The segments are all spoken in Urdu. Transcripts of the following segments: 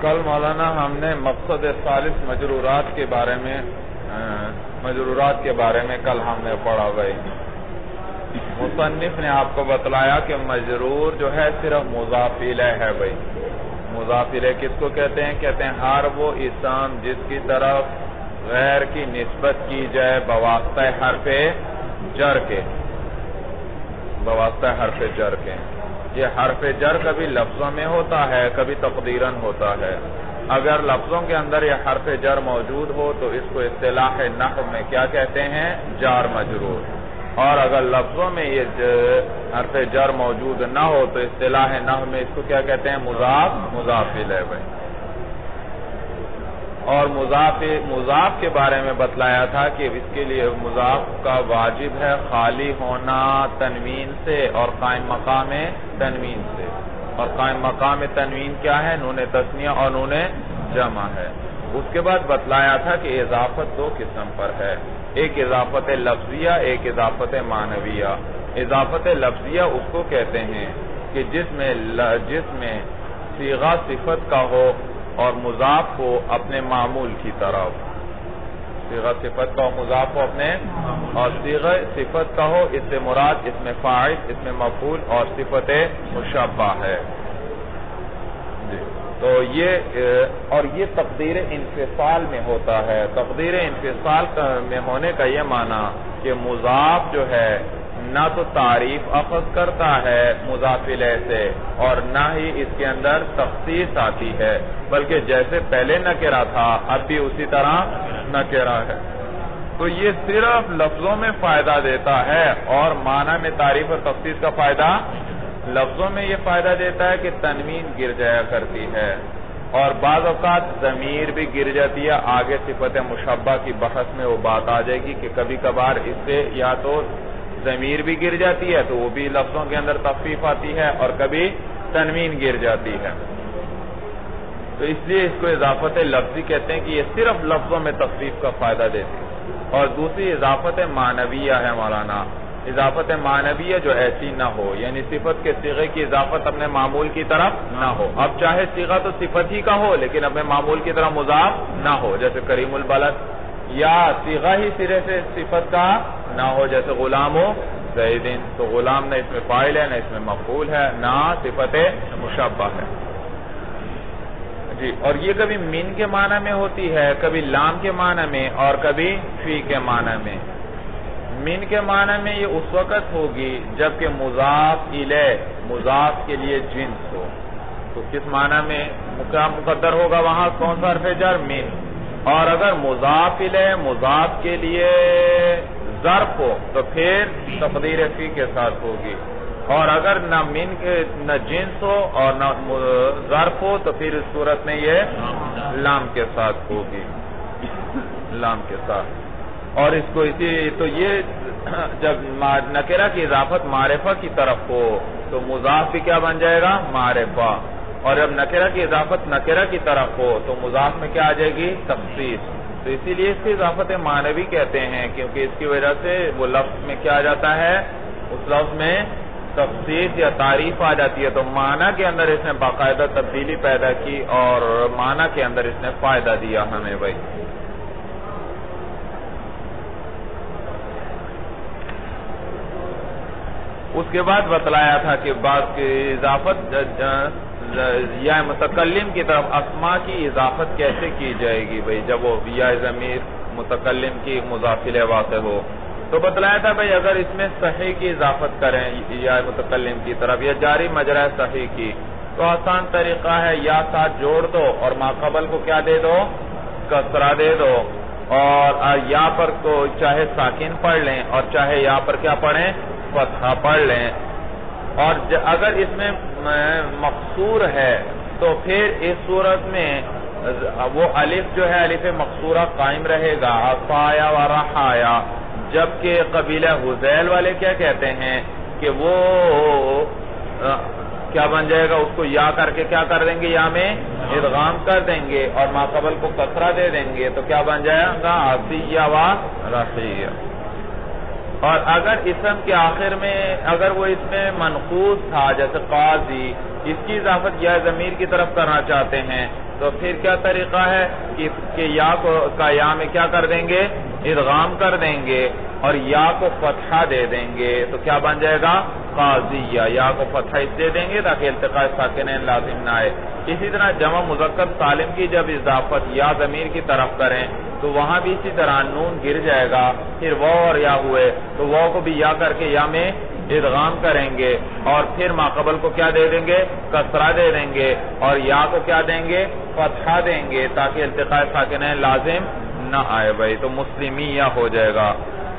کل مولانا ہم نے مقصد ثالث مجرورات کے بارے میں کل ہم نے پڑھا بھائی. مصنف نے آپ کو بتلایا کہ مجرور جو ہے صرف مضاف الیہ ہے بھائی. مضاف الیہ کس کو کہتے ہیں؟ کہتے ہیں ہر وہ اسم جس کی طرف غیر کی نسبت کی جائے بواسطہ حرف جر کے. بواسطہ حرف جر کے. یہ حرف جر کبھی لفظوں میں ہوتا ہے، کبھی تقدیراً ہوتا ہے. اگر لفظوں کے اندر یہ حرف جر موجود ہو تو اس کو اصطلاح نحو میں کیا کہتے ہیں؟ جار مجرور. اور اگر لفظوں میں یہ حرف جر موجود نہ ہو تو اصطلاح نحو میں اس کو کیا کہتے ہیں؟ مضاف الیہ بھائی. اور مضاف کے بارے میں بتلایا تھا کہ اس کے لیے مضاف کا واجب ہے خالی ہونا تنوین سے اور قائم مقام تنوین سے. اور قائم مقام تنوین کیا ہے؟ نون تثنیہ اور نون جمع ہے. اس کے بعد بتلایا تھا کہ اضافت دو قسم پر ہے، ایک اضافت لفظیہ، ایک اضافت معنویہ. اضافت لفظیہ اس کو کہتے ہیں کہ جس میں صیغہ صفت کا ہو اور مضاف کو اپنے معمول کی طرف. صیغہ صفت کا ہو، مضاف کو اپنے، اور صیغہ صفت کا ہو اس سے مراد اس میں فاعل، اس میں مفعول اور صفت مشبہ ہے. تو یہ تقدیر انفصال میں ہوتا ہے. تقدیر انفصال میں ہونے کا یہ معنی کہ مضاف جو ہے نہ تو تعریف اخذ کرتا ہے مضاف الیہ سے اور نہ ہی اس کے اندر تخصیص آتی ہے، بلکہ جیسے پہلے نکرہ تھا اب بھی اسی طرح نکرہ ہے. تو یہ صرف لفظوں میں فائدہ دیتا ہے اور معنی میں تعریف اور تخصیص کا فائدہ. لفظوں میں یہ فائدہ دیتا ہے کہ تنوین گر جایا کرتی ہے اور بعض اوقات ضمیر بھی گر جاتی ہے. آگے صفت مشبہ کی بحث میں وہ بات آ جائے گی کہ کبھی کبھار اس سے یا تو ضمیر بھی گر جاتی ہے تو وہ بھی لفظوں کے اندر تخفیف آتی ہے، اور کبھی تنوین گر جاتی ہے. تو اس لیے اس کو اضافت لفظی کہتے ہیں کہ یہ صرف لفظوں میں تخفیف کا فائدہ دیتی ہے. اور دوسری اضافت معنویہ ہے مولانا. اضافت معنویہ جو ایسی نہ ہو، یعنی صفت کے صیغے کی اضافت اپنے معمول کی طرف نہ ہو. اب چاہے صیغہ تو صفت ہی کا ہو لیکن اپنے معمول کی طرف مضاف نہ ہو، جیسے کریم البلد، یا صیغہ ہی سرے سے صفت کا نہ ہو جیسے غلام و زیدین. تو غلام نہ اس میں فاعل ہے، نہ اس میں مفعول ہے، نہ صفت مشبہ ہے جی. اور یہ کبھی من کے معنی میں ہوتی ہے، کبھی لام کے معنی میں اور کبھی فی کے معنی میں. من کے معنی میں یہ اس وقت ہوگی جبکہ مضاف الیہ مضاف کے لیے جنس ہو. تو کس معنی میں مقدر ہوگا وہاں؟ کون سا حرف جر؟ من. اور اگر مضاف الیہ مضاف کے لیے ظرف ہو تو پھر تقدیر فی کے ساتھ ہوگی. اور اگر نہ من کے نہ جنس ہو اور نہ ظرف ہو تو پھر اس صورت میں یہ لام کے ساتھ ہوگی. لام کے ساتھ. اور اس کو تو یہ جب نکرہ کی اضافت معرفہ کی طرف ہو تو مضاف بھی کیا بن جائے گا؟ معرفہ. اور جب نکرہ کی اضافت نکرہ کی طرف ہو تو مضاف میں کیا آ جائے گی؟ تخصیص. تو اسی لیے اس کی اضافت معنوی کہتے ہیں کیونکہ اس کی وجہ سے وہ لفظ میں کیا آ جاتا ہے؟ اس لفظ میں تخصیص یا تعریف آ جاتی ہے. تو معنی کے اندر اس نے باقاعدہ تبدیلی پیدا کی اور معنی کے اندر اس نے فائدہ دیا ہمیں بھائی. اس کے بعد بتلایا تھا کہ بعض کی اضافت یا متکلم کی طرف اسما کی اضافت کیسے کی جائے گی بھائی جب وہ یا ضمیر متکلم کی مضاف الیہ واقع ہو. تو بتلایا تھا بھائی اگر اس میں صحیح کی اضافت کریں یا متکلم کی طرف یا جاری مجرى صحیح کی تو آسان طریقہ ہے یا ساتھ جوڑ دو اور ماقبل کو کیا دے دو؟ کسرہ دے دو. اور یا پر کو چاہے ساکن پڑھ لیں اور چاہے یا پر کیا پڑھیں؟ فتحہ پڑھ لیں. اور اگر اس میں مقصور ہے تو پھر اس صورت میں وہ الف جو ہے الف مقصورہ قائم رہے گا عصایا و رحایا. جبکہ قبیلہ حذیل والے کیا کہتے ہیں کہ وہ کیا بن جائے گا؟ اس کو یا کر کے کیا کر دیں گے؟ یا میں ادغام کر دیں گے اور ماقبل کو کسرہ دے دیں گے تو کیا بن جائے گا؟ عصیہ و رحیہ. اور اگر اسم کے آخر میں اگر وہ اس میں منقوص تھا جیسے قاضی، اس کی اضافت یا ضمیر کی طرف کرنا چاہتے ہیں تو پھر کیا طریقہ ہے کہ یا کا یا میں کیا کر دیں گے؟ ادغام کر دیں گے اور یا کو فتحہ دے دیں گے، تو کیا بن جائے گا؟ قاضیہ۔ یا کو فتحہ اس دے دیں گے تاکہ التقاء ساکنین لازم نہ آئے۔ اسی طرح جمع مذکر سالم کی جب اضافت یا ضمیر کی طرف کریں تو وہاں بھی اسی طرح نون گر جائے گا، پھر واو اور یا ہوئے تو واو کو بھی یا کر کے یا میں ادغام کریں گے اور پھر ماقبل کو کیا دے دیں گے؟ کسرہ دے دیں گے اور یا کو کیا دیں گے؟ فتحہ دیں گے تاکہ التقاء ساکنین لازم نہ آئے بھائی، تو مسلمیہ ہو جائے گا۔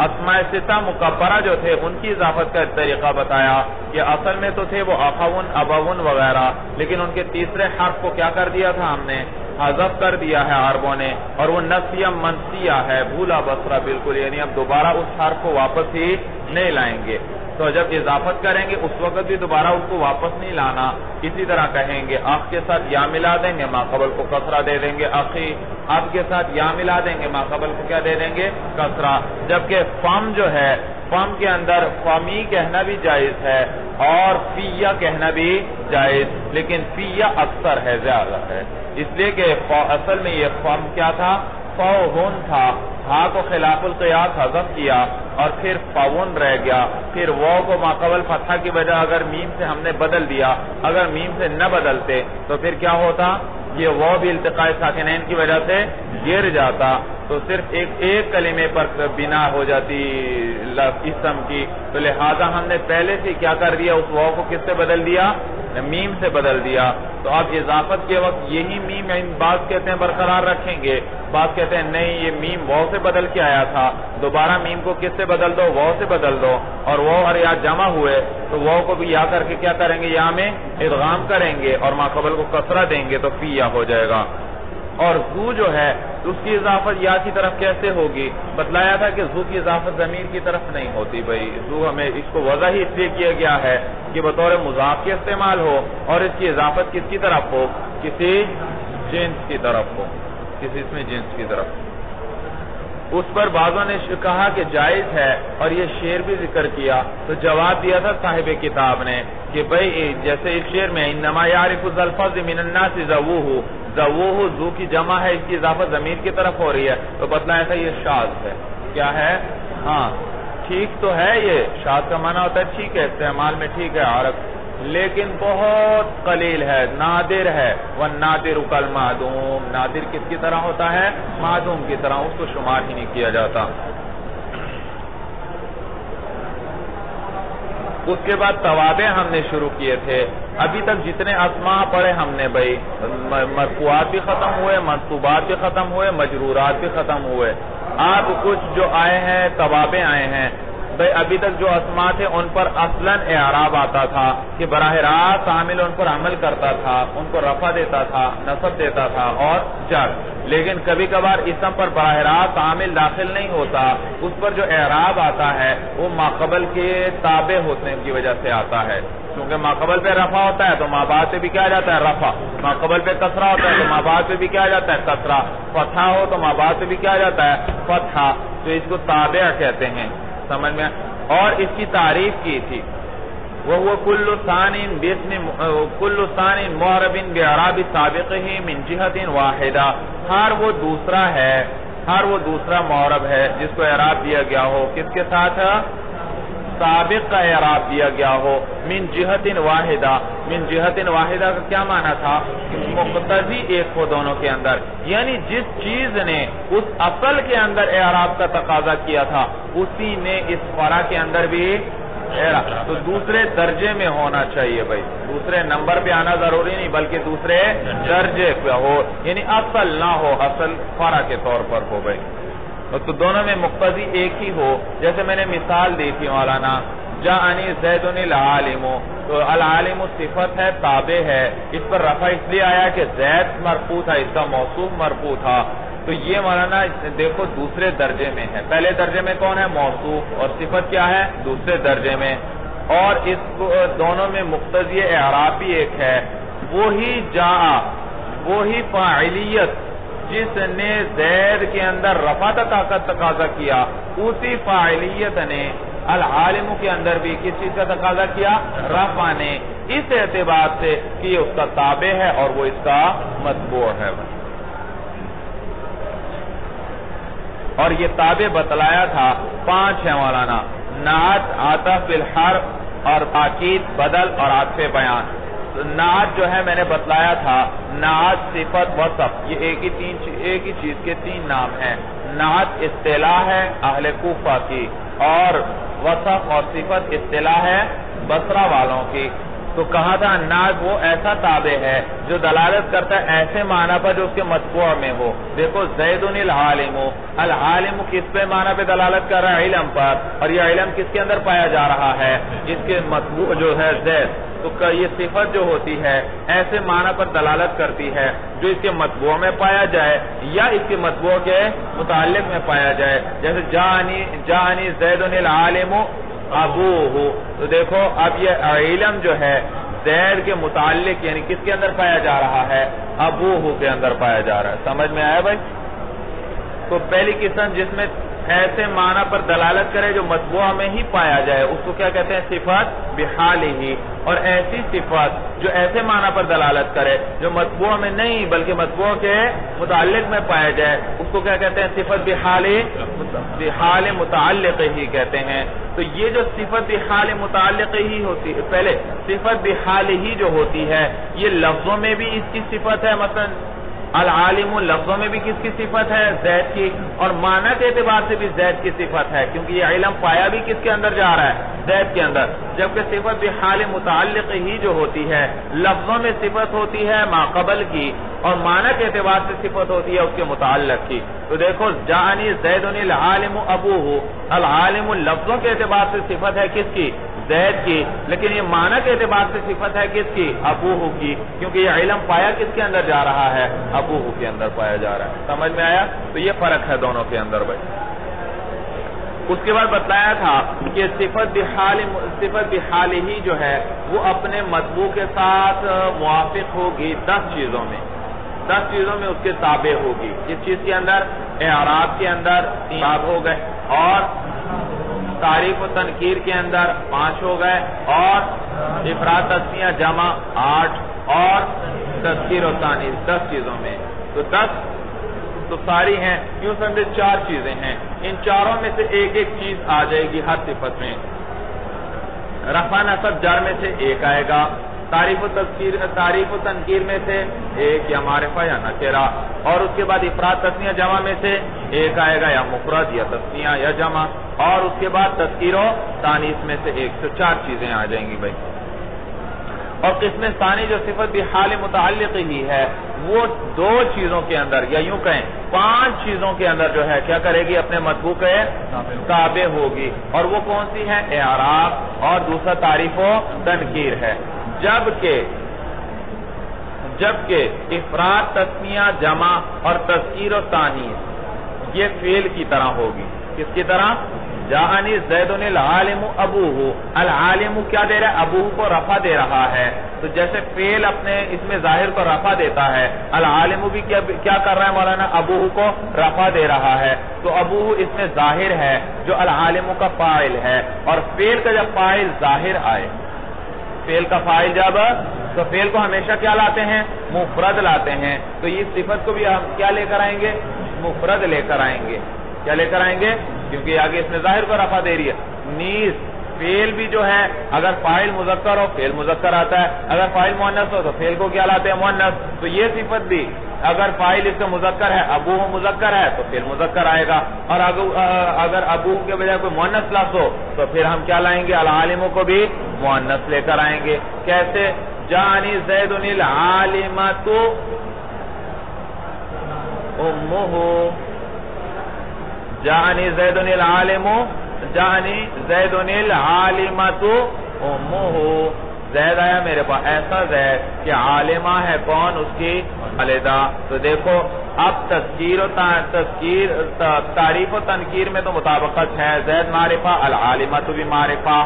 اسماء ستہ مکبرہ جو تھے ان کی اضافت کا طریقہ بتایا کہ اصل میں تو تھے وہ اخون ابون وغیرہ، لیکن ان کے تیسرے حرف کو کیا کر دیا تھا ہم نے؟ حذف کر دیا ہے عربوں نے، اور وہ نسیہ منسیہ ہے، بھولا بسرا بالکل، یعنی اب دوبارہ اس حرف کو واپس ہی نہیں لائیں گے۔ تو جب اضافت کریں گے اس وقت بھی دوبارہ اس کو واپس نہیں لانا، اسی طرح کہیں گے اخ کے ساتھ یا ملا دیں گے، ماقبل کو کسرہ دے دیں گے اخی، اب کے ساتھ یا ملا دیں گے، ماقبل کو کیا دے دیں گے؟ کسرہ۔ جبکہ فم جو ہے، فم کے اندر فمی کہنا بھی جائز ہے اور فیہ کہنا بھی جائز، لیکن فیہ اکثر ہے، زیادہ ہے، اس لیے کہ اصل میں یہ فم کیا تھا؟ فوہن تھا، ہا کو خلاف القیاس حذف کیا اور پھر فون رہ گیا، پھر وہ کو ماقبل فتحہ کی وجہ اگر میم سے ہم نے بدل دیا، اگر میم سے نہ بدلتے تو پھر کیا ہوتا؟ یہ وہ بھی التقاء ساکنین کی وجہ سے گر جاتا، تو صرف ایک کلمے پر بنا ہو جاتی اسم کی، تو لہذا ہم نے پہلے سے کیا کر دیا؟ اس وہ کو کس سے بدل دیا؟ میم سے بدل دیا۔ تو اب اضافت کے وقت یہی میم بعض کہتے ہیں برقرار رکھیں گے، بعض کہتے ہیں نہیں یہ میم واو سے بدل کے آیا تھا، دوبارہ میم کو کس سے بدل دو؟ واو سے بدل دو، اور واو اور یا جمع ہوئے تو واو کو بھی یا کر کے کیا کریں گے؟ یا میں ادغام کریں گے اور ماقبل کو کسرہ دیں گے تو فیہ ہو جائے گا۔ اور زو جو ہے اس کی اضافت یا کی طرف کیسے ہوگی؟ بتلایا تھا کہ زو کی اضافت ضمیر کی طرف نہیں ہوتی بھائی، زو ہمیں اس کو وضع ہی اس لیے کیا گیا ہے کہ بطور مضاف کے استعمال ہو اور اس کی اضافت کس کی طرف ہو؟ کسی جنس کی طرف ہو، کسی اس میں جنس کی طرف۔ اس پر بعضوں نے کہا کہ جائز ہے اور یہ شعر بھی ذکر کیا، تو جواب دیا تھا صاحب کتاب نے کہ بھئی جیسے اس شعر میں انما یعرف ذا الفضل من الناس ذووہ، ذووہ زو کی جمع ہے، اس کی اضافت ضمیر کی طرف ہو رہی ہے، تو بتلایا تھا یہ شاذ ہے۔ کیا ہے؟ ہاں ٹھیک تو ہے، یہ شاذ کا معنی ہوتا ہے ٹھیک ہے، استعمال میں ٹھیک ہے عرب، لیکن بہت قلیل ہے، نادر ہے۔ والنادر کالمعدوم، نادر کس کی طرح ہوتا ہے؟ معدوم کی طرح، اس کو شمار ہی نہیں کیا جاتا۔ اس کے بعد توابع ہم نے شروع کیے تھے، ابھی تک جتنے اسماء پڑھے ہم نے بھائی، مرفوعات بھی ختم ہوئے، منصوبات بھی ختم ہوئے، مجرورات بھی ختم ہوئے، اب کچھ جو آئے ہیں توابع آئے ہیں بھئی۔ ابھی تک جو اسماء تھے ان پر اصلاً اعراب آتا تھا کہ براہ راست عامل ان پر عمل کرتا تھا، ان کو رفع دیتا تھا، نصب دیتا تھا اور جر، لیکن کبھی کبھار اسم پر براہ راست عامل داخل نہیں ہوتا، اس پر جو اعراب آتا ہے وہ ماقبل کے تابع ہونے کی وجہ سے آتا ہے، کیونکہ ماقبل پہ رفع ہوتا ہے تو ما بعد پہ بھی کیا جاتا ہے؟ رفع، ماقبل پہ کسرہ ہوتا ہے تو ما بعد پہ بھی کیا جاتا ہے؟ کسرہ، فتحہ ہو تو ما بعد پہ بھی کیا جاتا ہے؟ فتحہ، تو اس کو تابع کہتے ہیں، سمجھ میں؟ اور اس کی تعریف کی تھی وہ کل ثان معرب باعراب سابقہ من جہت واحدہ، ہر وہ دوسرا معرب ہے جس کو اعراب دیا گیا ہو، کس کے ساتھ؟ سابق کا اعراب دیا گیا ہو، من جہت واحدہ، من جہت واحدہ کا کیا معنی تھا؟ مقتضی ایک ہو دونوں کے اندر، یعنی جس چیز نے اس اصل کے اندر اعراب کا تقاضا کیا تھا اسی نے اس فرع کے اندر بھی اعراب، تو دوسرے درجے میں ہونا چاہیے بھائی، دوسرے نمبر پہ آنا ضروری نہیں بلکہ دوسرے درجے پہ ہو، یعنی اصل نہ ہو، اصل فرع کے طور پر ہو بھائی، تو دونوں میں مقتضی ایک ہی ہو۔ جیسے میں نے مثال دی تھی مولانا، جاءنی زید العالم، تو العالم صفت ہے، تابع ہے، اس پر رفع اس لیے آیا کہ زید مرفوع تھا، اس کا موصوف مرفوع تھا، تو یہ مولانا دیکھو دوسرے درجے میں ہے، پہلے درجے میں کون ہے؟ موصوف، اور صفت کیا ہے؟ دوسرے درجے میں، اور اس دونوں میں مقتضی اعراب بھی ایک ہے، وہی جاء، وہی فاعلیت جس نے زید کے اندر رفع تقاضا کیا، اسی فاعلیت نے العالم کے اندر بھی کس چیز کا تقاضا کیا؟ رفع نے، اس اعتبار سے کہ یہ اس کا تابع ہے اور وہ اس کا متبوع ہے. اور یہ تابع بتلایا تھا 5 ہے مولانا: نعت، عطف بالحرف اور تاکید، بدل اور عطف بیان. نعت جو ہے میں نے بتلایا تھا، نعت، صفت، وصف، یہ ایک ہی چیز کے 3 نام ہیں. نعت اصطلاح ہے اہل کوفہ کی، اور وصف اور صفت اصطلاح ہے بصرہ والوں کی. تو کہا تھا نعت وہ ایسا تابع ہے جو دلالت کرتا ہے ایسے معنی پر جو اس کے متبوع میں ہو. دیکھو زید العالم، العالم کس پہ معنی پہ دلالت کر رہا ہے؟ علم پر. اور یہ علم کس کے اندر پایا جا رہا ہے؟ اس کے متبوع جو ہے زید. تو یہ صفت جو ہوتی ہے ایسے معنی پر دلالت کرتی ہے جو اس کے متبوع میں پایا جائے یا اس کے متبوع کے متعلق میں پایا جائے. جیسے جانی زید العالم ابوہ. تو دیکھو اب یہ علم جو ہے زید کے متعلق یعنی کس کے اندر پایا جا رہا ہے؟ ابوہ کے اندر پایا جا رہا ہے. سمجھ میں آیا بھائی؟ تو پہلی قسم جس میں ایسے معنی پر دلالت کرے جو متبوع میں ہی پایا جائے اس کو کیا کہتے ہیں؟ صفت بحالہ. اور ایسی صفت جو ایسے معنی پر دلالت کرے جو متبوع میں نہیں بلکہ متبوع کے متعلق میں پایا جائے اس کو کیا کہتے ہیں؟ صفت بحال متعلق ہی کہتے ہیں. تو یہ جو صفت بحال متعلق ہی ہوتی ہے، پہلے صفت بحال ہی جو ہوتی ہے یہ لفظوں میں بھی اس کی صفت ہے. مثلا العالم لفظوں میں بھی کس کی صفت ہے؟ زید کی. اور معنی کے اعتبار سے بھی زید کی صفت ہے کیونکہ یہ علم پایا بھی کس کے اندر جا رہا ہے؟ زید کے اندر. جبکہ صفت بحال متعلق ہی جو ہوتی ہے لفظوں میں صفت ہوتی ہے ما قبل کی اور معنی کے اعتبار سے صفت ہوتی ہے اس کے متعلق کی. تو دیکھو جانی زید العالم ابوہ، العالم لفظوں کے اعتبار سے صفت ہے کس کی؟ زید کی. لیکن یہ معنی کے اعتبار سے صفت ہے کس کی؟ ابوہ کی. کیونکہ یہ علم پایا کس کے اندر جا رہا ہے؟ ابوہ کے اندر پایا جا رہا ہے. سمجھ میں آیا؟ تو یہ فرق ہے دونوں کے اندر بھائی. اس کے بعد بتلایا تھا کہ صفت بحال ہی جو ہے وہ اپنے متبوع کے ساتھ موافق ہوگی 10 چیزوں میں. 10 چیزوں میں اس کے تابع ہوگی. کس چیز کے اندر؟ اعراب کے اندر 3 ہو گئے، اور تعریف و تنکیر کے اندر 5 ہو گئے، اور افراد تسنیہ جمع 8، اور تذکیر و تانیث 10 چیزوں میں. تو 10 تو ساری ہیں، یوں سمجھے 4 چیزیں ہیں. ان چاروں میں سے ایک چیز آ جائے گی ہر صفت میں. رفع نصب جر میں سے ایک آئے گا، تعریف و تنکیر میں سے ایک یا معرفہ یا نکرہ، اور اس کے بعد افراد تسنیہ جمع میں سے ایک آئے گا یا مفرد یا تسنیہ یا جمع، اور اس کے بعد تذکیر و تانیث میں سے ایک. سے 4 چیزیں آ جائیں گی بھائی. اور قسم ثانی جو صفت بحال متعلق ہی ہے وہ 2 چیزوں کے اندر یا یوں کہیں 5 چیزوں کے اندر جو ہے کیا کرے گی؟ اپنے متبوع کے تابع ہوگی. اور وہ کون سی ہے؟ اعراب، اور دوسرا تعریف و تنکیر ہے. جبکہ افراد تسنیہ جمع اور تذکیر و تانیث یہ فعل کی طرح ہوگی. کس کی طرح؟ جاءنی زید العالم ابوہ. العالم کیا دے رہا ہے؟ ابوہ کو رفع دے رہا ہے. تو جیسے فعل اپنے اس میں ظاہر کو رفع دیتا ہے، العالم بھی کیا کر رہا ہے مولانا؟ ابوہ کو رفع دے رہا ہے. تو ابوہ اس میں ظاہر ہے جو العالم کا فاعل ہے. اور فعل کا جب فاعل ظاہر آئے، فعل کا فاعل جب، تو فعل کو ہمیشہ کیا لاتے ہیں؟ مفرد لاتے ہیں. تو یہ صفت کو بھی ہم کیا لے کر آئیں گے؟ مفرد لے کر آئیں گے. کیا لے کر آئیں گے؟ کیونکہ آگے اس میں ظاہر کو رفع دے رہی ہے. نیز فعل بھی جو ہے اگر فاعل مذکر ہو فعل مذکر آتا ہے، اگر فاعل مؤنث ہو تو فعل کو کیا لاتے ہیں؟ مؤنث. تو یہ صفت بھی اگر فاعل اس کا مذکر ہے، ابوہ مذکر ہے تو فعل مذکر آئے گا. اور اگر ابوہ کے بجائے کوئی مؤنث لفظ ہو تو پھر ہم کیا لائیں گے؟ العالم کو بھی مؤنث لے کر آئیں گے. کیسے؟ جانی زید العالمۃ امہ. جانی زید العالم، جانی زید العالمۃ امہ. زید آیا میرے پاس، ایسا زید کہ عالمہ ہے کون؟ اس کی والدہ. تو دیکھو اب تعریف و تنکیر میں تو مطابقت ہے، زید معرفہ، العالمۃ بھی معرفہ.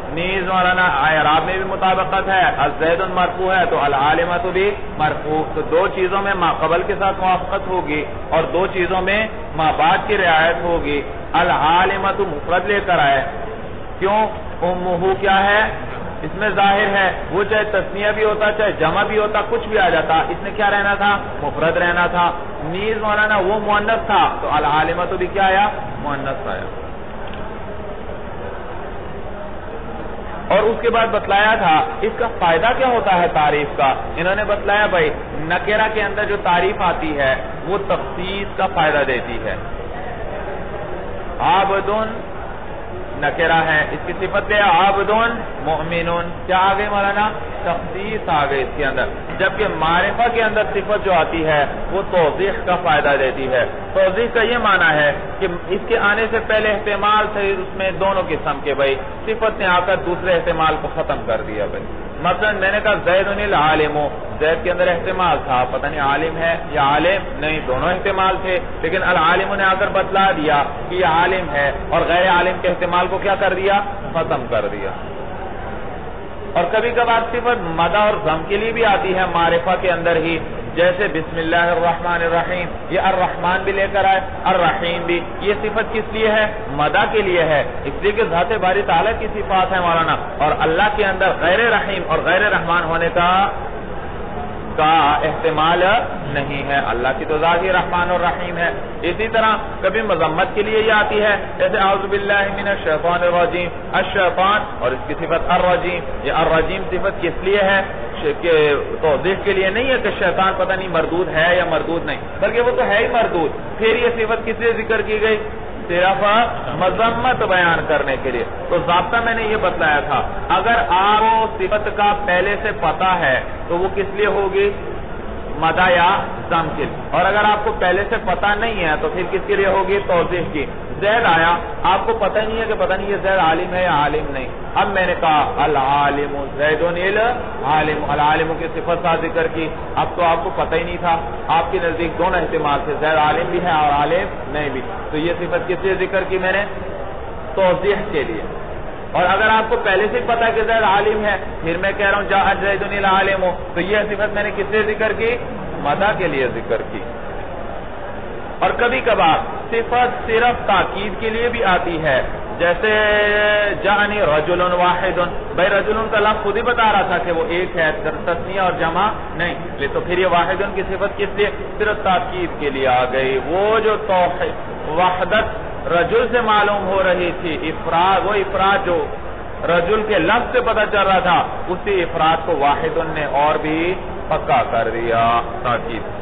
نیز مولانا اعراب میں بھی مطابقت ہے، الزید مرفوع ہے تو العالمۃ بھی مرفوع. تو 2 چیزوں میں ما قبل کے ساتھ موافقت ہوگی اور 2 چیزوں میں ما بعد کی رعایت ہوگی. العالمۃ مفرد لے کر آئے، کیوں؟ امہ کیا ہے؟ اس میں ظاہر ہے وہ چاہے تسنیہ بھی ہوتا چاہے جمع بھی ہوتا کچھ بھی آ جاتا، اس نے کیا رہنا تھا؟ مفرد رہنا تھا۔ نیز مولانا وہ مؤنث تھا تو العالمۃ بھی کیا آیا؟ مؤنث آیا۔ اور اس کے بعد بتلایا تھا اس کا فائدہ کیا ہوتا ہے تعریف کا، انہوں نے بتلایا بھائی نکرہ کے اندر جو تعریف آتی ہے وہ تخصیص کا فائدہ دیتی ہے۔ عابدن نکرہ ہے، اس کی صفت کیا ہے؟ عابدن مؤمنون، کیا آ گئی مولانا؟ تخصیص آ گئی اس کے اندر۔ جبکہ معرفہ کے اندر صفت جو آتی ہے وہ توضیح کا فائدہ دیتی ہے۔ توضیح کا یہ معنی ہے کہ اس کے آنے سے پہلے احتمال تھے اس میں دونوں قسم کے، بھائی صفت نے آ کر دوسرے احتمال کو ختم کر دیا۔ بھائی مثلا میں نے کہا زید العالم، زید کے اندر احتمال تھا، پتہ نہیں عالم ہے یا عالم نہیں، دونوں احتمال تھے، لیکن العالم نے آ کر بتلا دیا کہ یہ عالم ہے، اور غیر عالم کے احتمال کو کیا کر دیا؟ ختم کر دیا۔ اور کبھی کبھار صفت مدح اور ذم کے لیے بھی آتی ہے معرفہ کے اندر ہی، جیسے بسم اللہ الرحمن الرحیم، یہ الرحمن بھی لے کر آئے، الرحیم بھی، یہ صفت کس لیے ہے؟ مدح کے لیے ہے، اس لیے کہ ذات باری تعالیٰ کی صفات ہے مولانا، اور اللہ کے اندر غیر رحیم اور غیر رحمان ہونے کا احتمال نہیں ہے، اللہ کی تو ذات ہی رحمان اور رحیم ہے۔ اسی طرح کبھی مذمت کے لیے یہ آتی ہے، جیسے اعوذ باللہ من الشیطان الرجیم، الشیطان، اور اس کی صفت الرجیم، یہ الرجیم صفت کس لیے ہے؟ کہ توضیح کے لیے نہیں ہے کہ شیطان پتہ نہیں مردود ہے یا مردود نہیں، بلکہ وہ تو ہے ہی مردود۔ پھر یہ صفت کس لیے ذکر کی گئی؟ صرف مذمت بیان کرنے کے لیے۔ تو ضابطہ میں نے یہ بتلایا تھا، اگر آپ کو صفت کا پہلے سے پتہ ہے تو وہ کس لیے ہوگی؟ مدح یا ذم کے لیے، اور اگر آپ کو پہلے سے پتہ نہیں ہے تو پھر کس کے لیے ہوگی؟ توضیح کی۔ زید آیا، آپ کو پتہ نہیں ہے کہ پتہ نہیں یہ زید عالم ہے یا عالم نہیں، اب میں نے کہا العالم زید العالم، العالم کی صفت کا ذکر کی، اب تو آپ کو پتہ ہی نہیں تھا، آپ کے نزدیک دونوں احتمال سے زید عالم بھی ہے اور عالم نہیں بھی، تو یہ صفت کس لیے ذکر کی میں نے؟ توضیح کے لیے۔ اور اگر آپ کو پہلے سے پتا کہ زید عالم ہے، پھر میں کہہ رہا ہوں جاء زید العالم، تو یہ صفت میں نے کس لیے ذکر کی؟ مدح کے لیے ذکر کی۔ اور کبھی کبھار صفت صرف تاکید کے لیے بھی آتی ہے، جیسے جاءنی رجل واحد، بھائی رجل کا لفظ خود ہی بتا رہا تھا کہ وہ ایک ہے، تثنیہ اور جمع نہیں، تو پھر یہ واحد کی صفت کس لیے؟ صرف تاکید کے لیے آ گئی۔ وہ جو وحدت رجل سے معلوم ہو رہی تھی، افراد، وہ افراد جو رجل کے لفظ سے پتہ چل رہا تھا، اسی افراد کو واحد نے اور بھی پکا کر دیا تاکید۔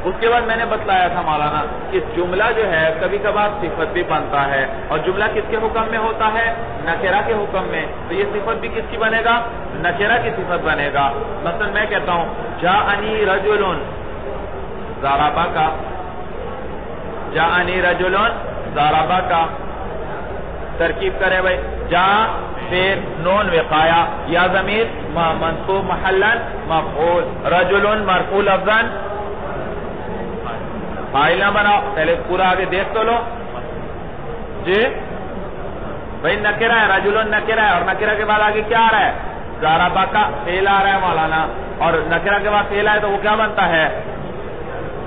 اس کے بعد میں نے بتلایا تھا مولانا کہ جملہ جو ہے کبھی کبھار صفت بھی بنتا ہے، اور جملہ کس کے حکم میں ہوتا ہے؟ نکرہ کے حکم میں، تو یہ صفت بھی کس کی بنے گا؟ نکرہ کی صفت بنے گا۔ مثلا میں کہتا ہوں جاءنی رجل، ضربہ کا، جاءنی رجل ضربہ کا، ترکیب کرے بھائی، جا پھر نون وقایا یا ضمیر منصوب محلا مفعول، رجل مرفوع لفظا فاعل نہ بناؤ، پہلے پورا آگے دیکھ تو لو جی بھائی، نکرہ ہے، رجل نکرہ ہے، اور نکرہ کے بعد آگے کیا آ رہا ہے؟ ضربہ کا فعل آ رہا ہے مولانا، اور نکرہ کے بعد فعل آئے تو وہ کیا بنتا ہے؟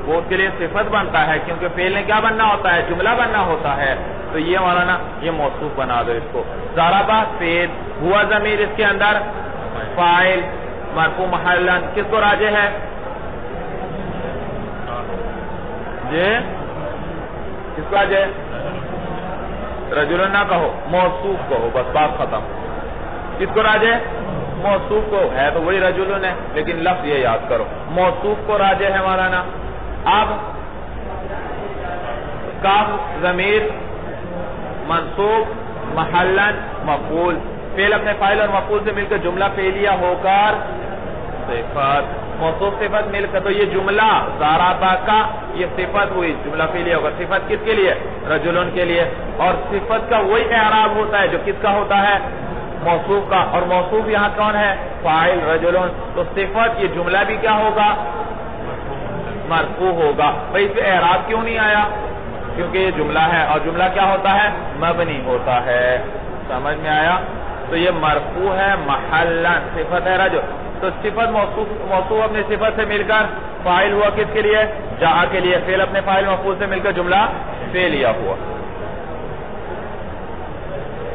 وہ اس کے لیے صفت بنتا ہے، کیونکہ فعل نے کیا بننا ہوتا ہے؟ جملہ بننا ہوتا ہے۔ تو یہ مولانا یہ موصوف بنا دو اس کو، ضربہ فعل، ہوا ضمیر اس کے اندر فاعل مرفوع محلا، کس کو راجع ہے؟ جی کس کو راجع ہے؟ رجل نہ کہو، موصوف کہو، بس بات ختم۔ کس کو راجع ہے؟ موصوف کو، ہے تو وہی رجل ہے لیکن لفظ یہ یاد کرو، موصوف کو راجع ہے مولانا۔ اب کاف ضمیر منصوب محلا مفعول، فعل اپنے فاعل اور مفعول سے مل کر جملہ فعلیہ ہو کر صفت، موصوف صفت مل کر، تو یہ جملہ ضربہ کا یہ صفت ہوئی، جملہ فعلیہ ہوگا، صفت کس کے لیے؟ رجلن کے لیے، اور صفت کا وہی اعراب ہوتا ہے جو کس کا ہوتا ہے؟ موصوف کا، اور موصوف یہاں کون ہے؟ فاعل رجلن، تو صفت یہ جملہ بھی کیا ہوگا؟ مرفوع ہوگا۔ بھائی اس پہ اعراب کیوں نہیں آیا؟ کیونکہ یہ جملہ ہے، اور جملہ کیا ہوتا ہے؟ مبنی ہوتا ہے، سمجھ میں آیا؟ تو یہ مرفوع ہے محلا، صفت ہے رجل، تو صفت موصوف اپنے صفت سے مل کر فاعل ہوا، کس کے لیے؟ جاء کے لیے، فعل اپنے فاعل مفعول سے مل کر جملہ فعلیہ ہوا۔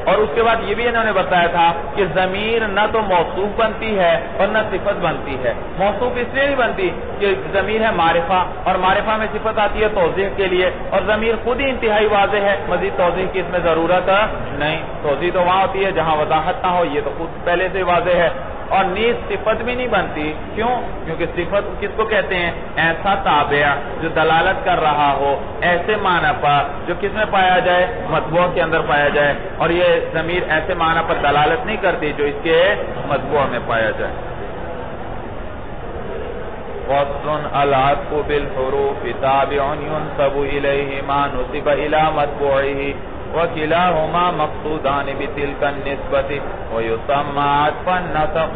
اور اس کے بعد یہ بھی انہوں نے بتایا تھا کہ ضمیر نہ تو موصوف بنتی ہے اور نہ صفت بنتی ہے. موصوف اس لیے نہیں بنتی کہ ضمیر ہے معرفہ، اور معرفہ میں صفت آتی ہے توضیح کے لیے، اور ضمیر خود ہی انتہائی واضح ہے، مزید توضیح کی اس میں ضرورت نہیں. توضیح تو وہاں ہوتی ہے جہاں وضاحت نہ ہو، یہ تو خود پہلے سے واضح ہے. اور نیز صفت بھی نہیں بنتی. کیوں؟ کیونکہ صفت کس کو کہتے ہیں؟ ایسا تابع جو دلالت کر رہا ہو ایسے معنی پر جو کس میں پایا جائے؟ مطبوع کے اندر پایا جائے. اور یہ ضمیر ایسے معنی پر دلالت نہیں کرتی جو اس کے مطبوع میں پایا جائے. فصل العطف بالحروف تابع ينسب إليه ما نسب إلى مطبوعه وكلاهما مقصودان بتلك النسبة ويسمى عطف النسق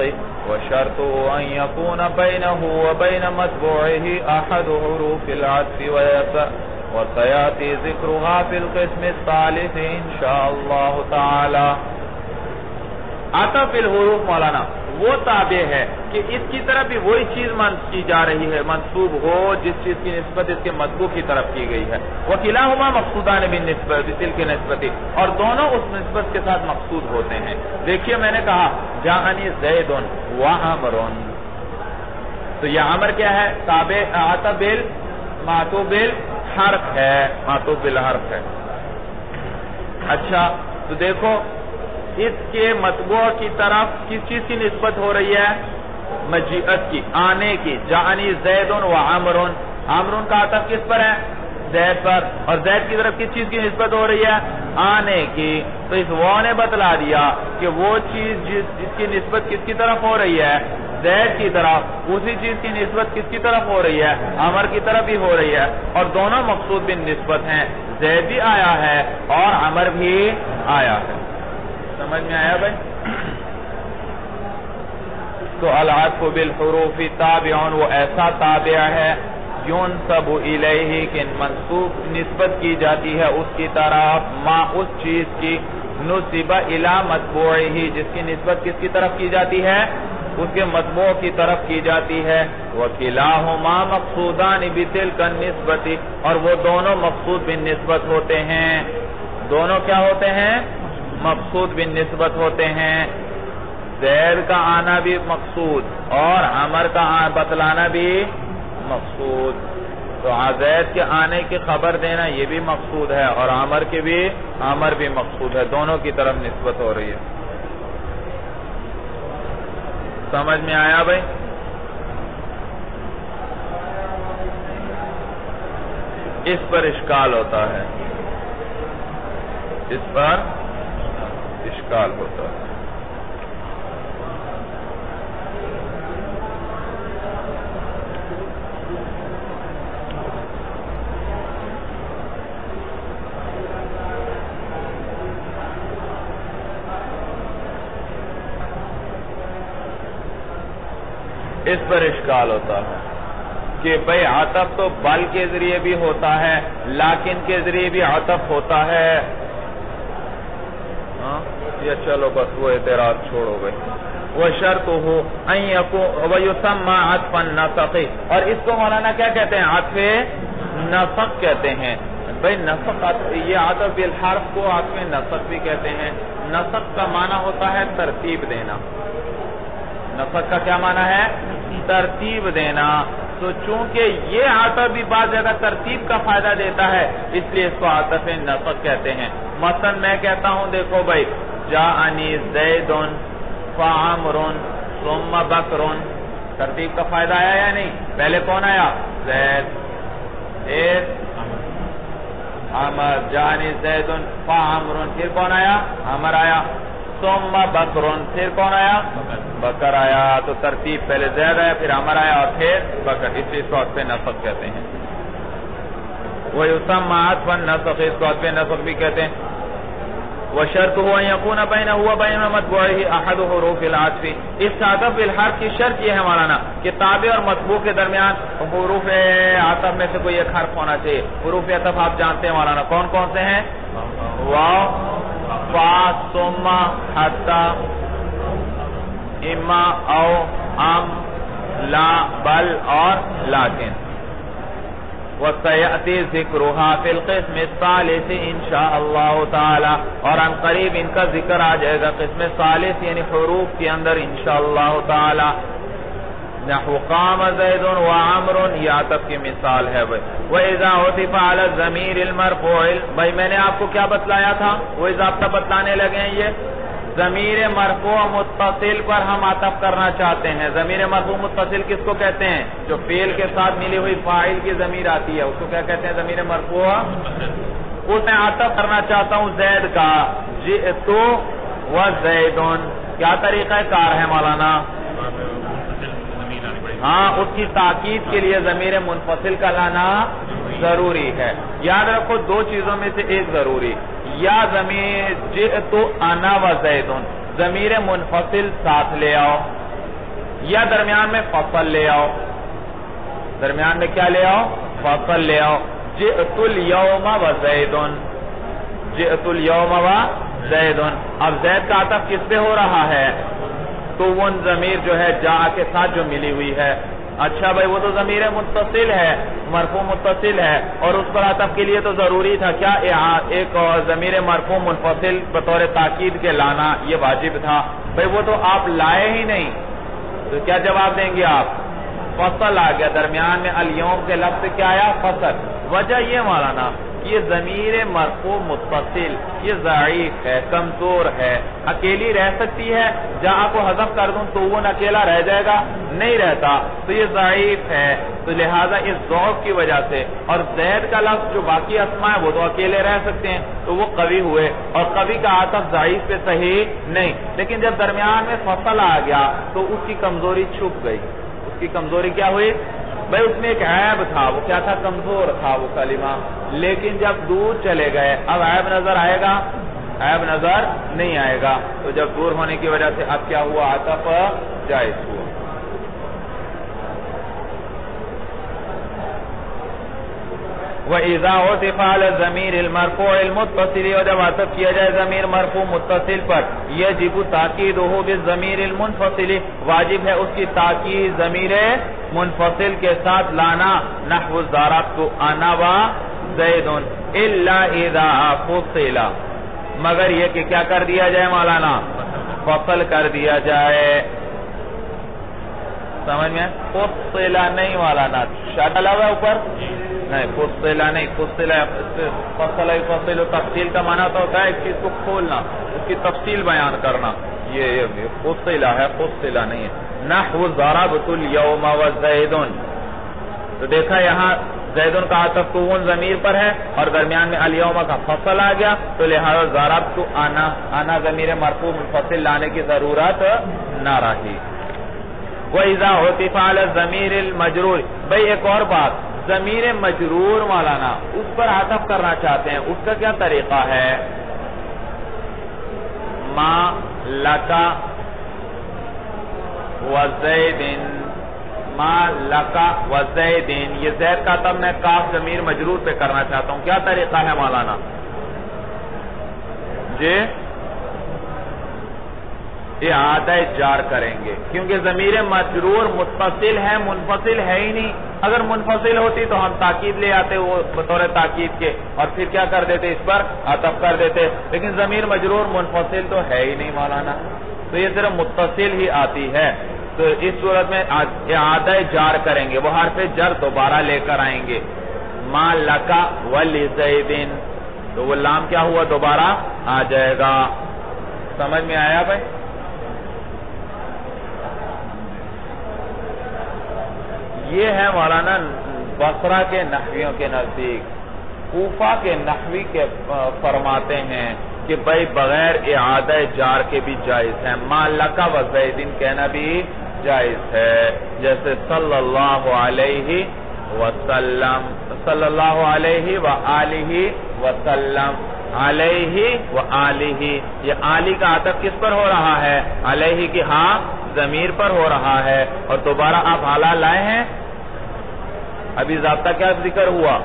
وشرطه أن يكون بينه وبين مطبوعه أحد حروف العطف وسيأتي ذكرها في القسم الثالث إن شاء الله تعالى. عطف الحروف مولانا وہ تابع ہے کہ اس کی طرف بھی وہی چیز کی جا رہی ہے، منسوب ہو جس چیز کی نسبت اس کے مطبوع کی طرف کی گئی ہے. وَكِلَاهُمَا مَقْصُودَانِ بِتِلْكِ نسبتی، اور دونوں اس نسبت کے ساتھ مقصود ہوتے ہیں. دیکھیے میں نے کہا جاءنی زید وعمر، تو یہ عمر کیا ہے؟ تابع عطف معطوف بالحرف ہے، معطوف بالحرف ہے. اچھا تو دیکھو اس کے مطبوع کی طرف کس چیز کی نسبت ہو رہی ہے؟ مجیئت کی، آنے کی. جاءنی زید و عمرون، عمرون کا عطف کس پر ہے؟ زید پر. اور زید کی طرف کس چیز کی نسبت ہو رہی ہے؟ آنے کی. تو اس وہ نے بتلا دیا کہ وہ چیز جس کی نسبت کس کی طرف ہو رہی ہے؟ زید کی طرف. اسی چیز کی نسبت کس کی طرف ہو رہی ہے؟ عمر کی طرف بھی ہو رہی ہے. اور دونوں مقصود بن نسبت ہیں، زید بھی آیا ہے اور عمر بھی آیا ہے. سمجھ میں آیا بھائی؟ تو العطف بالحروف تابع وہ ایسا تابع ہے ينسب الیہ کہ منسوب نسبت کی جاتی ہے اس کی طرف ما اس چیز کی نسب الی مطبوعہ جس کی نسبت کس کی طرف کی جاتی ہے؟ اس کے مطبوع کی طرف کی جاتی ہے. وَكِلَاهُمَا مَقْصُودَانِ بِتِلْكَ النِّسْبَةِ، اور وہ دونوں مقصود بالنسبت ہوتے ہیں. دونوں کیا ہوتے ہیں؟ مقصود بالنسبت ہوتے ہیں. زید کا آنا بھی مقصود اور عمر کا بتلانا بھی مقصود. تو زید کے آنے کی خبر دینا یہ بھی مقصود ہے اور عمر بھی مقصود ہے. دونوں کی طرف نسبت ہو رہی ہے. سمجھ میں آیا بھائی؟ اس پر اشکال ہوتا ہے، اس پر اشکال ہوتا ہے. اس پر اشکال ہوتا ہے کہ بھئی عطف تو بل کے ذریعے بھی ہوتا ہے، لیکن کے ذریعے بھی عطف ہوتا ہے. یہ چلو بس وہ اعتراض چھوڑو گئے. وَشَرْطُهُ أَن يَكُونَ وَيُسَمَّى عَطْفَ النَّسَقِ، اور اس کو مولانا کیا کہتے ہیں؟ عطف نسق کہتے ہیں. بھئی نسق یہ عطف بالحرف کو عطف نسق بھی کہتے ہیں. نسق کا معنی ہوتا ہے ترتیب دینا. نسق کا کیا معنی ہے؟ ترتیب دینا. تو چونکہ یہ عطف بھی بعض زیادہ ترتیب کا فائدہ دیتا ہے اس لیے اس کو عطف نسق کہتے ہیں. مثلا میں کہتا ہوں دیکھو بھائی جاءنی زید فعمر ثم بکر، ترتیب کا فائدہ آیا یا نہیں؟ پہلے کون آیا؟ زید. عمر. جاءنی زید فعمر، پھر کون آیا؟ عمر آیا. ثم بکر، پھر کون آیا؟ بکر آیا. تو ترتیب پہلے زید آیا، پھر عمر آیا اور پھر بکر. اس لیے اس کو عطف نسق کہتے ہیں. وَيُسَمَّى عَطْفَ النَّسْخِ، اس کو عطف نسق بھی کہتے ہیں. وَشَرْطُهُ أَن يَكُونَ بَيْنَهُ وَبَيْنَ مَطْبُوعِهِ أَحَدُ حُرُوفِ الْعَطْفِ، اس عطف بالحرف کی شرط یہ ہے مولانا کہ تابع اور مطبوع کے درمیان حروف عطف میں سے کوئی ایک حرف ہونا چاہیے. حروف عطف آپ جانتے ہیں مولانا کون کون سے ہیں؟ واو، فا، ثم، حتی، اما، او، ام، لا، بل اور لیکن. وَسَيَأْتِي ذِكْرُهَا فِي الْقِسْمِ الثَّالِثِ انشاءاللہ تعالی، اور ان قریب ان کا ذکر آ جائے گا قسم ثالث یعنی حروف کے اندر انشاءاللہ تعالی. نحو قام زید وعمر، یہ عطف کی مثال ہے بھائی. وَإِذَا عُطِفَ عَلَى الضَّمِيرِ الْمَرْفُوعِ، بھائی میں نے آپ کو کیا بتلایا تھا، وہ ضابطہ بتلانے لگے ہیں. یہ ضمیر مرفوع متصل پر ہم عطف کرنا چاہتے ہیں. ضمیر مرفوع متصل کس کو کہتے ہیں؟ جو فعل کے ساتھ ملی ہوئی فاعل کی ضمیر آتی ہے اس کو کیا کہتے ہیں؟ ضمیر مرفوع. اس میں عطف کرنا چاہتا ہوں زید کا، جئت وزیدن. کیا طریقہ کار ہے مولانا؟ ہاں، اس کی تاکید کے لیے ضمیر منفصل کا لانا ضروری ہے. یاد رکھو دو چیزوں میں سے ایک ضروری، یا ضمیر جئت انا و زیدن ضمیر منفصل ساتھ لے آؤ، یا درمیان میں فصل لے آؤ. درمیان میں کیا لے آؤ؟ فصل لے آؤ. جئت الیوم و زیدن، جئت الیوم و زیدن. اب زید کا عطف کس پہ ہو رہا ہے؟ تو وہ ضمیر جو ہے جا کے ساتھ جو ملی ہوئی ہے. اچھا بھائی وہ تو ضمیر متصل ہے، مرفوع متصل ہے، اور اس پر عطف کے لیے تو ضروری تھا کیا؟ ایک ضمیر مرفوع منفصل بطور تاکید کے لانا، یہ واجب تھا. بھائی وہ تو آپ لائے ہی نہیں، تو کیا جواب دیں گے آپ؟ فصل آ گیا. درمیان میں الیوم کے لفظ سے کیا آیا؟ فصل. وجہ یہ مولانا یہ ضمیر مرفوع متصل یہ ضعیف ہے، کمزور ہے، اکیلی رہ سکتی ہے. جہاں کو حذف کر دوں تو وہ اکیلا رہ جائے گا؟ نہیں رہتا. تو یہ ضعیف ہے، تو لہٰذا اس ضعف کی وجہ سے. اور زید کا لفظ جو باقی اسماء ہے وہ تو اکیلے رہ سکتے ہیں، تو وہ قوی ہوئے، اور قوی کا عطف ضعیف پہ صحیح نہیں. لیکن جب درمیان میں فصل آ گیا تو اس کی کمزوری چھپ گئی. اس کی کمزوری کیا ہوئی؟ بھائی اس میں ایک عیب تھا، وہ کیا تھا؟ کمزور تھا وہ کلمہ. لیکن جب دور چلے گئے اب عیب نظر آئے گا؟ عیب نظر نہیں آئے گا. تو جب دور ہونے کی وجہ سے اب کیا ہوا؟ عطف جائز ہوا. وَإِذَا عُطِفَ عَلَى الضَّمِيرِ الْمَرْفُوعِ الْمُتَّصِلِ، اور جب عطف کیا جائے ضمیر مرفوع متصل پر، يَجِبُ تَأْكِيدُهُ بِالضَّمِيرِ الْمُنفَصِلِ، واجب ہے اس کی تاکید ضمیر منفصل کے ساتھ لانا. نحو ضربت انا و زید الا اذا فصل، مگر یہ کہ کیا کر دیا جائے مولانا؟ فصل کر دیا جائے. سمجھ میں؟ فصلہ نہیں مولانا، شرط لگا اوپر نہیں، فصلہ نہیں. فصلہ فصل و تفصیل کا معنی تو ہوتا ہے ایک چیز کو کھولنا، اس کی تفصیل بیان کرنا. یہ فصلہ ہے، فصلہ نہیں ہے. نحو ضربت الیوم و زیدن، تو دیکھا یہاں زیدن کا عطف تو ضمیر پر ہے اور درمیان میں الیوم کا فصل آ گیا، تو لہذا ضربت انا، انا ضمیر مرفوع منفصل لانے کی ضرورت نہ رہی. وَإِذَا عُطِفَ عَلَى الضَّمِيرِ الْمَجْرُورِ، بھئی ایک اور بات، ضمیر مجرور مولانا اس پر عطف کرنا چاہتے ہیں، اس کا کیا طریقہ ہے؟ ما لکا وزیدن، ما لکا وزیدن، یہ زید کا تب میں کاف ضمیر مجرور پہ کرنا چاہتا ہوں. کیا طریقہ ہے مولانا؟ جی اعادہ جار کریں گے، کیونکہ ضمیر مجرور متصل ہے، منفصل ہے ہی نہیں. اگر منفصل ہوتی تو ہم تاکید لے آتے وہ بطور تاکید کے، اور پھر کیا کر دیتے؟ اس پر عطف کر دیتے. لیکن ضمیر مجرور منفصل تو ہے ہی نہیں مولانا، تو یہ صرف متصل ہی آتی ہے. تو اس صورت میں اعادہ جار کریں گے، وہ حرف جر دوبارہ لے کر آئیں گے. ما لکا ولزیدن، تو وہ لام کیا ہوا؟ دوبارہ آ جائے گا. سمجھ میں آیا بھائی؟ یہ ہے مولانا بصرہ کے نحویوں کے نزدیک. کوفہ کے نحوی کے فرماتے ہیں کہ بھائی بغیر اعادہ جار کے بھی جائز ہے، ما لکا و زیدن کہنا بھی جائز ہے. جیسے صلی اللہ علیہ وسلم، صلی اللہ علیہ وآلہ وسلم، علیہ وآلہ، یہ آلہ کا عطف کس پر ہو رہا ہے؟ علیہ کی ہاں ضمیر پر ہو رہا ہے. اور دوبارہ آپ حالہ لائے ہیں. ابھی ضابطہ کیا ذکر ہوا؟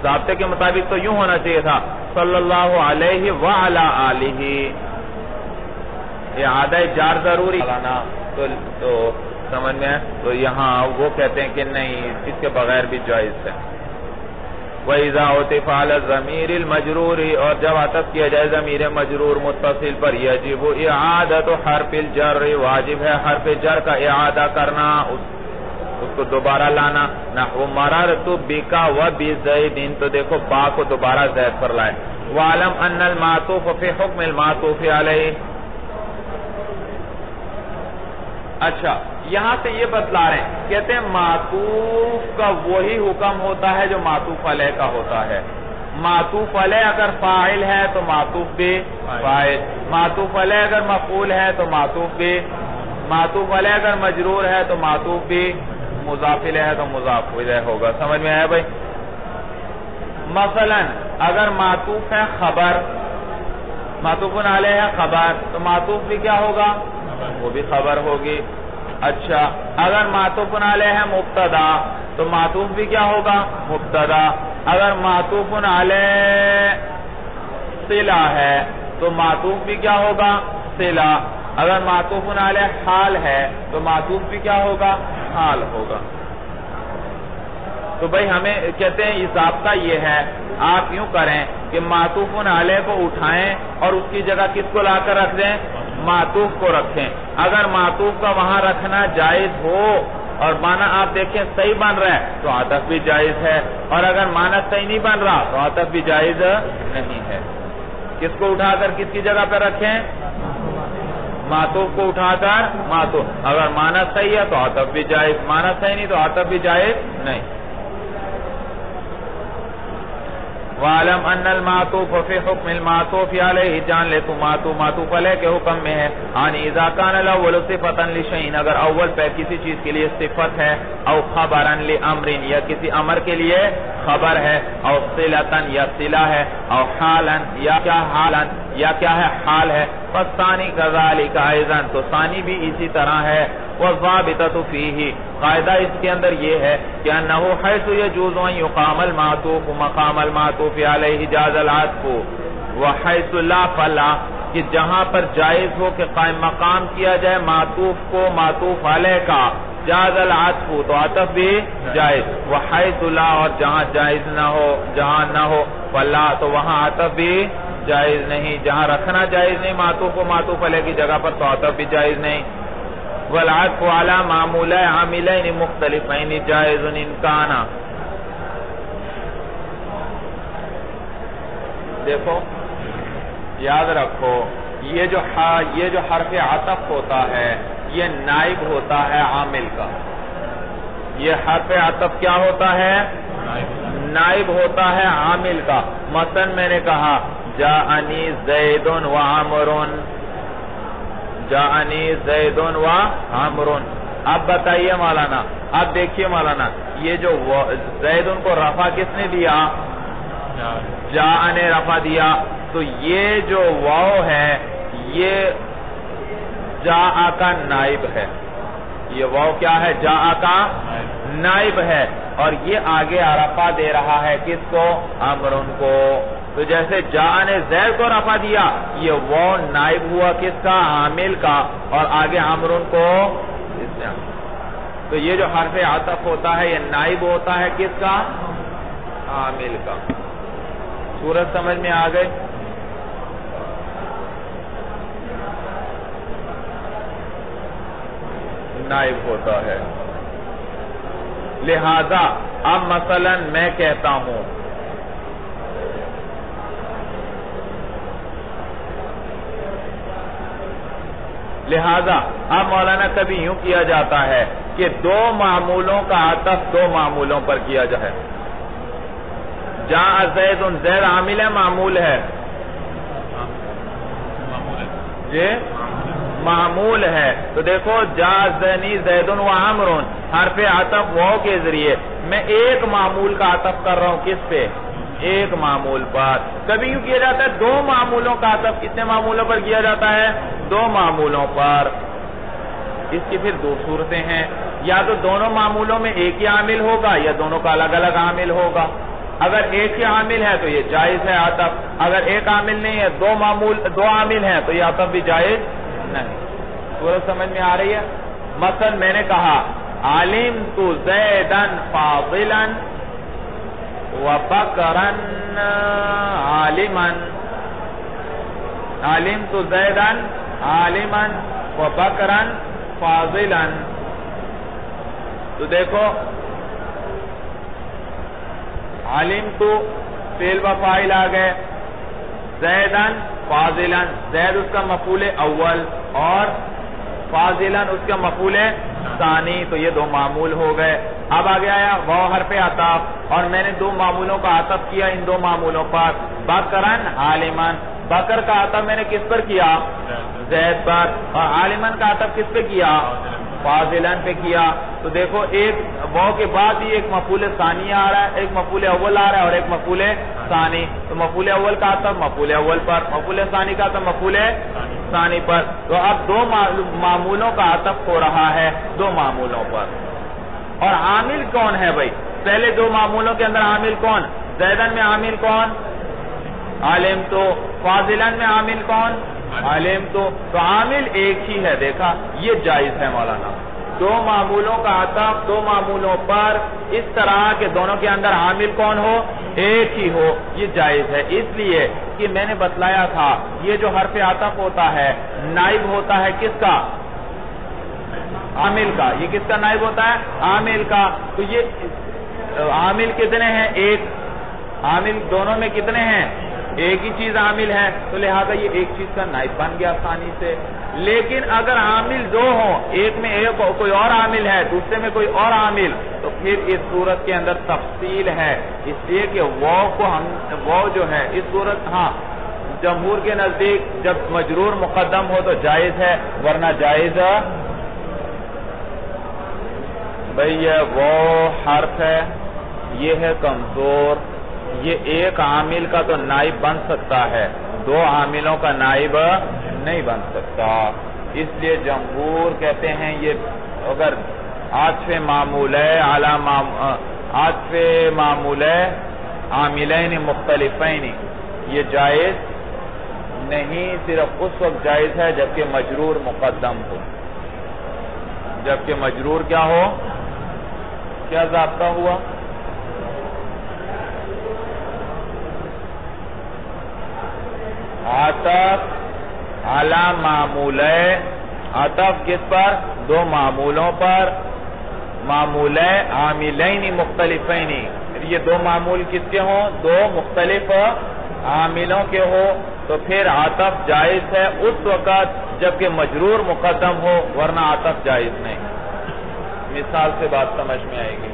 ضابطے کے مطابق تو یوں ہونا چاہیے تھا صلی اللہ علیہ وعلی آلہ. اعادہ جار ضروری تو سمجھ میں ہے. تو یہاں وہ کہتے ہیں کہ نہیں، اس کے بغیر بھی جائز ہے. وَإِذَا عُطِفَ عَلَى الضَّمِيرِ الْمَجْرُورِ اور جب عطف کیا جائے ضمیر مجرور متصل پر يَجِبُ إِعَادَةُ حرف الجر واجب ہے حرف جر کا اعادہ کرنا اس کو دوبارہ لانا نحو مررت بک وبزید تو دیکھو با کو دوبارہ زید پر لائے وَعَلَمْ أَنَّ الْمَعْطُوفَ فِي حُكْمِ الْمَعْطُوفِ عَلَيْهِ اچھا یہاں سے یہ بتلا رہے ہیں کہتے ہیں معطوف کا وہی حکم ہوتا ہے جو معطوف علیہ کا ہوتا ہے معطوف علیہ اگر فاعل ہے تو معطوف بھی فاعل معطوف علیہ اگر مفعول ہے تو معطوف بھی معطوف علیہ اگر مجرور ہے تو معطوف بھی مضاف الیہ ہے تو مضاف الیہ ہوگا سمجھ میں آیا بھائی مثلا اگر معطوف ہے خبر معطوف علیہ ہے خبر تو معطوف بھی کیا ہوگا وہ بھی خبر ہوگی اچھا اگر معطوف علیہ ہے مبتدا تو معطوف بھی کیا ہوگا مبتدا اگر معطوف علیہ صلہ ہے تو معطوف بھی کیا ہوگا صلہ اگر معطوف علیہ حال ہے تو معطوف بھی کیا ہوگا حال ہوگا تو بھئی ہمیں کہتے ہیں یہ ضابطہ یہ ہے آپ یوں کریں کہ معطوف علیہ کو اٹھائیں اور اس کی جگہ کس کو لا کر رکھ دیں معطوف کو رکھیں اگر معطوف کا وہاں رکھنا جائز ہو اور معنی آپ دیکھیں صحیح بن رہا ہے تو عطف بھی جائز ہے اور اگر معنی صحیح نہیں بن رہا تو عطف بھی جائز نہیں ہے کس کو اٹھا کر کس کی جگہ پہ رکھیں معطوف کو اٹھا کر معطوف اگر معنی صحیح ہے تو عطف بھی جائز معنی صحیح نہیں تو عطف بھی جائز نہیں وَعَلَمْ أَنَّ الْمَعْطُوفَ فِي حُكْمِ الْمَعْطُوفِ عَلَيْهِ جان لے تو معطوف علیہ کے حکم میں ہے عن اذا كان الاول صفتا لشيء اگر اول پہ کسی چیز کے لیے صفت ہے او خبرا لامر یا کسی امر کے لیے خبر ہے او صلتا یا صلہ ہے او حالا یا کیا حالا یا کیا ہے حال ہے فالثانی كذلك ايضا تو ثانی بھی اسی طرح ہے والضابطة فيه قاعدہ اس کے اندر یہ ہے کہ انه حيث يجوز ان يقام المعطوف مقام المعطوف عليه جاز العطف وحيث لا فلا کہ جہاں پر جائز ہو کہ قائم مقام کیا جائے معطوف کو معطوف علیہ کا جاز العطف تو عطف بھی جائز وحيث لا اور جہاں جائز نہ ہو جہاں نہ ہو فلا تو وہاں عطف بھی جائز نہیں جہاں رکھنا جائز نہیں معطوف کو معطوف علیہ کی جگہ پر تو عطف بھی جائز نہیں والعطف على معمولين عاملين مختلفين جائز ان كان دیکھو یاد رکھو یہ جو حرف عطف ہوتا ہے یہ نائب ہوتا ہے عامل کا یہ حرف عطف کیا ہوتا ہے نائب ہوتا ہے عامل کا مثلا میں نے کہا جاءنی زید و عمر جاءنی زید و عمر اب بتائیے مولانا اب دیکھیے مولانا یہ جو زید کو رفع کس نے دیا جاء نے رفع دیا تو یہ جو واو ہے یہ جاء کا نائب ہے یہ واو کیا ہے جاء کا نائب ہے اور یہ آگے رفع دے رہا ہے کس کو عمرن کو تو جیسے جاء نے زید کو رفع دیا یہ واو نائب ہوا کس کا عامل کا اور آگے عمرن کو تو یہ جو حرف عطف ہوتا ہے یہ نائب ہوتا ہے کس کا عامل کا صورت سمجھ میں آ گئی نائب ہوتا ہے لہذا اب مثلا میں کہتا ہوں لہذا اب مولانا کبھی یوں کیا جاتا ہے کہ دو معمولوں کا عطف دو معمولوں پر کیا جائے جاء زید زید عامل ہے معمول ہے جی معمول ہے تو دیکھو جاءنی زید و عمر حرف عطف واو کے ذریعے میں ایک معمول کا عطف کر رہا ہوں کس پہ ایک معمول پر کبھی یوں کیا جاتا ہے دو معمولوں کا عطف کتنے معمولوں پر کیا جاتا ہے دو معمولوں پر اس کی پھر دو صورتیں ہیں یا تو دونوں معمولوں میں ایک ہی عامل ہوگا یا دونوں کا الگ الگ عامل ہوگا اگر ایک ہی عامل ہے تو یہ جائز ہے عطف اگر ایک عامل نہیں ہے دو عامل ہیں تو یہ عطف بھی جائز نہیں صورت سمجھ میں آ رہی ہے مثلا میں نے کہا علمت زیدن فاضلا وبکرن عالمن، علمت زیدن عالمن وبکرن فاضلن. تو دیکھو علمت فعل و فاعل آ گئے، زیدن فاضلن، زید اس کا مفعول اول اور فاضلن اس کا مفعول ثانی، تو یہ دو معمول ہو گئے. اب آگے آیا واو حرف عطف، اور میں نے دو معمولوں کا عطف کیا ان دو معمولوں پر. بکرن عالمن، بکر کا عطف میں نے کس پر کیا؟ زید پر. اور عالمن کا عطف کس پہ کیا؟ فاضلن پہ کیا. تو دیکھو ایک واو کے بعد ہی ایک مفعول ثانی آ رہا ہے، ایک مفعول اول آ رہا ہے اور ایک مفعول ثانی. تو مفعول اول کا عطف مفعول اول پر، مفعول ثانی کا عطف مفعول ثانی پر. تو اب دو معمولوں کا عطف ہو رہا ہے دو معمولوں پر. اور عامل کون ہے بھائی؟ پہلے دو معمولوں کے اندر عامل کون؟ زیدن میں عامل کون؟ علمت. فاضلن میں عامل کون؟ علمت. تو عامل ایک ہی ہے. دیکھا یہ جائز ہے مولانا، دو معمولوں کا عطف دو معمولوں پر اس طرح کہ دونوں کے اندر عامل کون ہو؟ ایک ہی ہو، یہ جائز ہے. اس لیے کہ میں نے بتلایا تھا یہ جو حرف عطف ہوتا ہے نائب ہوتا ہے کس کا؟ عامل کا. یہ کس کا نائب ہوتا ہے؟ عامل کا. تو یہ عامل کتنے ہیں؟ ایک. عامل دونوں میں کتنے ہیں؟ ایک ہی چیز عامل ہے، تو لہذا یہ ایک چیز کا نائب بن گیا آسانی سے. لیکن اگر عامل دو ہوں، ایک میں ایک کوئی اور عامل ہے دوسرے میں کوئی اور عامل، تو پھر اس صورت کے اندر تفصیل ہے. اس لیے کہ واو جو ہے اس صورت جمہور کے نزدیک جب مجرور مقدم ہو تو جائز ہے، ورنہ جائز بھئی یہ واو حرف ہے، یہ ہے کمزور، یہ ایک عامل کا تو نائب بن سکتا ہے، دو عاملوں کا نائب نہیں بن سکتا. اس لیے جمہور کہتے ہیں یہ اگر عطف معمول ہے عطف معمول ہے عاملین مختلفین، یہ جائز نہیں، صرف اس وقت جائز ہے جبکہ مجرور مقدم ہو. جبکہ مجرور کیا ہو؟ کیا ضابطہ ہوا؟ عطف علی معمولے، عطف کس پر؟ دو معمولوں پر، معمولے عاملین مختلفین. یہ دو معمول کس کے ہوں؟ دو مختلف عاملوں کے ہو، تو پھر عطف جائز ہے اس وقت جبکہ مجرور مقدم ہو، ورنہ عطف جائز نہیں. مثال سے بات سمجھ میں آئے گی.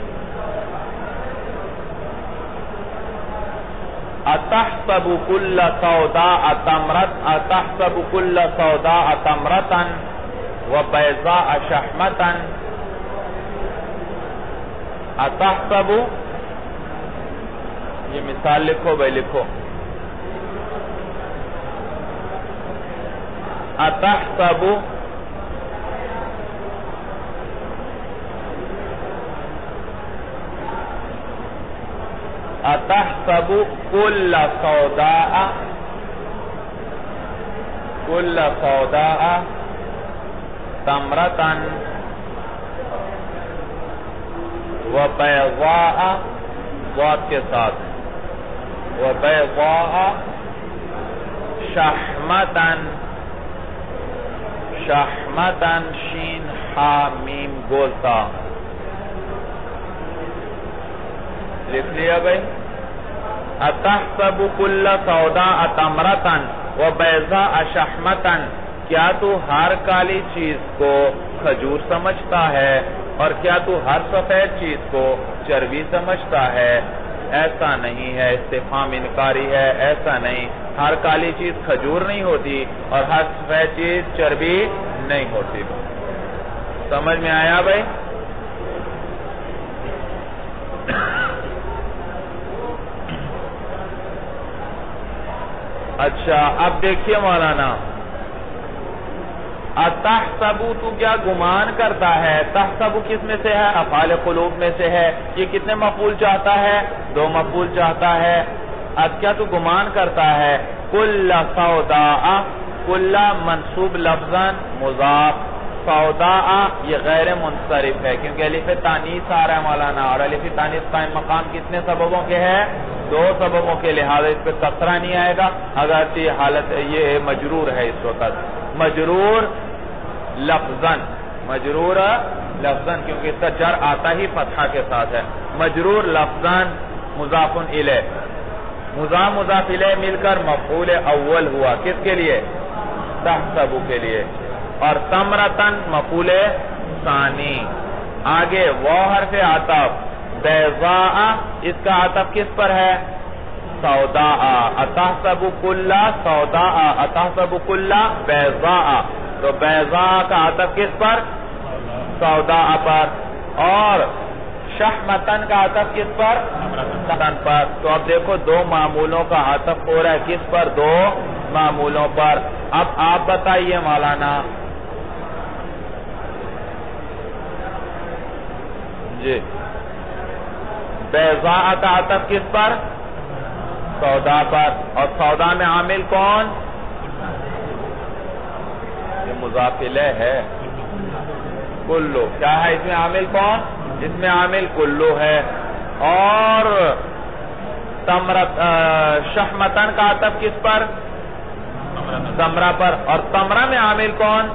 اتحسب کل سوداء تمرة وبيضاء شحمة. اتحسب، یہ مثال لکھو بھائی، لکھو. اتحسب اتحسب كل سوداء تمرة وبيضاء ضاد کے ساتھ وبيضاء شحمة شین حا میم گولتا. لکھ لیا بھائی. اتحسب کل سوداء تمرة وبيضاء شحمة، کیا تو ہر کالی چیز کو کھجور سمجھتا ہے اور کیا تو ہر سفید چیز کو چربی سمجھتا ہے؟ ایسا نہیں ہے، استفہام انکاری ہے. ایسا نہیں، ہر کالی چیز کھجور نہیں ہوتی اور ہر سفید چیز چربی نہیں ہوتی. سمجھ میں آیا بھائی؟ اچھا اب دیکھیے مولانا، اتحسبو تو کیا گمان کرتا ہے؟ تحسبو کس میں سے ہے؟ افعال قلوب میں سے ہے. یہ کتنے مفعول چاہتا ہے؟ دو مفعول چاہتا ہے. اب کیا تو گمان کرتا ہے؟ کل سوداء، کل منصوب لفظاً مضاف، سوداء یہ غیر منصرف ہے کیونکہ الف تانیث آ رہا ہے مولانا، اور الف تانیث قائم مقام کتنے سببوں کے ہے؟ 2 سببوں کے، لہذا اس پہ کسرہ نہیں آئے گا، اگرچہ یہ حالت یہ مجرور ہے اس وقت، مجرور لفظاً، مجرور لفظاً کیونکہ اس کا جر آتا ہی فتحہ کے ساتھ ہے، مجرور لفظاً مضاف الیہ، مضاف الیہ مل کر مفعول اول ہوا، کس کے لیے؟ تحسب کے لیے، اور ثمرتن مفعول ثانی، آگے وہ حرف عطف بیضاء، اس کا عطف کس پر ہے؟ سوداء، اتحسب کل سوداء اتحسب کل بیضاء، تو بیضاء کا عطف کس پر؟ سوداء پر، اور شحمتن کا عطف کس پر؟ ثمرتن پر، تو اب دیکھو 2 معمولوں کا عطف ہو رہا ہے کس پر؟ 2 معمولوں پر، اب آپ بتائیے مولانا جی بیضاء کا عطف کس پر؟ سودا پر، اور سودا میں عامل کون؟ یہ مضاف الیہ ہے، کلو، کیا ہے اس میں عامل کون؟ اس میں عامل کلو ہے، اور شحمتن کا عطف کس پر؟ ثمرہ پر، اور ثمرہ میں عامل کون؟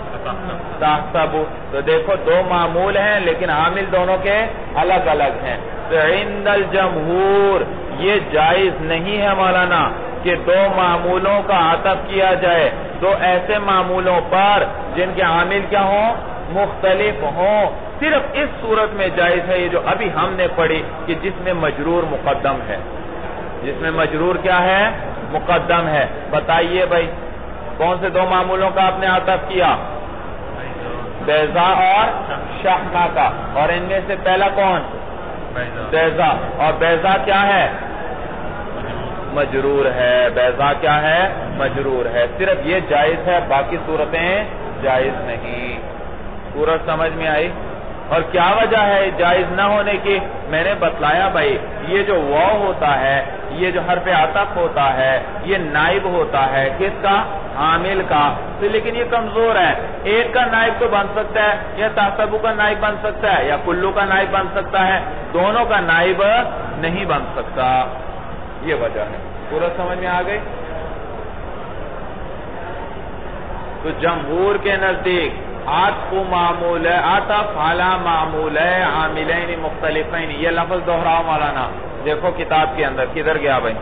تحسب، تو دیکھو 2 معمول ہیں لیکن عامل دونوں کے الگ الگ ہیں، تو عند الجمہور یہ جائز نہیں ہے مولانا کہ 2 معمولوں کا عطف کیا جائے 2 ایسے معمولوں پر جن کے عامل کیا ہوں؟ مختلف ہوں، صرف اس صورت میں جائز ہے یہ جو ابھی ہم نے پڑھی کہ جس میں مجرور مقدم ہے، جس میں مجرور کیا ہے؟ مقدم ہے، بتائیے بھائی کون سے 2 معمولوں کا آپ نے عطف کیا؟ بیضاء اور شحمہ کا، اور ان میں سے پہلا کون؟ بیضاء، اور بیضاء کیا ہے؟ مجرور ہے، بیضاء کیا ہے؟ مجرور ہے، صرف یہ جائز ہے، باقی صورتیں جائز نہیں، صورت سمجھ میں آئی؟ اور کیا وجہ ہے جائز نہ ہونے کی؟ میں نے بتلایا بھائی یہ جو واو ہوتا ہے، یہ جو حرف عطف ہوتا ہے، یہ نائب ہوتا ہے کس کا؟ عامل کا، تو لیکن یہ کمزور ہے، ایک کا نائب تو بن سکتا ہے، یا تحسبو کا نائب بن سکتا ہے، یا کلو کا نائب بن سکتا ہے، دونوں کا نائب نہیں بن سکتا، یہ وجہ ہے، پورا سمجھ میں آ گئی؟ تو جمہور کے نزدیک عطف معمول ہے، عطف علی معمول ہے عاملین مختلفین، یہ لفظ دہراؤ مولانا، دیکھو کتاب کے اندر کدھر گیا بھائی؟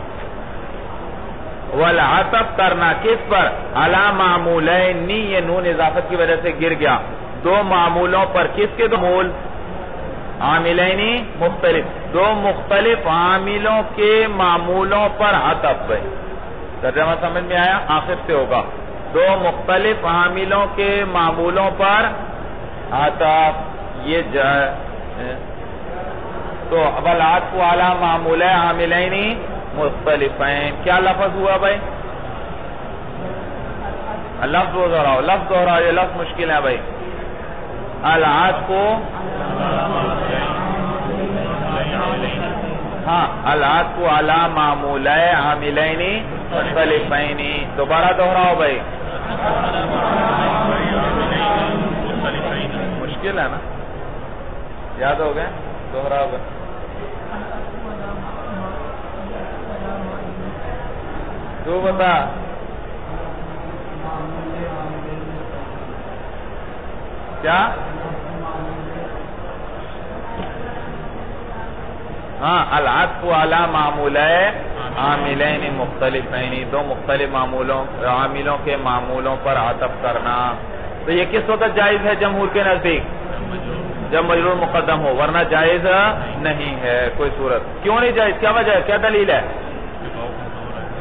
والعطف کرنا کس پر؟ علی معمولین، یہ نون اضافت کی وجہ سے گر گیا، 2 معمولوں پر، کس کے 2 معمول؟ عاملین مختلف، 2 مختلف عاملوں کے معمولوں پر عطف بھائی، ترجمہ سمجھ میں آیا؟ آخر سے ہوگا 2 مختلف عاملوں کے معمولوں پر عطف، یہ تو والعطف علی معمول عاملین مختلفین، کیا لفظ ہوا بھائی؟ لفظ دہراؤ، لفظ دہراؤ، یہ لفظ مشکل ہے بھائی، العطف، ہاں العطف علی معمول عاملین مختلفین، دوبارہ دہراؤ بھائی، مشکل ہے نا؟ یاد ہو گئے؟ دوہراؤ گئے؟ تو بتا کیا؟ ہاں العطف علی معمول عاملین مختلفین، 2 مختلف عاملوں کے معمولوں پر عطف کرنا، تو یہ کس وقت جائز ہے جمہور کے نزدیک؟ جب مجرور مقدم ہو، ورنہ جائز نہیں ہے کوئی صورت۔ کیوں نہیں جائز؟ کیا وجہ ہے؟ کیا دلیل ہے؟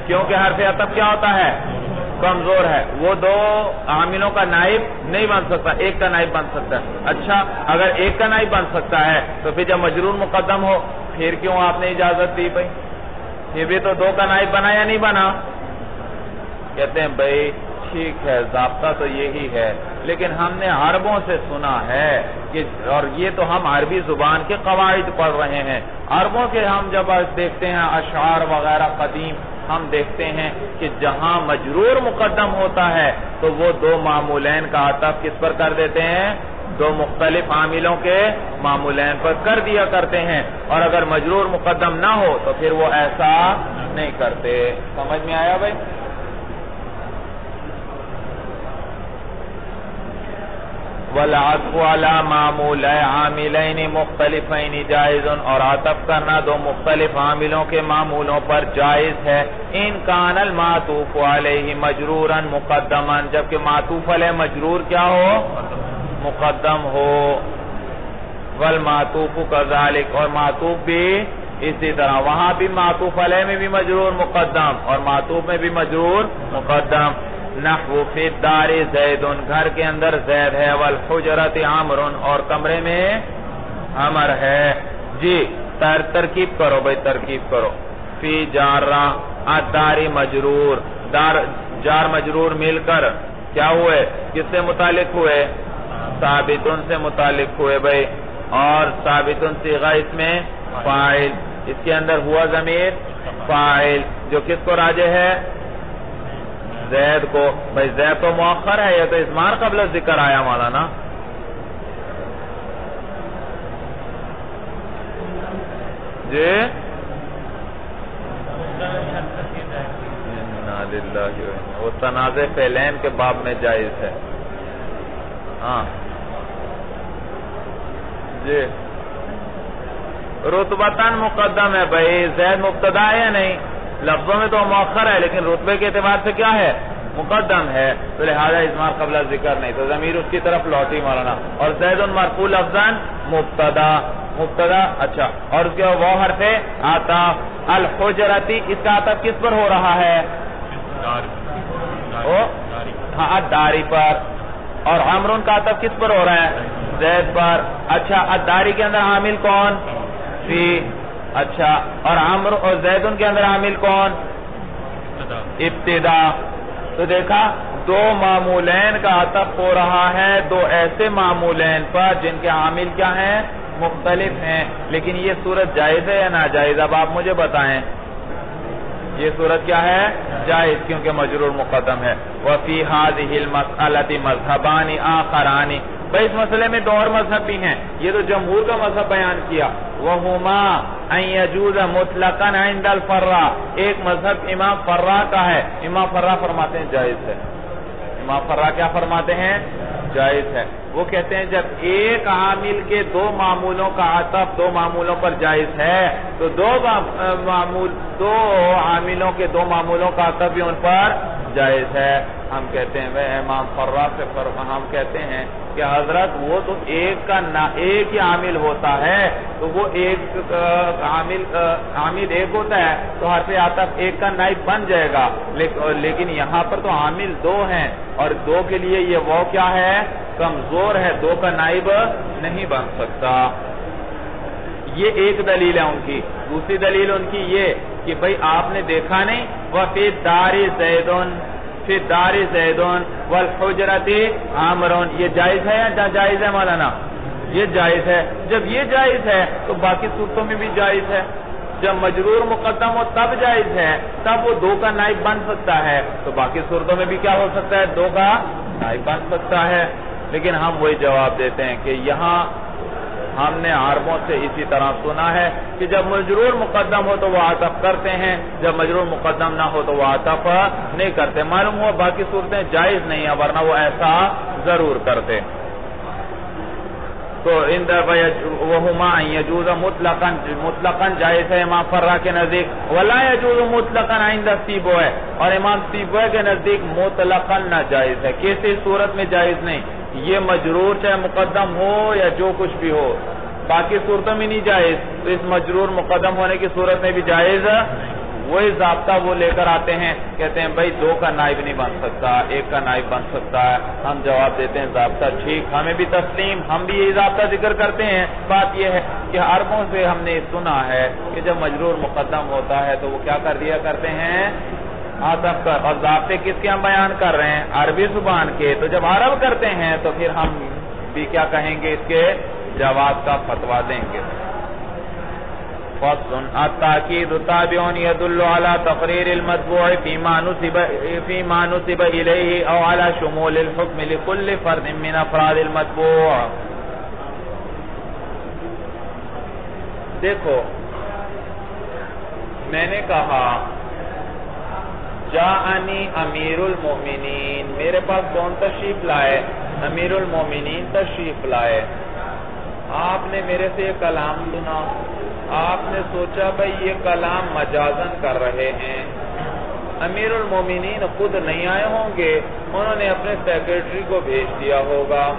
کیونکہ حرف عطف کیا ہوتا ہے؟ کمزور ہے، وہ 2 عاملوں کا نائب نہیں بن سکتا، ایک کا نائب بن سکتا ہے۔ اچھا اگر ایک کا نائب بن سکتا ہے تو پھر جب مجرور مقدم ہو پھر کیوں آپ نے اجازت دی بھائی؟ یہ بھی تو 2 کا نائب بنا یا نہیں بنا؟ کہتے ہیں بھائی ٹھیک ہے، ضابطہ تو یہی ہے لیکن ہم نے عربوں سے سنا ہے کہ، اور یہ تو ہم عربی زبان کے قواعد پڑھ رہے ہیں، عربوں کے ہم جب دیکھتے ہیں اشعار وغیرہ قدیم، ہم دیکھتے ہیں کہ جہاں مجرور مقدم ہوتا ہے تو وہ دو معمولین کا عطف کس پر کر دیتے ہیں؟ دو مختلف عاملوں کے معمولین پر کر دیا کرتے ہیں، اور اگر مجرور مقدم نہ ہو تو پھر وہ ایسا نہیں کرتے۔ سمجھ میں آیا بھائی؟ وَالْعَطْفُ عَلَى مَعْمُولَيْ عَامِلَيْنِ مُخْتَلِفَيْنِ جائز، اور عطف کرنا دو مختلف عاملوں کے معمولوں پر جائز ہے۔ ان کان المعطوف علیہ مجرورا مقدما، جبکہ معطوف علیہ مجرور کیا ہو؟ مقدم ہو۔ والمعطوف كذلك، اور معطوف بھی اسی طرح، وہاں بھی معطوف علیہ میں بھی مجرور مقدم اور معطوف میں بھی مجرور مقدم۔ نحو فی الدار زید، گھر کے اندر زید ہے، والحجرۃ عمر، اور کمرے میں عمر ہے۔ جی ترکیب کرو بھائی، ترکیب کرو۔ فی جارہ الدار مجرور، دار جار مجرور مل کر کیا ہوئے؟ کس سے متعلق ہوئے؟ ثابتن سے متعلق ہوئے بھائی، اور ثابتن صیغہ اس میں فاعل، اس کے اندر ہوا ضمیر فاعل، جو کس کو راجع ہے؟ زید کو۔ بھائی زید تو مؤخر ہے، یہ تو اضمار قبل ذکر آیا مولانا۔ جی وہ تنازع فعلین کے باب میں جائز ہے۔ ہاں جی رتبتاً مقدم ہے بھائی، زید مبتدا ہے یا نہیں؟ لفظوں میں تو مؤخر ہے لیکن رتبے کے اعتبار سے کیا ہے؟ مقدم ہے، تو لہذا اضمار قبل ذکر نہیں، تو ضمیر اس کی طرف لوٹی مولانا۔ اور زید مرفوع لفظاً مبتدا، مبتدا اچھا، اور اس کے وہ حرف عطف۔ الحجرتی، اس کا عطف کس پر ہو رہا ہے؟ ہاں الداری پر، اور عمرون کا عطف کس پر ہو رہا ہے؟ زید پر۔ اچھا الداری کے اندر عامل کون؟ فی۔ اچھا اور عمر اور زیدن کے اندر عامل کون؟ ابتدا۔ تو دیکھا دو معمولین کا عطف ہو رہا ہے دو ایسے معمولین پر جن کے عامل کیا ہیں؟ مختلف ہیں، لیکن یہ صورت جائز ہے یا ناجائز؟ اب آپ مجھے بتائیں، یہ صورت کیا ہے؟ جائز، کیونکہ مجرور مقدم ہے۔ وَفِي هَذِهِ الْمَسْأَلَةِ مَذْهَبَانِ آخَرَانِ، بھئی اس مسئلے میں دو اور مذہب بھی ہیں، یہ تو جمہور کا مذہب بیان کیا۔ وَهُمَا أَن يَجُوزَ مُطْلَقًا عِنْدَ الْفَرَّا، ایک مذہب امام فرا کا ہے، امام فرا فرماتے ہیں جائز ہے۔ امام فرا کیا فرماتے ہیں؟ جائز ہے۔ وہ کہتے ہیں جب ایک عامل کے دو معمولوں کا عطف دو معمولوں پر جائز ہے تو دو عاملوں کے دو معمولوں کا عطف بھی ان پر جائز ہے۔ ہم کہتے ہیں وہ امام فرا سے ہم کہتے ہیں کہ حضرت وہ تو ایک ہی عامل ہوتا ہے، تو وہ ایک عامل ایک ہوتا ہے تو حرف عطف ایک کا نائب بن جائے گا، لیکن یہاں پر تو عامل دو ہیں اور دو کے لیے یہ وہ کیا ہے؟ کمزور ہے، دو کا نائب نہیں بن سکتا۔ یہ ایک دلیل ہے ان کی۔ دوسری دلیل ان کی یہ کہ بھئی آپ نے دیکھا نہیں وَفِي الدَّارِ زَيْدٌ، فِي الدَّارِ زَيْدٌ وَالْحُجْرَةِ عَمْرٌ، یہ جائز ہے یا جائز ہے مولانا؟ یہ جائز ہے۔ جب یہ جائز ہے تو باقی صورتوں میں بھی جائز ہے۔ جب مجرور مقدم ہو تب جائز ہے، تب وہ دو کا نائب بن سکتا ہے، تو باقی صورتوں میں بھی کیا ہو سکتا ہے؟ دو کا نائب بن سکتا ہے۔ لیکن ہم وہی جواب دیتے ہیں کہ یہاں ہم نے عربوں سے اسی طرح سنا ہے کہ جب مجرور مقدم ہو تو وہ عطف کرتے ہیں، جب مجرور مقدم نہ ہو تو وہ عطف نہیں کرتے۔ معلوم ہوا باقی صورتیں جائز نہیں ہیں، ورنہ وہ ایسا ضرور کرتے۔ تو وَهُمَا أَن يَجُوزَ مطلقاً جائز ہے امام فرا کے نزدیک، وَلَا يَجُوزُ مُطْلَقًا عِنْدَ سِيبويه، اور امام سیبويه کے نزدیک مطلقاً ناجائز ہے، کسی صورت میں جائز نہیں، یہ مجرور چاہے مقدم ہو یا جو کچھ بھی ہو، باقی صورتوں میں نہیں جائز، تو اس مجرور مقدم ہونے کی صورت میں بھی جائز وہی ضابطہ وہ لے کر آتے ہیں، کہتے ہیں بھائی دو کا نائب نہیں بن سکتا، ایک کا نائب بن سکتا ہے۔ ہم جواب دیتے ہیں ضابطہ ٹھیک، ہمیں بھی تسلیم، ہم بھی یہی ضابطہ ذکر کرتے ہیں۔ بات یہ ہے کہ عربوں سے ہم نے سنا ہے کہ جب مجرور مقدم ہوتا ہے تو وہ کیا کر دیا کرتے ہیں؟ اور ضابطے کس کے ہم بیان کر رہے ہیں؟ عربی زبان کے. تو جب عرب کرتے ہیں تو پھر ہم بھی کیا کہیں گے؟ اس کے جواب کا فتویٰ دیں گے. فصل التاکید تابع يدل على تقریر المتبوع فيما نسب الیہ او على شمول الحکم لكل فرد من افراد المتبوع. دیکھو میں نے کہا جاءنی امیر المومنین، میرے پاس کون تشریف لائے؟ امیر المومنین تشریف لائے. آپ نے میرے سے یہ کلام سنا، آپ نے سوچا بھئی یہ کلام مجازن کر رہے ہیں. امیر المومنین خود نہیں آئے ہوں گے، انہوں نے اپنے سیکرٹری کو بھیج دیا ہوگا،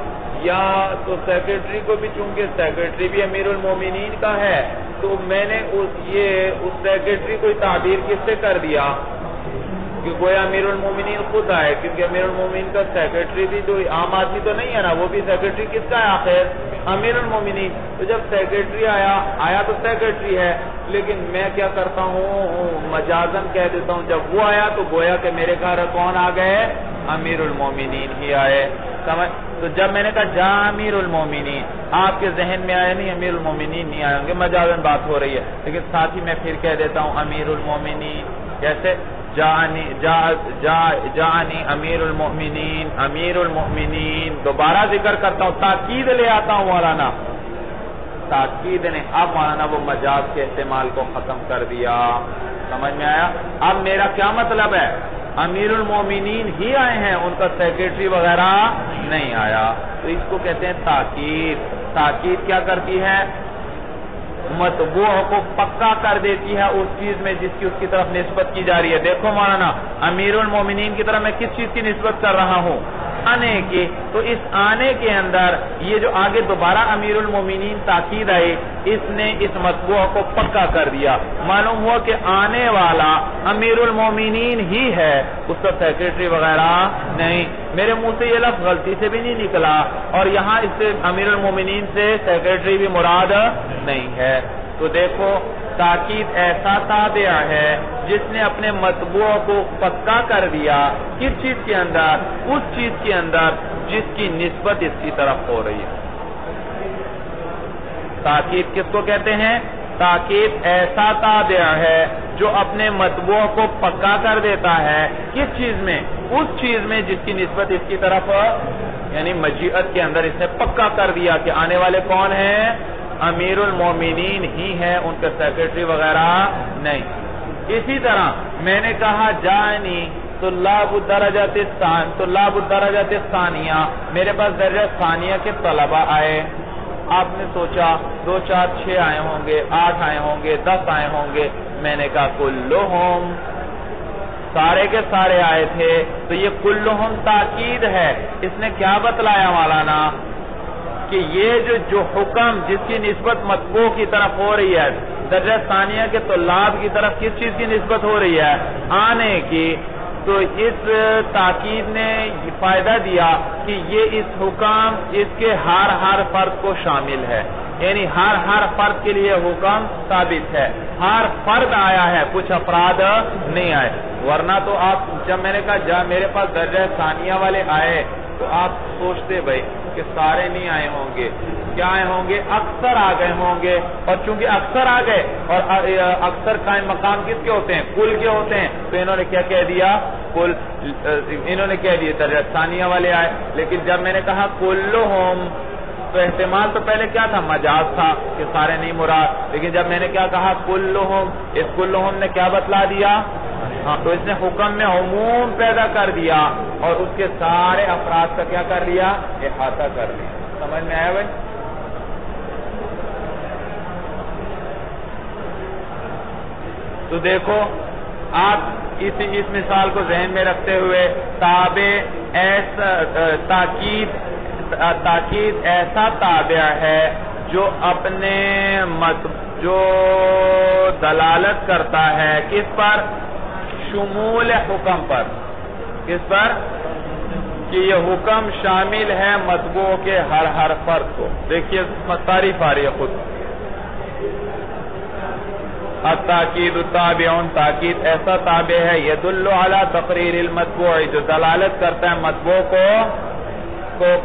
یا تو سیکرٹری کو بھی، چونکہ سیکرٹری بھی امیر المومنین کا ہے، تو میں نے اس سیکرٹری کو تعبیر کس سے کر دیا کہ گویا امیر المومنین خود آئے، کیونکہ امیر المومنین کا سیکرٹری بھی تو عام آدمی تو نہیں ہے نا، وہ بھی سیکرٹری کس کا ہے آخر؟ امیر المومنین. تو جب سیکرٹری آیا تو سیکرٹری ہے، لیکن میں کیا کرتا ہوں؟ مجازن کہہ دیتا ہوں جب وہ آیا تو گویا کہ میرے گھر کون آ گئے؟ امیر المومنین ہی آئے. سمجھ؟ تو جب میں نے کہا جا امیر المومنین، آپ کے ذہن میں آیا نہیں امیر المومنین نہیں آئے ہوں گے، مجازن بات ہو رہی ہے. لیکن ساتھ ہی میں پھر کہہ دیتا ہوں امیر المومنین. کیسے؟ جاءنی امیر المؤمنین، امیر المؤمنین دوبارہ ذکر کرتا ہوں، تاکید لے آتا ہوں مولانا. تاکید نے اب مولانا وہ مجاز کے استعمال کو ختم کر دیا. سمجھ میں آیا؟ اب میرا کیا مطلب ہے؟ امیر المومنین ہی آئے ہیں، ان کا سیکرٹری وغیرہ نہیں آیا. تو اس کو کہتے ہیں تاکید. تاکید کیا کرتی ہے؟ مطبوع کو پکا کر دیتی ہے اس چیز میں جس کی اس کی طرف نسبت کی جا رہی ہے. دیکھو مولانا، امیر المومنین کی طرف میں کس چیز کی نسبت کر رہا ہوں؟ آنے کی. تو اس آنے کے اندر یہ جو آگے دوبارہ امیر المومنین تاکید آئی، اس نے اس مطبوع کو پکا کر دیا. معلوم ہوا کہ آنے والا امیر المومنین ہی ہے، اس کا سیکرٹری وغیرہ نہیں. میرے منہ سے یہ لفظ غلطی سے بھی نہیں نکلا، اور یہاں اس سے امیر المومنین سے سیکرٹری بھی مراد نہیں ہے. تو دیکھو تاکید ایسا تابع ہے جس نے اپنے مطبوع کو پکا کر دیا. کس چیز کے اندر؟ اس چیز کے اندر جس کی نسبت اس کی طرف ہو رہی ہے. تاکید کس کو کہتے ہیں؟ تاکید ایسا تابع ہے جو اپنے مطبوع کو پکا کر دیتا ہے. کس چیز میں؟ اس چیز میں جس کی نسبت اس کی طرف، یعنی مجیعت کے اندر اس نے پکا کر دیا کہ آنے والے کون ہیں؟ امیر المومنین ہی ہیں، ان کے سیکرٹری وغیرہ نہیں. اسی طرح میں نے کہا جانی طلاب الدرجات الثانیہ، میرے پاس درجہ ثانیہ کے طلبہ آئے. آپ نے سوچا 2 4 6 آئے ہوں گے، 8 آئے ہوں گے، 10 آئے ہوں گے. میں نے کہا کلہم، سارے کے سارے آئے تھے. تو یہ کلہم تاکید ہے. اس نے کیا بتلایا مولانا؟ کہ یہ جو حکم جس کی نسبت مطبوع کی طرف ہو رہی ہے، درجہ ثانیہ کے طلاب کی طرف کس چیز کی نسبت ہو رہی ہے؟ آنے کی. تو اس تاکید نے فائدہ دیا کہ یہ اس حکم اس کے ہر فرد کو شامل ہے، یعنی ہر فرد کے لیے حکم ثابت ہے. ہر فرد آیا ہے، کچھ افراد نہیں آئے. ورنہ تو آپ جب میں نے کہا میرے پاس درجہ ثانیہ والے آئے تو آپ سوچتے بھائی کہ سارے نہیں آئے ہوں گے. کیا آئے ہوں گے؟ اکثر آ گئے ہوں گے. اور چونکہ اکثر آ گئے، اور اکثر قائم مقام کس کے ہوتے ہیں؟ کل کے ہوتے ہیں. تو انہوں نے کیا کہہ دیا؟ کل. انہوں نے کہہ دیا درجہ ثانیہ والے آئے. لیکن جب میں نے کہا کلہم، تو احتمال تو پہلے کیا تھا؟ مجاز تھا کہ سارے نہیں مراد. لیکن جب میں نے کیا کہا کلہم، اس کلہم نے کیا بتلا دیا؟ ہاں، تو اس نے حکم میں عموم پیدا کر دیا اور اس کے سارے افراد کا کیا کر لیا؟ احاطہ کر لیا. سمجھ میں آیا بھائی؟ تو دیکھو آپ اس مثال کو ذہن میں رکھتے ہوئے تاکید ایسا تابع ہے جو اپنے جو دلالت کرتا ہے کس پر؟ شمول حکم پر. کس پر؟ کہ یہ حکم شامل ہے مطبوع کے ہر فرد کو. دیکھیے تعریف آ رہی ہے خود. التاکید تابع، تاکید ایسا تابع ہے یدل علی تقریر المطبوع، جو دلالت کرتا ہے مطبوع کو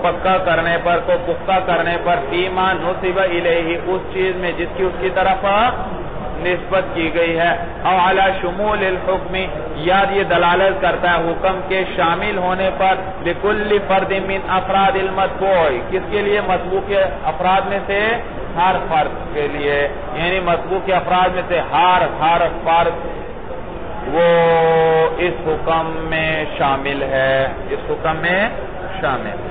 پکا کرنے پر، کو پختہ کرنے پر، فیما نسب الیہ، اس چیز میں جس کی اس کی طرف نسبت کی گئی ہے، او علی شمول الحکم، یا یہ دلالت کرتا ہے حکم کے شامل ہونے پر، لکل فرد من افراد المطبوع، کس کے لیے؟ مطبوع کے افراد میں سے ہر فرد کے لیے، یعنی مطبوع کے افراد میں سے ہر فرد وہ اس حکم میں شامل ہے، اس حکم میں شامل۔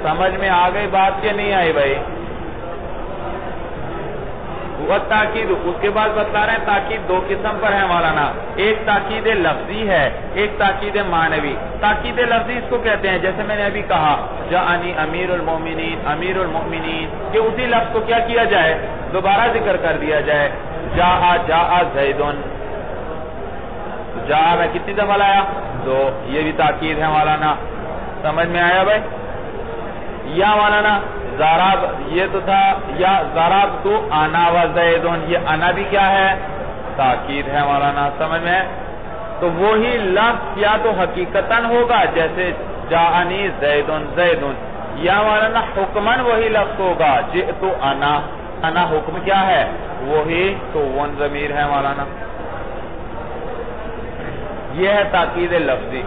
سمجھ میں آ گئی بات کہ نہیں آئی بھائی؟ وہ تاکید، اس کے بعد بتا رہے ہیں تاکید دو قسم پر ہے مولانا، ایک تاکید لفظی ہے، ایک تاکید معنوی۔ تاکید لفظی اس کو کہتے ہیں، جیسے میں نے ابھی کہا جاءنی امیر المومنین، امیر المومنین، کہ اسی لفظ کو کیا کیا جائے؟ دوبارہ ذکر کر دیا جائے، جاء زیدن، جاء میں کتنی دفعہ لایا؟ دو، یہ بھی تاکید ہے مولانا۔ سمجھ میں آیا بھائی؟ یا مولانا ضرب، یہ تو تھا، یا ضربت انا و زیدن، یہ انا بھی کیا ہے؟ تاکید ہے مولانا۔ سمجھ میں؟ تو وہی لفظ یا تو حقیقتاً ہوگا جیسے جاءنی زیدن زیدن، یا مولانا حکماً وہی لفظ ہوگا جئت انا، انا حکم کیا ہے؟ وہی، تو ون ضمیر ہے مولانا۔ یہ ہے تاکید لفظی۔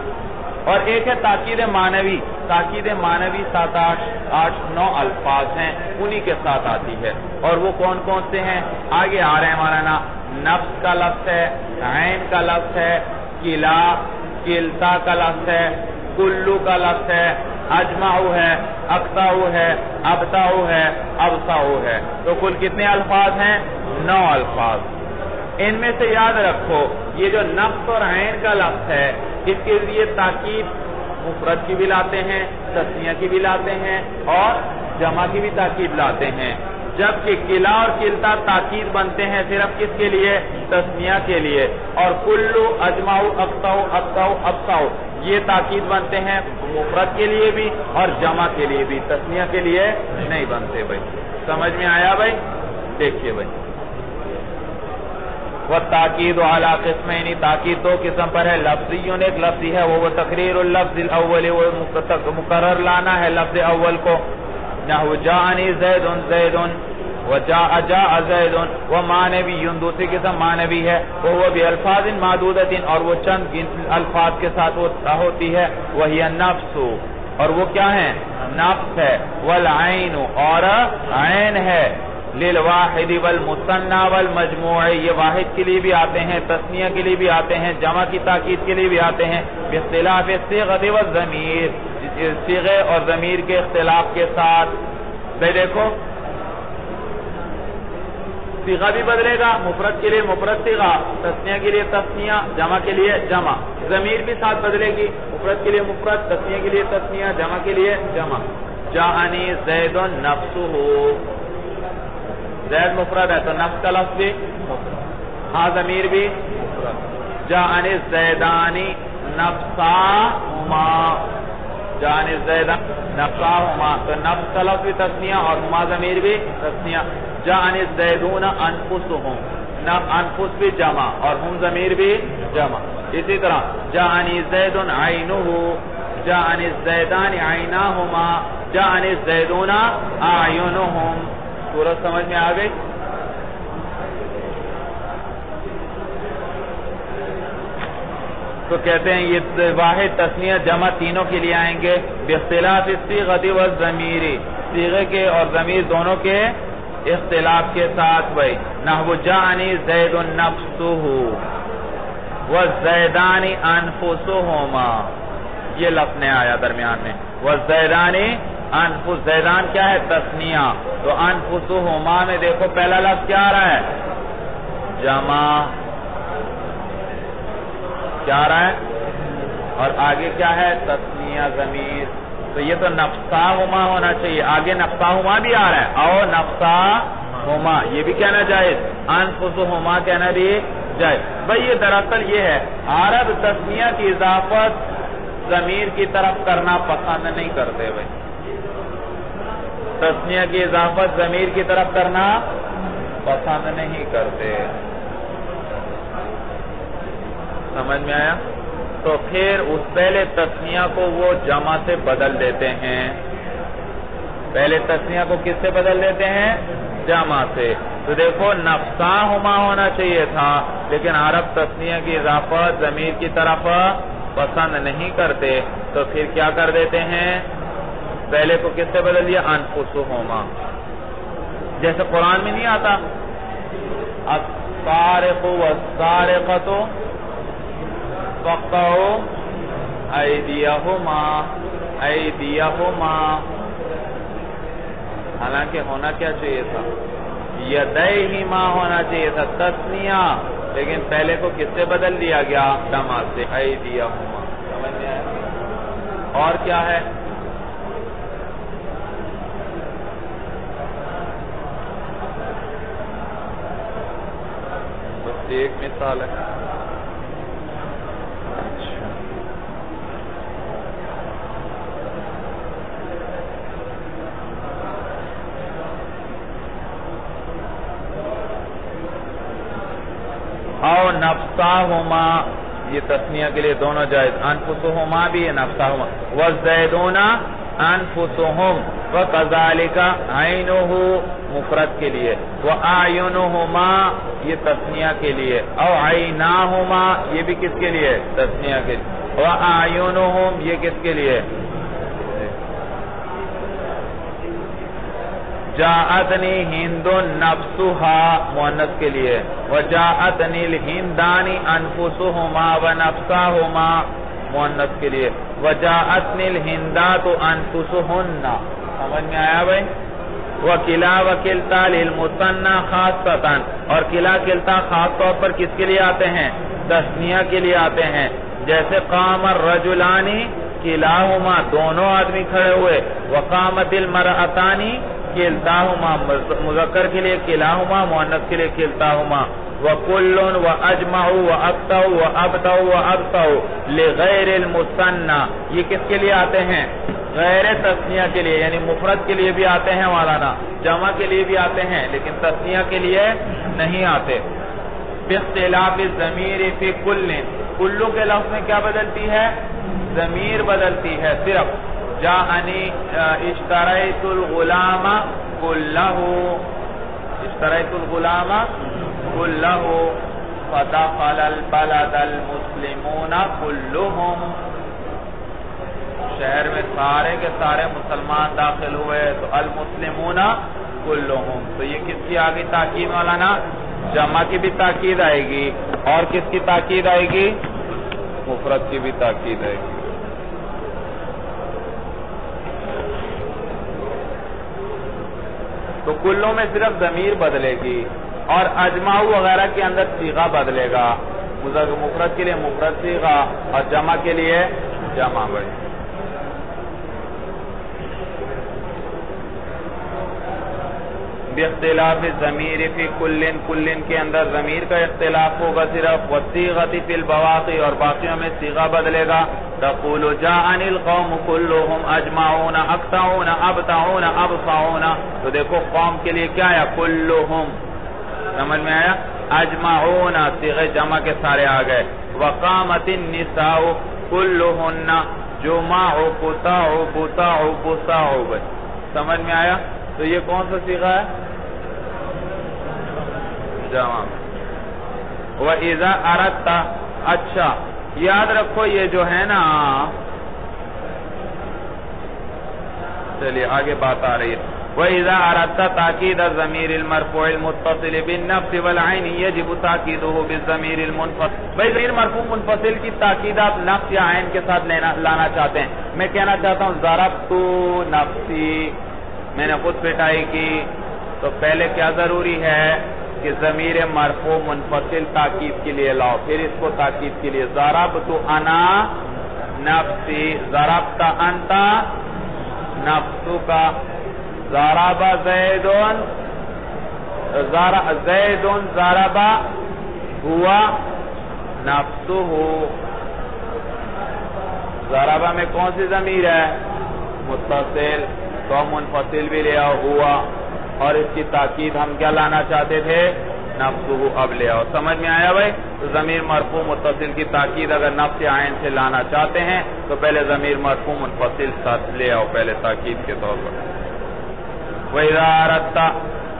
اور ایک ہے تاکید معنوی۔ تاکید معنوی 7 8 9 الفاظ ہیں، انہی کے ساتھ آتی ہے، اور وہ کون کون سے ہیں آگے آ رہے ہیں مولانا۔ نفس کا لفظ ہے، عین کا لفظ ہے، کلا، کلتا کا لفظ ہے، کلو کا لفظ ہے، اجمعو ہے، اقطعو ہے، ابتعو ہے، ابصعو ہے۔ تو کل کتنے الفاظ ہیں؟ 9 الفاظ۔ ان میں سے یاد رکھو یہ جو نفس اور عین کا لفظ ہے، اس کے لیے تاکید مفرد کی بھی لاتے ہیں، تثنیہ کی بھی لاتے ہیں، اور جمع کی بھی تاکید لاتے ہیں، جبکہ کلا اور کلتا تاکید بنتے ہیں صرف کس کے لیے؟ تثنیہ کے لیے، اور کلو، اجمعو، اقطعو، ابتعو، ابصعو یہ تاکید بنتے ہیں مفرد کے لیے بھی اور جمع کے لیے بھی، تثنیہ کے لیے نہیں بنتے بھائی۔ سمجھ میں آیا بھائی؟ دیکھیے بھائی، وَالتَّاكِيدُ عَلَى قِسْمَيْنِ، تاکید دو قسم پر ہے، لفظی، ایک لفظی ہے وہ تقریر اللفظ الاول، وہ مقرر لانا ہے لفظ اول کو، نحو جاءنی زید زید وجاء جاء زید، وہ معنوی، دوسری قسم معنوی ہے، وہ بھی الفاظ معدودت، اور وہ چند الفاظ کے ساتھ ہوتی ہے، وہی النفس، اور وہ کیا ہے؟ نفس ہے، والعین، اور عین ہے، للواحد والمثنى والمجموع، یہ واحد کے لیے بھی آتے ہیں، تثنیہ کے لیے بھی آتے ہیں، جمع کی تاکید کے لیے بھی آتے ہیں، باختلاف الصیغہ والضمیر، صیغے اور ضمیر کے اختلاف کے ساتھ۔ بھئی دیکھو صیغہ بھی بدلے گا، مفرد کے لیے مفرد صیغہ، تثنیہ کے لیے تثنیہ، جمع کے لیے جمع، ضمیر بھی ساتھ بدلے گی، مفرد کے لیے مفرد، تثنیہ کے لیے تثنیہ، جمع کے لیے جمع۔ جاءنی زید نفسہ، زید مفرد ہے تو نفس کا لفظ بھی مفرد، ہاں ضمیر بھی مفرد۔ جاءنی الزیدانی نفساہما، جاءنی الزیدان نفساہما، تو نفس کا لفظ بھی تثنیہ اور ہما ضمیر بھی تثنیہ۔ جاءنی الزیدون انفسہم، انفس بھی جمع اور ہم ضمیر بھی جمع۔ اسی طرح جاءنی زید عینہ، جاءنی الزیدان عیناہما، جاءنی الزیدون اعینہم۔ صورت سمجھ میں آ گئی؟ تو کہتے ہیں یہ واحد، تثنیہ، جمع تینوں کے لیے آئیں گے، باختلاف الصیغہ والضمیر، صیغے کے اور ضمیر دونوں کے اختلاف کے ساتھ بھائی۔ نحو جاءنی زید نفسہ والزیدان انفسہما، یہ لفظ نے آیا درمیان میں، والزیدان انفس، زیدان کیا ہے؟ تثنیہ، تو انفسہما میں دیکھو پہلا لفظ کیا آ رہا ہے؟ جمع، کیا آ رہا ہے؟ اور آگے کیا ہے؟ تثنیہ ضمیر، تو یہ تو نفساہما ہونا چاہیے، آگے نفساہما بھی آ رہا ہے، او نفساہما یہ بھی کہنا جائز، انفسہما کہنا بھی جائز۔ بھئی یہ دراصل یہ ہے، عرب تثنیہ کی اضافت ضمیر کی طرف کرنا پسند نہیں کرتے بھئی، تثنیہ کی اضافت ضمیر کی طرف کرنا پسند نہیں کرتے۔ سمجھ میں آیا؟ تو پھر اس پہلے تسنیہ کو وہ جمع سے بدل دیتے ہیں. پہلے تسنیہ کو کس سے بدل دیتے ہیں؟ جمع سے. تو دیکھو نفساہما ہونا چاہیے تھا، لیکن عرب تسنیہ کی اضافت ضمیر کی طرف پسند نہیں کرتے، تو پھر کیا کر دیتے ہیں؟ پہلے کو کس سے بدل دیا؟ انفسہما. جیسے قرآن میں نہیں آتا السارق والسارقۃ فاقطعوا ایدیہما ایدیہما، حالانکہ ہونا کیا چاہیے تھا؟ یدیہما ہونا چاہیے تھا تسنیہ، لیکن پہلے کو کس سے بدل دیا گیا؟ جمع سے ایدیہما. سمجھ میں آیا؟ اور کیا ہے؟ بس ایک مثال ہے. او نفساہما، یہ تسنیہ کے لیے دونوں جائز. انفسہما بھی ہے، نفساہما. والزیدون انفسہم وکذالک عینہ مفرد کے لیے. واعینہما یہ تسنیہ کے لیے. او عیناہما یہ بھی کس کے لیے؟ تسنیہ کے لیے. واعینہم یہ کس کے لیے؟ جاءتنی ہند نفسها مؤنث کے لیے. وجاءتنی الہندان انفسهما ونفسهما مؤنث کے لیے. وجاءتنی الہندات انفسهن. سمجھ میں آیا بھائی؟ وکلا وکلتا للمثنى خاصۃ، اور کلا کلتا خاص طور پر کس کے لیے آتے ہیں؟ تثنیہ کے لیے آتے ہیں. جیسے قام الرجلان کلاہما دونوں آدمی کھڑے ہوئے. وقامت المرأتان کلتاہما مذکر کے لیے کلاہما، مؤنث کے لیے کلتاہما. وکل واجمعوا واقطعوا وابطعوا وابطعوا لغیر المثنى یہ کس کے لیے آتے ہیں؟ غیر تثنیہ کے لیے، یعنی مفرد کے لیے بھی آتے ہیں مولانا، جمع کے لیے بھی آتے ہیں، لیکن تثنیہ کے لیے نہیں آتے. باختلاف الضمیر فی کل، کلو کے لفظ میں کیا بدلتی ہے؟ ضمیر بدلتی ہے صرف. جاءنی اشتریت الغلام کلہ، اشتریت الغلام کلہ فدخل البلد المسلمون کلہم، شہر میں سارے کے سارے مسلمان داخل ہوئے تو المسلمون کلہم. تو یہ کس کی آگے تاکید مولانا؟ جمع کی بھی تاکید آئے گی، اور کس کی تاکید آئے گی؟ مفرد کی بھی تاکید آئے گی. تو کلوں میں صرف ضمیر بدلے گی، اور اجماع وغیرہ کے اندر صیغہ بدلے گا. مفرد کے لیے مفرد صیغہ، اور جمع کے لیے جمع. بڑی باختلاف الضمیر فی کلن، کلن کے اندر ضمیر کا اختلاف ہوگا صرف. والصیغۃ فی البواقی، اور باقیوں میں صیغہ بدلے گا. تقول جاءنی القوم کلہم اجمعون اقطعون ابطعون ابصعون. تو دیکھو قوم کے لیے کیا ہے؟ کلہم. سمجھ میں آیا؟ اجمعون صیغہ جمع کے سارے آ گئے. وقامت النساء کلہن جمع قطع بطع بصع. سمجھ میں آیا؟ تو یہ کون سا صیغہ ہے؟ جمع. وَإِذَا أَرَدْتَ، اچھا یاد رکھو یہ جو ہے نا، چلیے آگے بات آ رہی ہے. وَإِذَا أَرَدْتَ تَأْكِيدَ الضَّمِيرِ الْمَرْفُوعِ الْمُتَّصِلِ بِالنَّفْسِ وَالْعَيْنِ يَجِبُ تَأْكِيدُهُ بِالضَّمِيرِ الْمُنْفَصِلِ. بھائی ضمیر مرفوع منفصل کی تاکید آپ نفس یا عین کے ساتھ لانا چاہتے ہیں. میں کہنا چاہتا ہوں ضربت نفسی، میں نے خود پٹائی کی. تو پہلے کیا ضروری ہے کہ ضمیر مرفوع منفصل تاکید کے لیے لاؤ، پھر اس کو تاکید کے لیے ضربت انا نفسی، ضربت انت نفسک، ضرب زیدن ضرب ہوا نفسہ. ضرب میں کون سی ضمیر ہے؟ متصل. تو منفصل بھی لیا ہوا، اور اس کی تاکید ہم کیا لانا چاہتے تھے؟ نفسہ اب لے آؤ. سمجھ میں آیا بھائی؟ تو ضمیر مرفوع متصل کی تاکید اگر نفس عین سے لانا چاہتے ہیں تو پہلے ضمیر مرفوع منفصل ساتھ لے آؤ پہلے تاکید کے طور پر. وَإِذَا أَرَدْتَ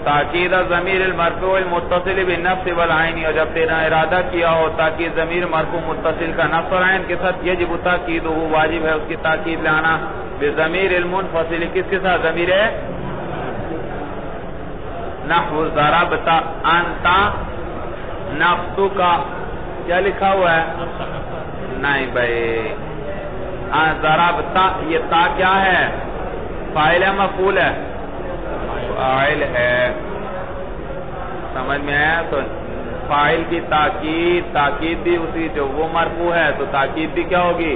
تاکید ضمیر المرفوع المتصل بالنفس والعین، اور جب تیرا ارادہ کیا ہو تاکید ضمیر مرفوع متصل کا نفس اور عین کے ساتھ یجب تاکیدہ واجب ہے اس کی تاکید لانا بضمیر المنفصل کس کے ساتھ؟ ضمیر ہے نحو ضربت انت نفسک. کیا لکھا ہوا ہے؟ نہیں بھائی، ضربت یہ تا کیا ہے؟ فاعل ہے مفعول ہے؟ فاعل ہے. سمجھ میں آیا؟ تو فاعل کی تاکید بھی اسی جو وہ مرفوع ہے تو تاکید بھی کیا ہوگی؟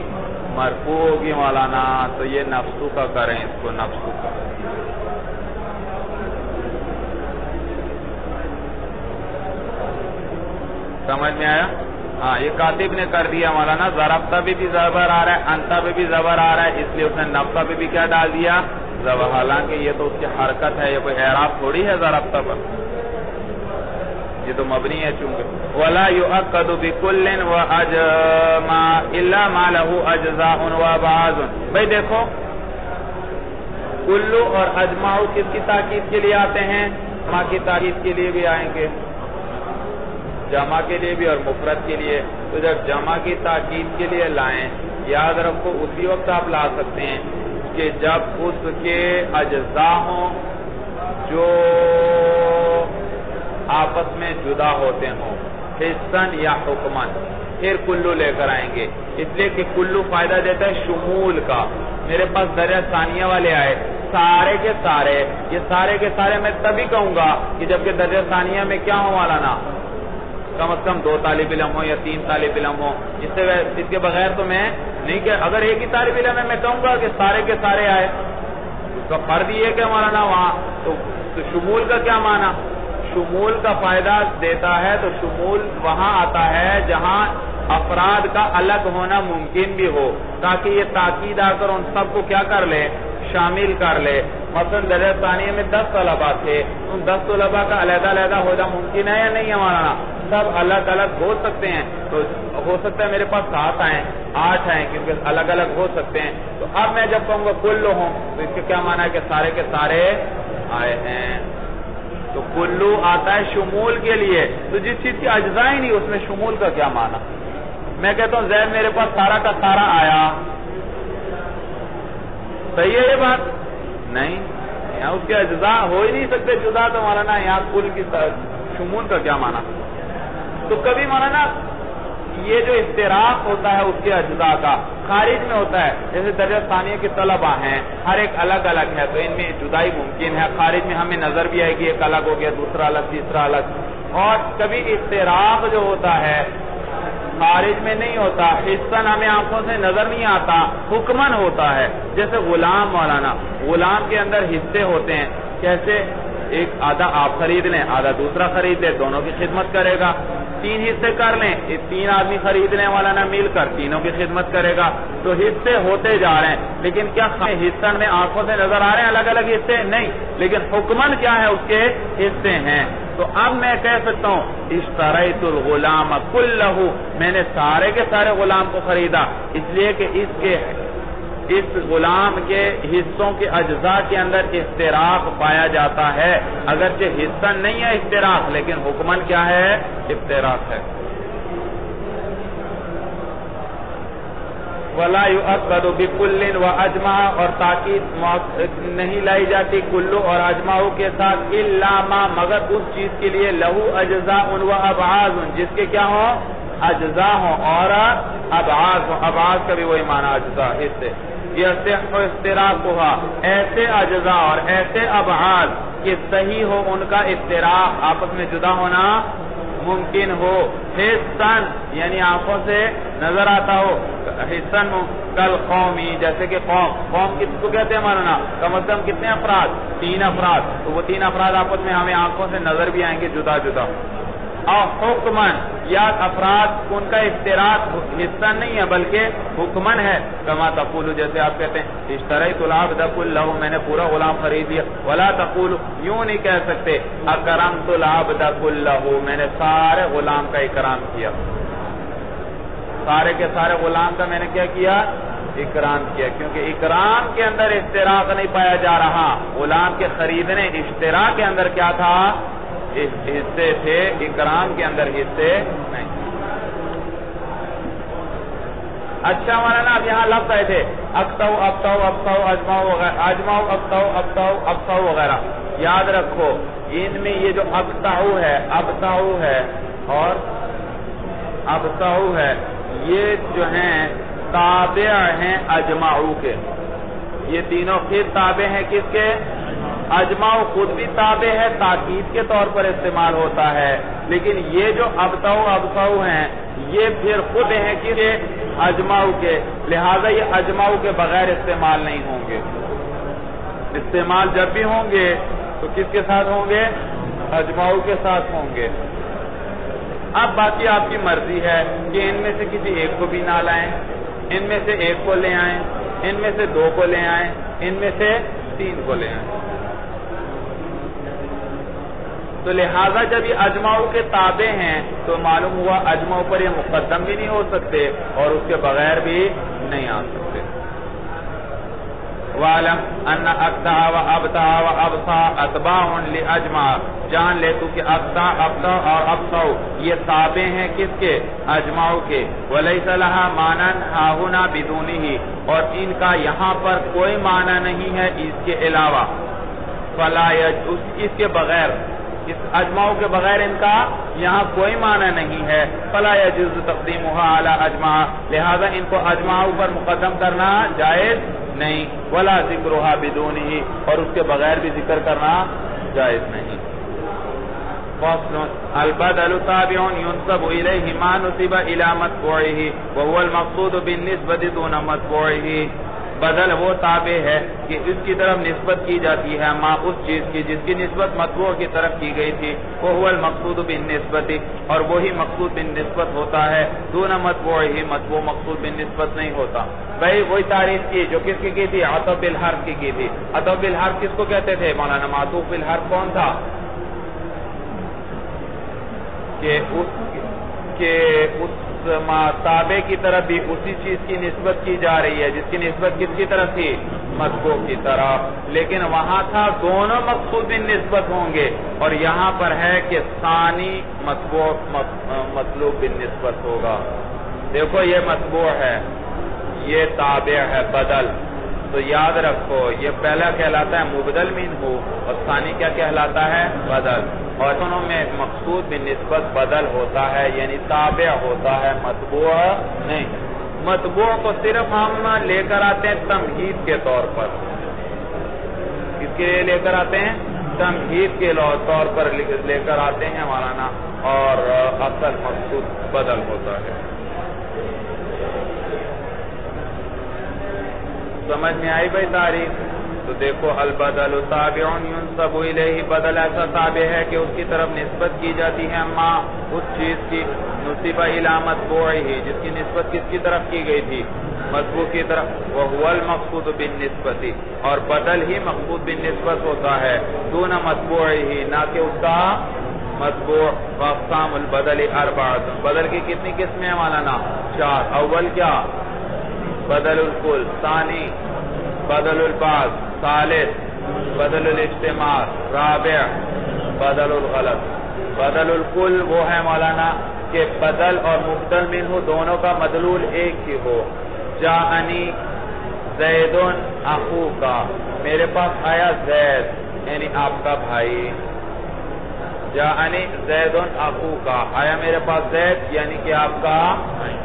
مرفوع ہوگی مولانا. تو یہ نفسو کا کریں اس کو نفسو کا. سمجھ میں آیا؟ ہاں یہ کاتب نے کر دیا مولانا. ضربتا بھی زبر آ رہا ہے، انتا بھی زبر آ رہا ہے، اس لیے اس نے نفسا بھی کیا ڈال دیا؟ زبر. حالانکہ یہ تو اس کی حرکت ہے، یہ کوئی اعراب تھوڑی ہے ضربتا پر، یہ تو مبنی ہے چونکہ. وَلَا يُؤَكَّدُ بِكُلٍّ وَأَجْمَعَ إِلَّا مَا لَهُ أَجْزَاءٌ وَأَبْعَاضٌ. بھئی دیکھو کلو اور اجماع کس کی تاکید کے لیے آتے ہیں؟ جمع کی تاکید کے لیے بھی آئیں گے، جمع کے لیے بھی اور مفرد کے لیے. تو جب جمع کی تاکید کے لیے لائیں، یاد رکھو اسی وقت آپ لا سکتے ہیں کہ جب اس کے اجزاء ہوں جو آپس میں جدا ہوتے ہوں، حصن یا حکمن، پھر کلو لے کر آئیں گے. اس لیے کہ کلو فائدہ دیتا ہے شمول کا. میرے پاس درجہ ثانیہ والے آئے سارے کے سارے، یہ سارے کے سارے میں تبھی کہوں گا کہ جبکہ درجہ ثانیہ میں کیا ہوں مولانا؟ کم از کم 2 طالب علم ہو یا 3 طالب علم ہو. اس کے بغیر تو میں نہیں کہ اگر ایک ہی طالب علم ہے میں کہوں گا کہ سارے کے سارے آئے. اس کا فرض یہ ہے کہ مولانا وہاں تو شمول کا کیا معنی؟ شمول کا فائدہ دیتا ہے تو شمول وہاں آتا ہے جہاں افراد کا الگ ہونا ممکن بھی ہو، تاکہ یہ تاکید آ کر ان سب کو کیا کر لے؟ شامل کر لے. مثلا درجہ ثانیہ میں 10 طلباء تھے، ان 10 طلباء کا علیحدہ ہونا ممکن ہے یا نہیں ہے مولانا؟ سب الگ الگ ہو سکتے ہیں. تو ہو سکتا ہے میرے پاس 7 آئیں 8 آئیں کیونکہ الگ الگ ہو سکتے ہیں. تو اب میں جب کہوں گا کلو ہوں تو اس کا کیا معنی ہے کہ سارے کے سارے آئے ہیں. تو کلو آتا ہے شمول کے لیے. تو جس چیز کی اجزاء ہی نہیں اس میں شمول کا کیا معنی؟ میں کہتا ہوں زید میرے پاس سارا کا سارا آیا، صحیح ہے یہ بات؟ نہیں، یہاں اس کے اجزاء ہو ہی نہیں سکتے جدا. تو مولانا یہاں کل کی شمول کا کیا معنی؟ تو کبھی مولانا یہ جو افتراق ہوتا ہے اس کے اجزاء کا خارج میں ہوتا ہے، جیسے درجہ ثانیہ کے طلباء ہیں ہر ایک الگ الگ ہے تو ان میں جدائی ممکن ہے. خارج میں ہمیں نظر بھی آئے گی ایک الگ ہو گیا، دوسرا الگ، تیسرا الگ. اور کبھی افتراق جو ہوتا ہے خارج میں نہیں ہوتا، حصن ہمیں آنکھوں سے نظر نہیں آتا، حکمن ہوتا ہے. جیسے غلام مولانا، غلام کے اندر حصے ہوتے ہیں. کیسے؟ ایک آدھا آپ خرید لیں، آدھا دوسرا خرید لیں، دونوں کی خدمت کرے گا. 3 حصے کر لیں، 3 آدمی خرید لیں مولانا مل کر، تینوں کی خدمت کرے گا. تو حصے ہوتے جا رہے ہیں، لیکن کیا حصن میں آنکھوں سے نظر آ رہے ہیں الگ الگ حصے؟ نہیں، لیکن حکمن کیا ہے؟ اس کے حصے ہیں. تو اب میں کہہ سکتا ہوں اشتریت الغلام کلہ، میں نے سارے کے سارے غلام کو خریدا، اس لیے کہ اس غلام کے حصوں کے اجزاء کے اندر افتراق پایا جاتا ہے. اگرچہ حصہ نہیں ہے افتراق، لیکن حکمن کیا ہے؟ افتراق ہے. وَلَا يُؤَكَّدُ بِكُلٍّ وَأَجْمَعَ، اور تاکید نہیں لائی جاتی کلو اور اجماع کے ساتھ اِلَّا مَا، مگر اس چیز کے لیے لَهُ أَجْزَاءٌ وَأَبْعَاضٌ، جس کے کیا ہوں؟ اجزاء ہوں اور ابعاض ہوں. ابعاض کا بھی وہی معنی اجزاء حصے. يَصِحُّ افتراقها، ایسے اجزاء اور ایسے ابعاض کہ صحیح ہو ان کا افتراق، آپس میں جدا ہونا ممکن ہو. حصن یعنی آنکھوں سے نظر آتا ہو. حصن کل قومی، جیسے کہ قوم کس کو کہتے ہیں مولانا؟ کم از کم کتنے افراد؟ 3 افراد. تو وہ 3 افراد آپس میں ہمیں آنکھوں سے نظر بھی آئیں گے جدا جدا. اور حکمن یا افراد ان کا اشتراک حصہ نہیں ہے بلکہ حکمن ہے. کما تقول جیسے آپ کہتے ہیں اشتریت العبد کلہ میں نے پورا غلام خرید لیا. ولا تقول یوں نہیں کہہ سکتے اکرمت العبد کلہ میں نے سارے غلام کا اکرام کیا. سارے کے سارے غلام کا میں نے کیا کیا؟ اکرام کیا. کیونکہ اکرام کے اندر اشتراک نہیں پایا جا رہا. غلام کے خریدنے اشتراک کے اندر کیا تھا؟ حصے تھے. اکرام کے اندر حصے نہیں. اچھا مولانا اب یہاں لفظ آئے تھے اقطعو ابطعو ابطعو اجمعو وغیرہ. اجمعو ابطعو ابطعو ابطعو وغیرہ. یاد رکھو ان میں یہ جو اقطعو ہے ابطعو ہے اور ابطعو ہے یہ جو ہیں تابع ہیں اجمعو کے. یہ تینوں پھر تابع ہیں کس کے؟ اجمعو خود بھی تابع ہے تاکید کے طور پر استعمال ہوتا ہے. لیکن یہ جو ابطعو ابطعو ہیں یہ پھر خود ہیں کس کے؟ اجمعو کے. لہذا یہ اجمعو کے بغیر استعمال نہیں ہوں گے. استعمال جب بھی ہوں گے تو کس کے ساتھ ہوں گے؟ اجمعو کے ساتھ ہوں گے. اب باقی آپ کی مرضی ہے کہ ان میں سے کسی ایک کو بھی نہ لائیں, ان میں سے ایک کو لے آئیں, ان میں سے دو کو لے آئیں, ان میں سے تین کو لے آئیں. تو لہذا جب یہ اجمعو کے تابع ہیں تو معلوم ہوا اجمعو پر یہ مقدم بھی نہیں ہو سکتے اور اس کے بغیر بھی نہیں آ سکتے. وَعَلَمْ أَنَّ أَقْطَعَ وَأَبْطَعَ وَأَبْطَعَ أَتْبَاعٌ لِأَجْمَعَ. جان لے تو کہ اقطع ابطع اور ابطع یہ تابع ہیں کس کے؟ اجمعو کے. وَلَيْسَ لَهَا مَانًا هَاهُنَا بِدُونِهِ اور ان کا یہاں پر کوئی معنی نہیں ہے اس کے علاوہ. فَلَا اس کے بغیر اس اجمعو کے بغیر ان کا یہاں کوئی معنی نہیں ہے. فَلَا يَجُوزُ تَقْدِيمُهَا عَلَى أَجْمَعَ لہذا ان کو اجمعو پر مقدم کرنا جائز نہیں. وَلَا ذِكْرُهَا بِدُونِهِ اور اس کے بغیر بھی ذکر کرنا جائز نہیں. فصل البدل تابع ينسب إليه ما نسب إلى متبوعه وهو المقصود بالنسبة دون متبوعه. بدل وہ تابع ہے کہ اس کی طرف نسبت کی جاتی ہے ما اس چیز کی جس کی نسبت متبوع کی طرف کی گئی تھی. وهو المقصود بالنسبة اور وہی مقصود بالنسبت ہوتا ہے. دون متبوعه متبوع مقصود بالنسبت نہیں ہوتا. بھائی وہی تعریف کی جو کس کی تھی؟ عطف بالحرف کی تھی. عطف بالحرف کس کو کہتے تھے مولانا؟ معطوف بالحرف کون تھا؟ کہ اس تابع کی طرف بھی اسی چیز کی نسبت کی جا رہی ہے جس کی نسبت کس کی طرف تھی؟ مطبوع کی طرف. لیکن وہاں تھا دونوں مقصود بھی نسبت ہوں گے اور یہاں پر ہے کہ ثانی مطبوع مطلوب بھی نسبت ہوگا. دیکھو یہ مطبوع ہے یہ تابع ہے بدل. تو یاد رکھو یہ پہلا کہلاتا ہے مبدل منہ اور ثانی کیا کہلاتا ہے؟ بدل. اور دونوں میں مقصود بھی نسبت بدل ہوتا ہے یعنی تابع ہوتا ہے مطبوع نہیں. مطبوع کو صرف ہم لے کر آتے ہیں تمہید کے طور پر. کس کے لے کر آتے ہیں؟ تمہید کے طور پر لے کر آتے ہیں مولانا اور اصل مقصود بدل ہوتا ہے. سمجھ میں آئی بھائی تعریف؟ تو دیکھو البدل تابع ينسب الیہ بدل ایسا تابع ہے کہ اس کی طرف نسبت کی جاتی ہے ما اس چیز کی نسب الی متبوعہ جس کی نسبت کس کی طرف کی گئی تھی؟ متبوع کی طرف. وهو المقصود بالنسبت اور بدل ہی مقصود بالنسبت ہوتا ہے. دون متبوعہ نہ کہ اس کا متبوع. واقسام البدل اربعۃ بدل کی کتنی قسمیں ہیں مولانا؟ 4. اول کیا؟ بدل الکل. ثانی بدل البعض. ثالث بدل الاجتماع. رابع بدل الغلط. بدل الکل وہ ہے مولانا کہ بدل اور مبدل منہ دونوں کا مدلول ایک ہی ہو. جاءنی زید اخوک میرے پاس آیا زید یعنی آپ کا بھائی. جاءنی زید اخوک آیا میرے پاس زید یعنی کہ آپ کا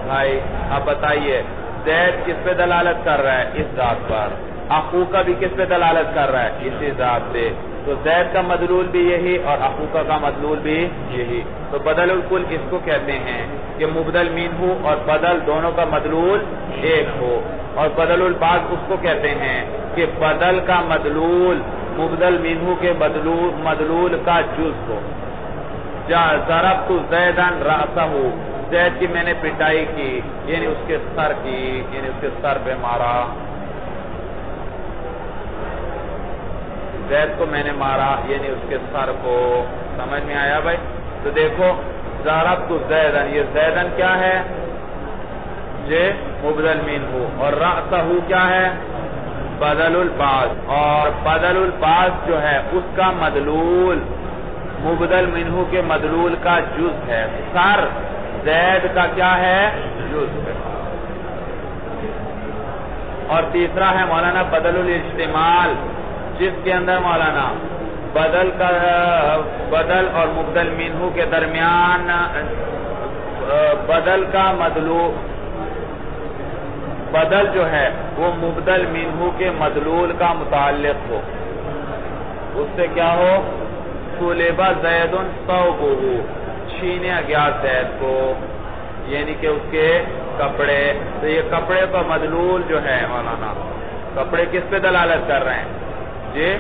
بھائی. اب بتائیے زید کس پہ دلالت کر رہا ہے؟ اس ذات پر. اخوکا بھی کس پہ دلالت کر رہا ہے؟ اسی ذات سے. تو زید کا مدلول بھی یہی اور اخوکا کا مدلول بھی یہی. تو بدل الکل اس کو کہتے ہیں کہ مبدل منہ اور بدل دونوں کا مدلول ایک ہو. اور بدل البعض اس کو کہتے ہیں کہ بدل کا مدلول مبدل منہ کے مدلول کا جز ہو. ضربت زیدن رأسہ، زید کی میں نے پٹائی کی، یعنی اس کے سر کی، یعنی اس کے سر پہ مارا، زید کو میں نے مارا یعنی اس کے سر کو۔ سمجھ میں آیا بھائی؟ تو دیکھو ضربت زیدن، یہ زیدن کیا ہے؟ یہ مبدل منہ، اور رأسہ کیا ہے؟ بدل البعض، اور بدل البعض جو ہے اس کا مدلول مبدل منہ کے مدلول کا جز ہے، سر زید کا کیا ہے؟ جز ہے۔ اور تیسرا ہے مولانا بدل الاجتمال، جس کے اندر مولانا بدل اور مبدل منہ کے درمیان بدل کا مدلول، بدل جو ہے وہ مبدل منہ کے مدلول کا متعلق ہو، اس سے کیا ہو؟ سلب زید ثوبہ، چھینا گیا زید کو، یعنی کہ اس کے کپڑے۔ تو یہ کپڑے کا مدلول جو ہے مولانا، کپڑے کس پہ دلالت کر رہے ہیں؟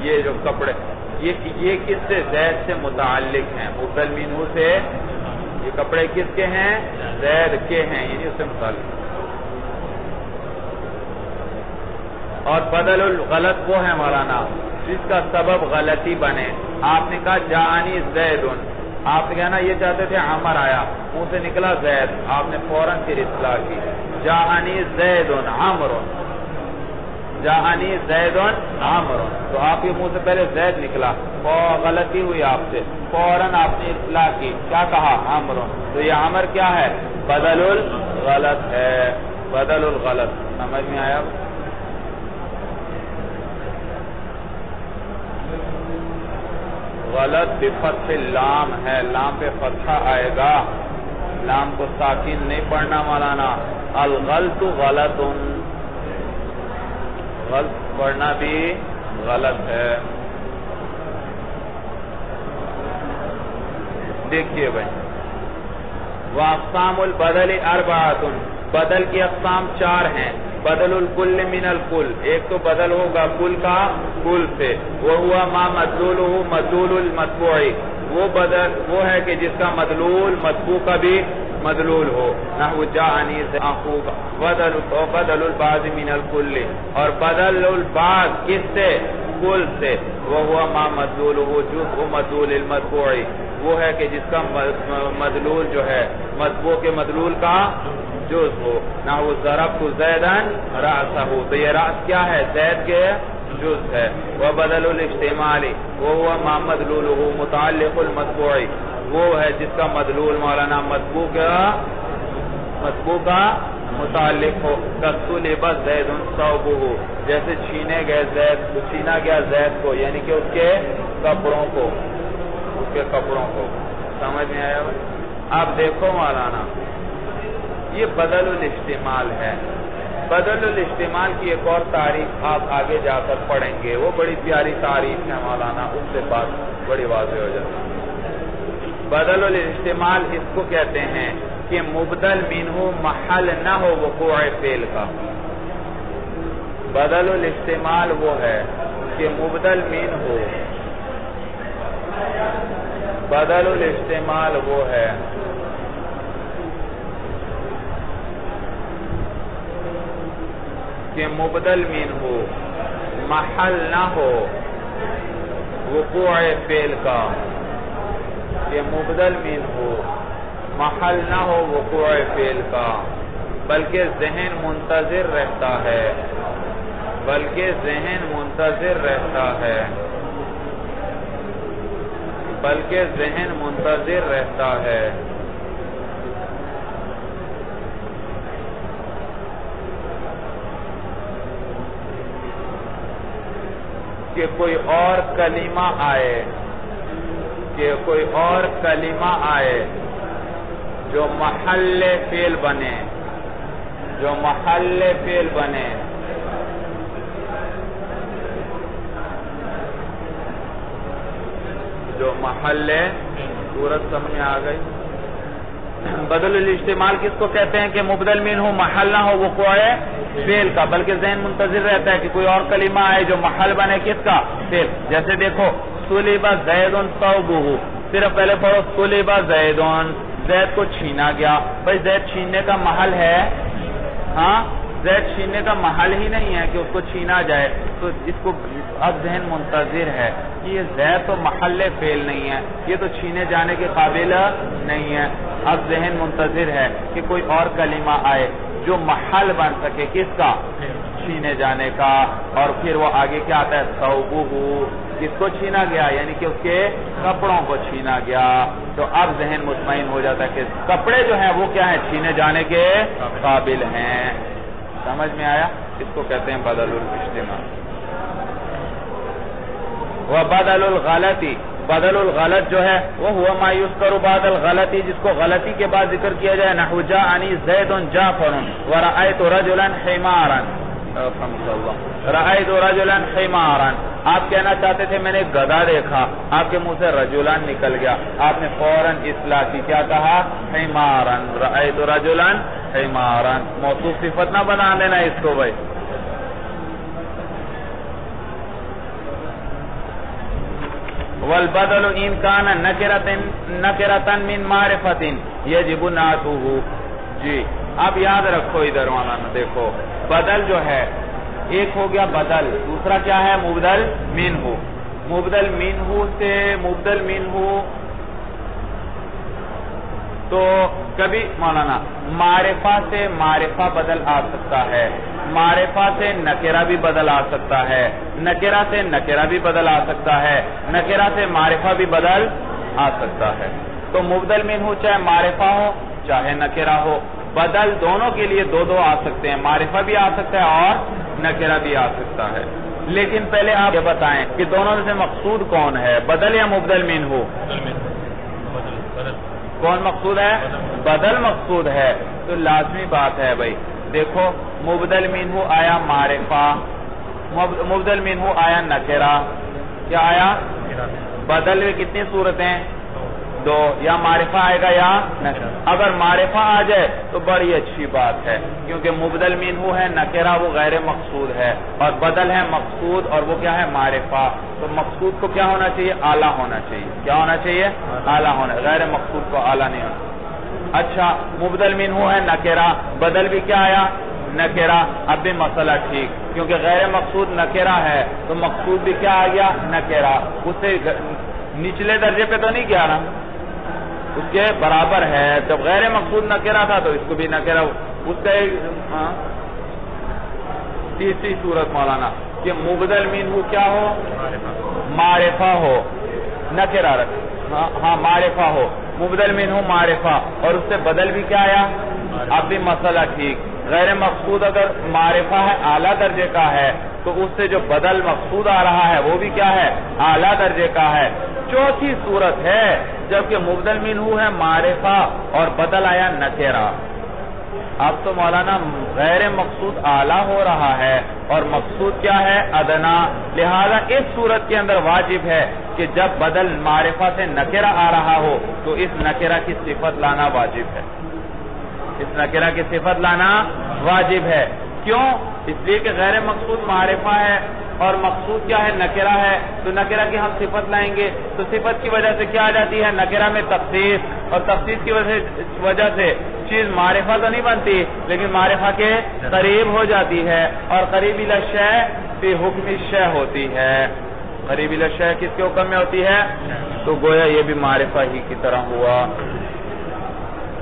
یہ جو کپڑے یہ کس سے؟ زید سے متعلق ہیں، مبدل منہ سے۔ یہ کپڑے کس کے ہیں؟ زید کے ہیں، یعنی اس سے متعلق۔ اور بدل الغلط وہ ہے مولانا جس کا سبب غلطی بنے۔ آپ نے کہا جاءنی زید، آپ نے کہا نا یہ چاہتے تھے عمر آیا، منہ سے نکلا زید، آپ نے فوراً پھر اصلاح کی، جاءنی زید عمر، جاءنی زید عمر، تو آپ کے منہ سے پہلے زید نکلا، غلطی ہوئی آپ سے، فوراً آپ نے اصلاح کی، کیا کہا؟ عمر۔ تو یہ عمر کیا ہے؟ بدل الغلط ہے، بدل الغلط۔ سمجھ میں آیا؟ غلط بفتح اللام ہے، لام پہ فتحہ آئے گا، لام کو ساکن نہیں پڑھنا مولانا۔ الغلط غلط، غلط پڑھنا بھی غلط ہے۔ دیکھیے بھائی، وَأَقْسَامُ الْبَدَلِ أَرْبَعَةٌ، بدل کی اقسام 4 ہیں۔ بدل الکل من الکل، ایک تو بدل ہوگا کل کا کل سے، وَهُوَ مَا مَدْلُولُهُ مَدْلُولُ الْمَطْبُوعِ، وہ بدل وہ ہے کہ جس کا مدلول مطبوع کا بھی مدلول ہو، نحو جاءنی اخوک، بدل البعض من الکل، اور بدل البعض کس سے؟ کل سے، وَهُوَ مَا مَدْلُولُهُ جزء مدلول المطبوع، وہ ہے کہ جس کا مدلول جو ہے مطبوع کے مدلول کا جز ہو، نحو ضربت زیدن رأسہ، تو یہ رأس کیا ہے؟ زید کے جز ہے۔ وبدل الاجتماع وهو ما مدلولہ متعلق المطبوع، وہ ہے جس کا مدلول مولانا مطبوع کا متعلق ہو، کسلب زید ثوبہ، جیسے چھینا گیا زید کو، یعنی کہ اس کے کپڑوں کو، سمجھ میں آیا؟ آپ دیکھو مولانا، یہ بدل الاجتمال ہے۔ بدل الاجتمال کی ایک اور تعریف آپ آگے جا کر پڑھیں گے، وہ بڑی پیاری تعریف ہے مولانا، اس سے بات بڑی واضح ہو جاتی ہے۔ بدل الاجتمال اس کو کہتے ہیں کہ مبدل منہ محل نہ ہو وقوع فعل کا۔ بدل الاجتمال وہ ہے کہ مبدل منہ ہو، بدل الاجتمال وہ ہے کہ مبدل منہ ہو محل نہ ہو وقوع فعل کا، کہ مبدل منہ ہو محل نہ ہو وقوع فعل کا، بلکہ ذہن منتظر رہتا ہے، بلکہ ذہن منتظر رہتا ہے، بلکہ ذہن منتظر رہتا ہے۔ کہ کوئی اور کلمہ آئے، کہ کوئی اور کلمہ آئے جو محل فعل بنے، جو محل فعل بنے، جو محل صورت سمجھ میں آ گئی۔ بدل الاجتمال کس کو کہتے ہیں کہ مبدل منہ محل نہ ہو وقوع فعل کا، بلکہ ذہن منتظر رہتا ہے کہ کوئی اور کلمہ آئے جو محل بنے کس کا؟ فعل۔ جیسے دیکھو سلب زید ثوبہ، صرف پہلے پڑھو سلبا زیدون، زید کو چھینا گیا. بھائی زید چھیننے کا محل ہے؟ ہاں زید چھیننے کا محل ہی نہیں ہے کہ اس کو چھینا جائے. تو اس کو اب ذہن منتظر ہے کہ یہ زید تو محل فعل نہیں ہے، یہ تو چھینے جانے کے قابل نہیں ہے. اب ذہن منتظر ہے کہ کوئی اور کلمہ آئے جو محل بن سکے کس کا؟ چھینے جانے کا. اور پھر وہ آگے کیا آتا ہے؟ ثوبہ، کس کو چھینا گیا؟ یعنی کہ اس کے کپڑوں کو چھینا گیا. تو اب ذہن مطمئن ہو جاتا ہے کہ کپڑے جو ہیں وہ کیا ہیں؟ چھینے جانے کے قابل ہیں. سمجھ میں آیا؟ اس کو کہتے ہیں بدل الاجتماع. وبدل الغلطی، بدل الغلط جو ہے وہ ہوا ما یذکر بعد الغلطی، جس کو غلطی کے بعد ذکر کیا جائے. نحو جاءنی زید جعفر ورأیت رجلا حمارا، رأیت رجلا حمارا. آپ کہنا چاہتے تھے میں نے ایک گدھا دیکھا، آپ کے منہ سے رجلا نکل گیا، آپ نے فوراً اصلاح کی، کیا کہا؟ حمارا. رأیت رجلا حمارا. موصوف صفت نہ بنا دینا اس کو بھائی. والبدل ان کان نکرۃ من معرفۃ یجب نعتہ. جی اب یاد رکھو ادھر مولانا دیکھو، بدل جو ہے ایک ہو گیا بدل، دوسرا کیا ہے؟ مبدل منہ. مبدل منہ سے مبدل منہ تو کبھی مولانا معرفہ سے معرفہ بدل آ سکتا ہے، معرفہ سے نکرہ بھی بدل آ سکتا ہے، نکرہ سے نکرہ بھی بدل آ سکتا ہے، نکرہ سے معرفہ بھی بدل آ سکتا ہے. تو مبدل منہ چاہے معرفہ ہو چاہے نکرہ ہو، بدل دونوں کے لیے دو دو آ سکتے ہیں، معرفہ بھی آ سکتا ہے اور نکرہ بھی آ سکتا ہے. لیکن پہلے آپ یہ بتائیں کہ دونوں میں سے مقصود کون ہے، بدل یا مبدل منہ؟ کون مقصود ہے؟ بدل مقصود ہے. تو لازمی بات ہے بھائی دیکھو، مبدل منہ آیا معرفہ، مبدل منہ آیا نکرہ، کیا آیا؟ بدل میں کتنی صورتیں؟ دو، یا معرفہ آئے گا یا نکرہ. اگر معرفہ آ جائے تو بڑی اچھی بات ہے، کیونکہ مبدل منہ ہے نکرہ وہ غیر مقصود ہے، اور بدل ہے مقصود اور وہ کیا ہے؟ معرفہ. تو مقصود کو کیا ہونا چاہیے؟ اعلیٰ ہونا چاہیے. کیا ہونا چاہیے؟ اعلیٰ ہونا. غیر مقصود کو اعلیٰ نہیں ہونا. اچھا مبدل منہ ہے نکرہ، بدل بھی کیا آیا؟ نکرہ. اب بھی مسئلہ ٹھیک، کیونکہ غیر مقصود نکرہ ہے تو مقصود بھی کیا آ گیا؟ نکرہ. اس سے نچلے درجے پہ تو نہیں کیا نا، اس کے برابر ہے. جب غیر مقصود نکرہ تھا تو اس کو بھی نکرہ. اس کا ایک تیسری صورت مولانا کہ مبدل منہ کیا ہو؟ معرفہ ہو، نکرہ رکھ، ہاں معرفہ ہو، مبدل منہ معرفہ، اور اس سے بدل بھی کیا آیا؟ اب بھی مسئلہ ٹھیک. غیر مقصود اگر معرفہ ہے اعلیٰ درجے کا ہے تو اس سے جو بدل مقصود آ رہا ہے وہ بھی کیا ہے؟ اعلیٰ درجے کا ہے. چوتھی صورت ہے جبکہ مبدل منہ ہے معرفہ اور بدل آیا نکرہ. اب تو مولانا غیر مقصود اعلیٰ ہو رہا ہے اور مقصود کیا ہے؟ ادنا. لہذا اس صورت کے اندر واجب ہے کہ جب بدل معرفہ سے نکرہ آ رہا ہو تو اس نکرہ کی صفت لانا واجب ہے. اس نکرہ کی صفت لانا واجب ہے. کیوں؟ اس لیے کہ غیر مقصود معرفہ ہے اور مقصود کیا ہے؟ نکرہ ہے. تو نکرہ کی ہم صفت لائیں گے تو صفت کی وجہ سے کیا آ جاتی ہے؟ نکرہ میں تخصیص، اور تخصیص کی وجہ سے چیز معرفہ تو نہیں بنتی لیکن معرفہ کے قریب ہو جاتی ہے، اور قریب الی الشیء فی حکم الشیء ہوتی ہے. قریب الی الشیء کس کے حکم میں ہوتی ہے؟ تو گویا یہ بھی معرفہ ہی کی طرح ہوا.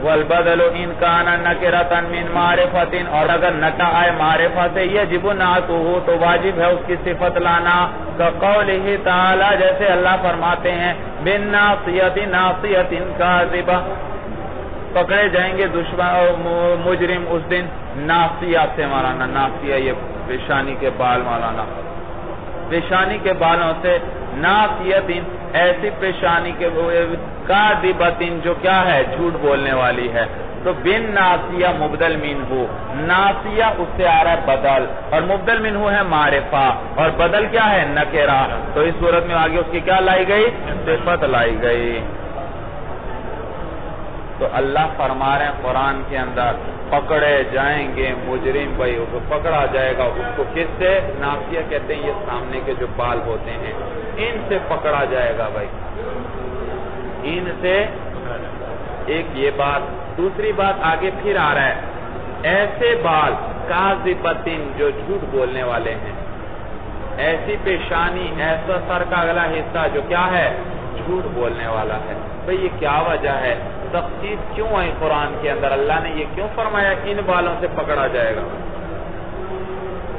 والبدل ان کان نکرۃ من معرفۃ، اور اگر نکرہ آئے معرفہ سے یجب نعتہ تو واجب ہے اس کی صفت لانا. کقولہ تعالی، جیسے اللہ فرماتے ہیں بالناصیۃ ناصیۃ کاذبہ، پکڑے جائیں گے دشمن اور مجرم اس دن. ناصیہ سے مولانا، ناصیہ یہ پیشانی کے بال مولانا، پیشانی کے بالوں سے. ناصیۃ ایسی پیشانی کے کاذبۃ جو کیا ہے؟ جھوٹ بولنے والی ہے. تو بن ناصیہ مبدل منہ، ناصیہ اس سے آ رہا ہے بدل، اور مبدل منہ ہے معرفہ اور بدل کیا ہے؟ نکرہ. تو اس صورت میں آگے اس کی کیا لائی گئی؟ صفت لائی گئی. تو اللہ فرما رہے ہیں قرآن کے اندر پکڑے جائیں گے مجرم بھائی، اس کو پکڑا جائے گا. اس کو کس سے؟ ناصیہ کہتے ہیں یہ سامنے کے جو بال ہوتے ہیں ان سے پکڑا جائے گا بھائی. ان سے ایک یہ بات. دوسری بات آگے پھر آ رہا ہے ایسے بال کاذبتن جو جھوٹ بولنے والے ہیں. ایسی پیشانی ایسا سر کا اگلا حصہ جو کیا ہے جھوٹ بولنے والا ہے. بھئی یہ کیا وجہ ہے؟ تخصیص کیوں ہے قرآن کے اندر؟ اللہ نے یہ کیوں فرمایا ان بالوں سے پکڑا جائے گا؟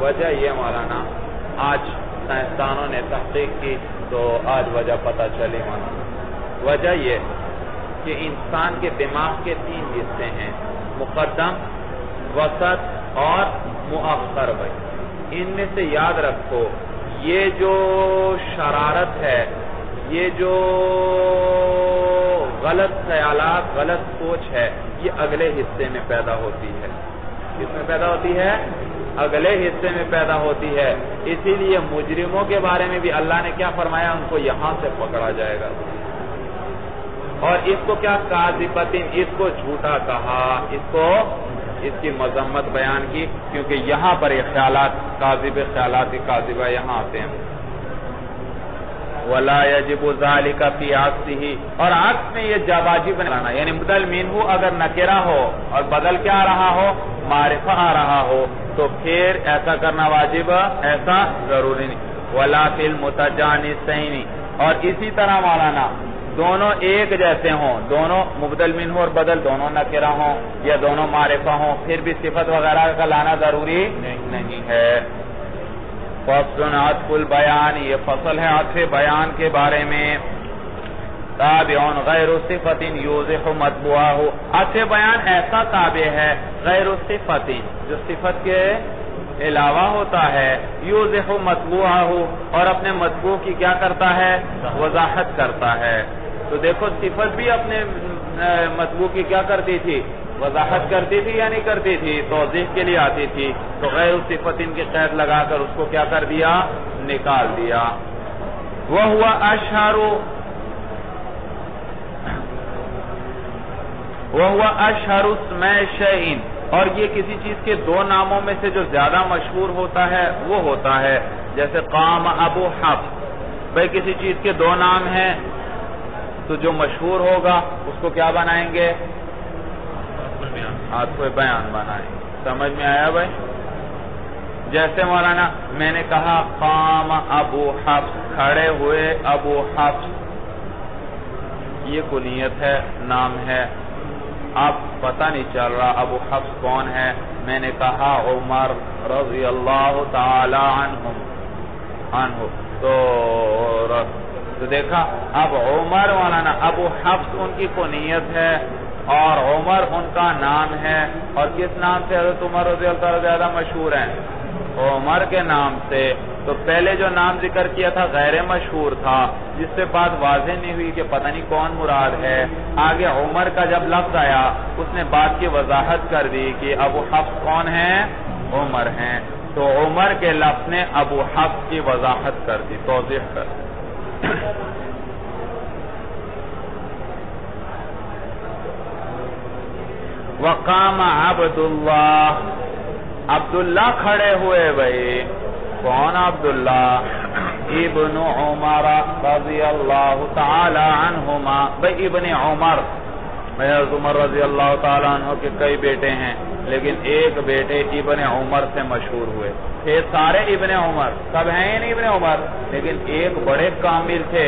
وجہ یہ مولانا آج سائنسدانوں نے تحقیق کی تو آج وجہ پتہ چلی مولانا. وجہ یہ کہ انسان کے دماغ کے 3 حصے ہیں، مقدم، وسط اور مؤخر. بھائی ان میں سے یاد رکھو یہ جو شرارت ہے، یہ جو غلط خیالات، غلط سوچ ہے، یہ اگلے حصے میں پیدا ہوتی ہے. کس میں پیدا ہوتی ہے؟ اگلے حصے میں پیدا ہوتی ہے. اسی لیے مجرموں کے بارے میں بھی اللہ نے کیا فرمایا؟ ان کو یہاں سے پکڑا جائے گا. اور اس کو کیا کاذبتن، اس کو جھوٹا کہا، اس کی مذمت بیان کی، کیونکہ یہاں پر یہ خیالات خیالات کاذبہ یہاں آتے ہیں. وَلَا يَجِبُ ذَلِكَ فِي عَكْسِهِ، اور عکس میں یہ واجب بنانا، یعنی بدل منہ اگر نکرہ ہو اور بدل کیا آ رہا ہو؟ معرفہ آ رہا ہو، تو پھر ایسا کرنا واجب، ایسا ضروری نہیں. وَلَا فِي الْمُتَجَانِسَيْنِ، اور اسی طرح مولانا دونوں ایک جیسے ہوں، دونوں مبدل منہ اور بدل دونوں نکرہ ہوں یا دونوں معرفہ ہوں، پھر بھی صفت وغیرہ کا لانا ضروری نہیں ہے. فصل عطف البیان، یہ فصل ہے عطف بیان کے بارے میں. تابعون غیر صفت یوضح مطبوعہ، عطف بیان ایسا تابع ہے غیر صفت جو صفت کے علاوہ ہوتا ہے، یوضح مطبوعہ، اور اپنے مطبوع کی کیا کرتا ہے؟ وضاحت کرتا ہے. تو دیکھو صفت بھی اپنے مطبوع کی کیا کرتی تھی؟ وضاحت کرتی تھی یا نہیں کرتی تھی؟ توضیح کے لیے آتی تھی. تو غیر صفت ان کی قید لگا کر اس کو کیا کر دیا؟ نکال دیا. وَهُوَ أَشْهَرُ اسْمَ شَيْءٍ، اور یہ کسی چیز کے 2 ناموں میں سے جو زیادہ مشہور ہوتا ہے وہ ہوتا ہے. جیسے قام ابو حفص، بھئی کسی چیز کے 2 نام ہیں تو جو مشہور ہوگا اس کو کیا بنائیں گے؟ عطف بیان بنائیں. سمجھ میں آیا بھائی؟ جیسے مولانا میں نے کہا قام ابو حفص، کھڑے ہوئے ابو حفص، یہ کنیت ہے، نام ہے. اب پتہ نہیں چل رہا ابو حفص کون ہے. میں نے کہا عمر رضی اللہ تعالی عنہ، تو دیکھا اب عمر مولانا ابو حفص ان کی کنیت ہے اور عمر ان کا نام ہے. اور کس نام سے حضرت عمر رضی اللہ تعالی زیادہ مشہور ہیں؟ عمر کے نام سے. تو پہلے جو نام ذکر کیا تھا غیر مشہور تھا، جس سے بات واضح نہیں ہوئی کہ پتہ نہیں کون مراد ہے. آگے عمر کا جب لفظ آیا اس نے بات کی وضاحت کر دی کہ ابو حفص کون ہیں؟ عمر ہیں. تو عمر کے لفظ نے ابو حفص کی وضاحت کر دی، توضیح کر دی. وقام عبداللہ، عبداللہ کھڑے ہوئے. بھئی کون عبداللہ؟ ابن عمر رضی اللہ تعالی عنہما. بھئی ابن عمر، حضرت عمر رضی اللہ تعالی عنہ کے کئی بیٹے ہیں لیکن ایک بیٹے ابن عمر سے مشہور ہوئے. یہ سارے ابن عمر، سب ہیں ہی نہیں ابن عمر، لیکن ایک بڑے کامل تھے.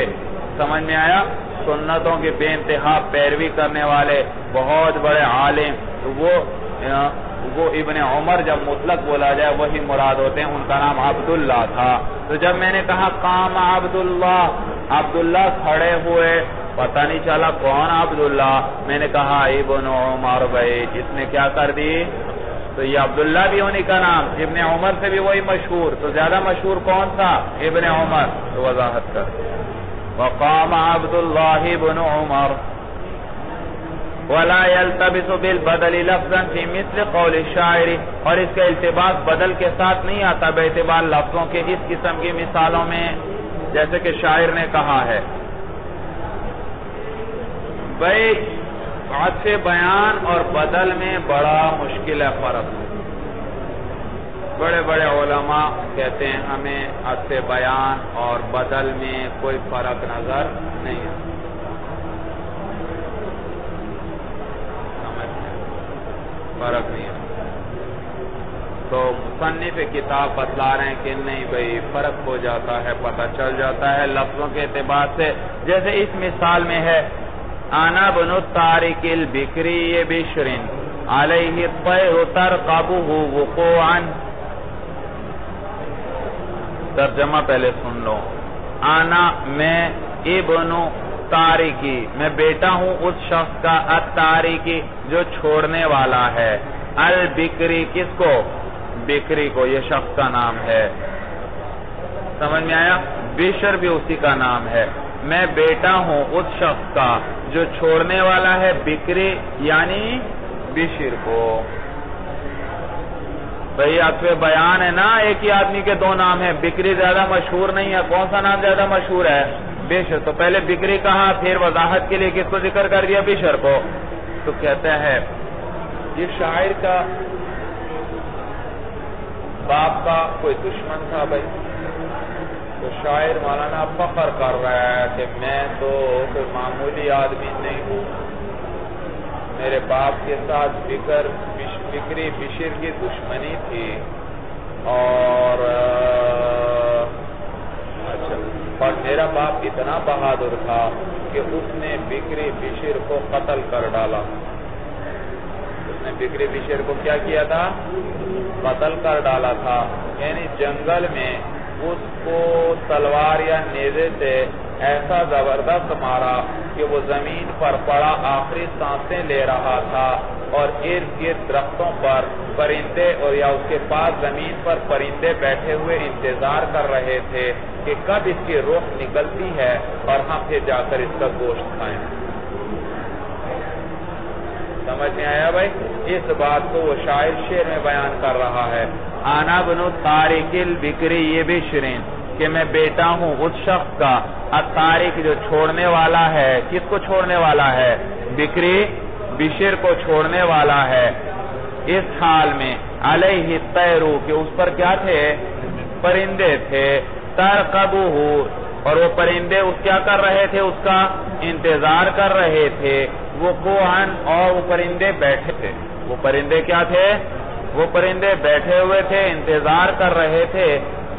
سمجھ میں آیا؟ سنتوں کے بے انتہا پیروی کرنے والے بہت بڑے عالم. وہ ابن عمر جب مطلق بولا جائے وہی مراد ہوتے ہیں. ان کا نام عبداللہ تھا. تو جب میں نے کہا قام عبداللہ، عبداللہ کھڑے ہوئے، پتہ نہیں چلا کون عبداللہ. میں نے کہا ابن عمر. بھائی اس نے کیا کر دی؟ تو یہ عبداللہ بھی انہی کا نام، ابن عمر سے بھی وہی مشہور. تو زیادہ مشہور کون تھا؟ ابن عمر. تو وضاحت کر وقام عبداللہ ابن عمر ولا يلتبس بالبدل لفظا في مثل قول الشاعر، اور اس کا التباس بدل کے ساتھ نہیں آتا بے اعتبار لفظوں کے اس قسم کی مثالوں میں، جیسے کہ شاعر نے کہا ہے. بھئی عطف بیان اور بدل میں بڑا مشکل ہے فرق. بڑے بڑے علماء کہتے ہیں ہمیں عطف بیان اور بدل میں کوئی فرق نظر نہیں ہے. مصنف کتاب بتلا رہے ہیں کہ نہیں بھئی فرق ہو جاتا ہے، پتہ چل جاتا ہے لفظوں کے اعتبار سے. جیسے اس مثال میں ہے انا بن الطارق البکری بشر علیہ الطیر ترقبہ وقوعا. ترجمہ پہلے سن لو. انا میں ابن تارکی میں بیٹا ہوں اس شخص کا الطارکی جو چھوڑنے والا ہے. البکری کس کو؟ بکری کو، یہ شخص کا نام ہے. سمجھ میں آیا؟ بشر بھی اسی کا نام ہے. میں بیٹا ہوں اس شخص کا جو چھوڑنے والا ہے بکری یعنی بشر کو. بھئی عطف بیان ہے نا، ایک ہی آدمی کے دو نام ہیں. بکری زیادہ مشہور نہیں ہے، کون سا نام زیادہ مشہور ہے؟ بشر. تو پہلے بکری کہا، پھر وضاحت کے لیے کس کو ذکر کر دیا؟ بشر کو. تو کہتا ہے یہ شاعر کا باپ کا کوئی دشمن تھا بھائی. تو شاعر مولانا فخر کر رہا ہے کہ میں تو کوئی معمولی آدمی نہیں ہوں، میرے باپ کے ساتھ بکری بشر کی دشمنی تھی اور میرا باپ اتنا بہادر تھا کہ اس نے بکری بشر کو قتل کر ڈالا. اس نے بکری بشر کو کیا کیا تھا؟ قتل کر ڈالا تھا. یعنی جنگل میں اس کو تلوار یا نیزے سے ایسا زبردست مارا کہ وہ زمین پر پڑا آخری سانسیں لے رہا تھا اور ارد گرد درختوں پر پرندے اور یا اس کے پاس زمین پر پرندے بیٹھے ہوئے انتظار کر رہے تھے کہ کب اس کی روح نکلتی ہے اور ہم پھر جا کر اس کا گوشت کھائیں. سمجھ میں آیا بھائی؟ اس بات کو وہ شاعر شعر میں بیان کر رہا ہے. انا بن الطارق البکری بشر کہ میں بیٹا ہوں اس شخص کا الطارق جو چھوڑنے والا ہے. کس کو چھوڑنے والا ہے؟ بکری بشر کو چھوڑنے والا ہے. اس حال میں علیہ الطیر کہ اس پر کیا تھے؟ پرندے تھے. ترقبہ اور وہ پرندے اس کیا کر رہے تھے؟ اس کا انتظار کر رہے تھے. وقوعاً اور وہ پرندے بیٹھے تھے. وہ پرندے کیا تھے؟ وہ پرندے بیٹھے ہوئے تھے، انتظار کر رہے تھے.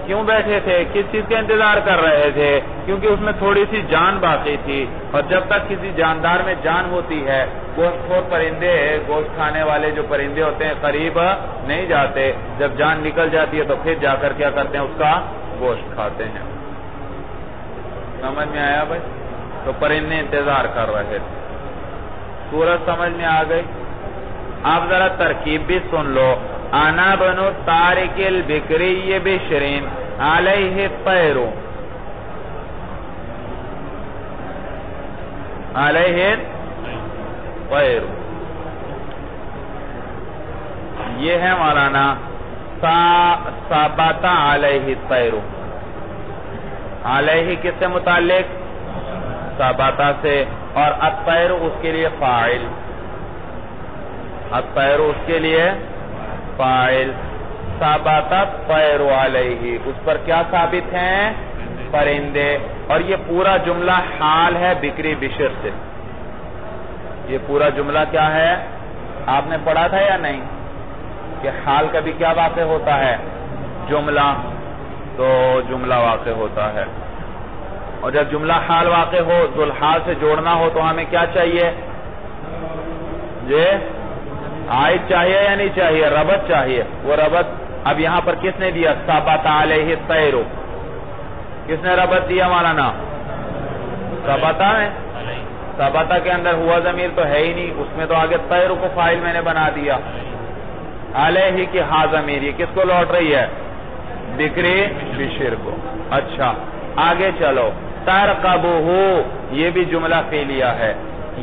کیوں بیٹھے تھے؟ کس چیز کا انتظار کر رہے تھے؟ کیونکہ اس میں تھوڑی سی جان باقی تھی اور جب تک کسی جاندار میں جان ہوتی ہے گوشت خور پرندے، گوشت کھانے والے جو پرندے ہوتے ہیں قریب نہیں جاتے. جب جان نکل جاتی ہے تو پھر جا کر کیا کرتے ہیں؟ اس کا گوشت کھاتے ہیں. سمجھ میں آیا بھائی؟ تو پرندے انتظار کر رہے تھے. سورج سمجھ میں آ گئی؟ آپ ذرا ترکیب بھی سن لو. انا بن الطارق البکری بشر علیہ الطیر علیہ الطیر. یہ ہے مولانا ثابت علیہ الطیر. علیہ کس سے متعلق؟ ثابتہ سے. اور الطیر اس کے لیے فاعل. الطیر اس کے لیے فاعل. ثابت الطیر علیہ اس پر کیا ثابت ہیں؟ پرندے. اور یہ پورا جملہ حال ہے بکری بشر سے. یہ پورا جملہ کیا ہے؟ آپ نے پڑھا تھا یا نہیں کہ حال کبھی کیا واقع ہوتا ہے؟ جملہ. تو جملہ واقع ہوتا ہے اور جب جملہ حال واقع ہو ذوالحال سے جوڑنا ہو تو ہمیں کیا چاہیے؟ عائد چاہیے یا نہیں چاہیے؟ ربط چاہیے. وہ ربط اب یہاں پر کس نے دیا؟ ثابت علیہ الطیر. کس نے ربط دیا مولانا؟ ثابتہ میں. ثابتہ کے اندر ہوا ضمیر تو ہے ہی نہیں، اس میں تو آگے طیر کو فاعل میں نے بنا دیا. علیہ کی ہا ضمیر یہ کس کو لوٹ رہی ہے؟ بکری بشر کو. اچھا آگے چلو. ترقبہ یہ بھی جملہ فعلیہ ہے.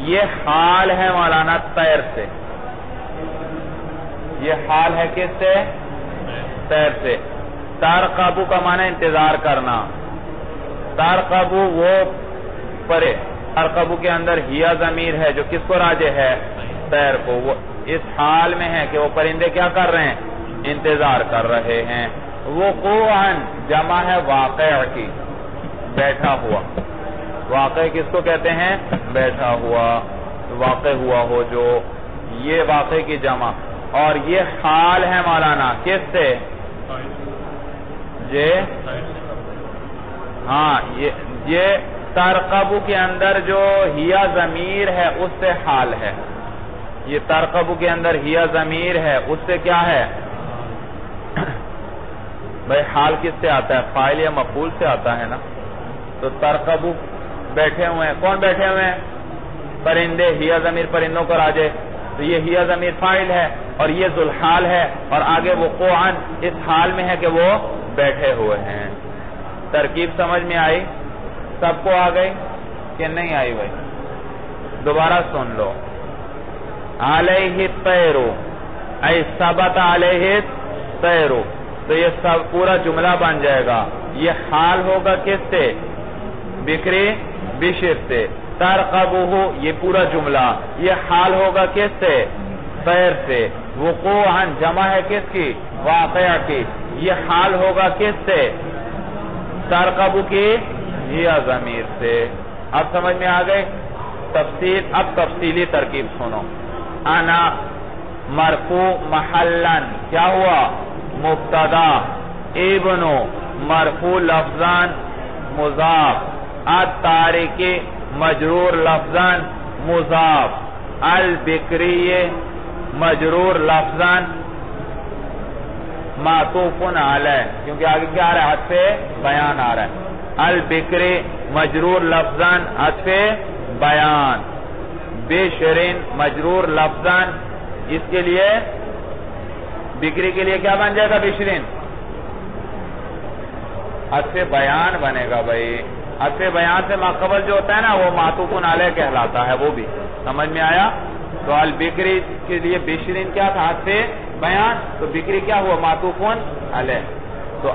یہ حال ہے مولانا طیر سے. یہ حال ہے کس سے؟ طیر سے. ترقبہ کا معنی انتظار کرنا. ترقبہ وہ پرے. ترقبہ کے اندر ہیا ضمیر ہے جو کس کو راجع ہے؟ طیر کو. وہ اس حال میں ہے کہ وہ پرندے کیا کر رہے ہیں؟ انتظار کر رہے ہیں. وقوعاً جمع ہے واقع کی، بیٹھا ہوا. واقع کس کو کہتے ہیں؟ بیٹھا ہوا، واقع ہوا ہو جو، یہ واقع کی جمع. اور یہ حال ہے مولانا کس سے؟ جی ہاں، یہ ترقبو کے اندر جو ہیا ضمیر ہے اس سے حال ہے. یہ ترقبو کے اندر ہیا ضمیر ہے اس سے کیا ہے بھائی؟ حال کس سے آتا ہے؟ فاعل یا مفعول سے آتا ہے نا. تو ترقبو بیٹھے ہوئے ہیں، کون بیٹھے ہوئے ہیں؟ پرندے. ہیا ضمیر پرندوں کو راجع، تو یہ ہیا ضمیر فاعل ہے اور یہ ذوالحال ہے، اور آگے وقوعاً اس حال میں ہے کہ وہ بیٹھے ہوئے ہیں. ترکیب سمجھ میں آئی؟ سب کو آ گئی کہ نہیں آئی بھائی؟ دوبارہ سن لو. علیہ الطیر، ای ثبت علیہ الطیر، تو یہ سب پورا جملہ بن جائے گا. یہ حال ہوگا کس سے؟ بکری بشر سے. ترقبہ یہ پورا جملہ یہ حال ہوگا کس سے؟ طیر سے. وقوعاً جمع ہے کس کی؟ واقعہ کی. یہ حال ہوگا کس سے؟ ترقبہ کی ہیا ضمیر سے. اب سمجھ میں آ گئے تفصیل؟ اب تفصیلی ترکیب سنو. انا مرفوع محلن کیا ہوا؟ مبتدا. ابن مرفوع لفظان مضاف. الطارق مجرور لفظان مضاف. البکری مجرور لفظان معطوف علیہ، کیونکہ آگے کیا آ رہا ہے؟ حذف بیان آ رہا ہے. البکری مجرور لفظان حذف بیان. بشرین مجرور لفظان، اس کے لیے بکری کے لیے کیا بن جائے گا؟ بشرین حذف بیان بنے گا بھائی. حذف بیان سے ماقبل جو ہوتا ہے نا وہ معطوف علیہ کہلاتا ہے. وہ بھی سمجھ میں آیا؟ تو البکری کے لیے بشرین کیا تھا؟ حذف بیان. تو بکری کیا ہوا؟ معطوف علیہ. تو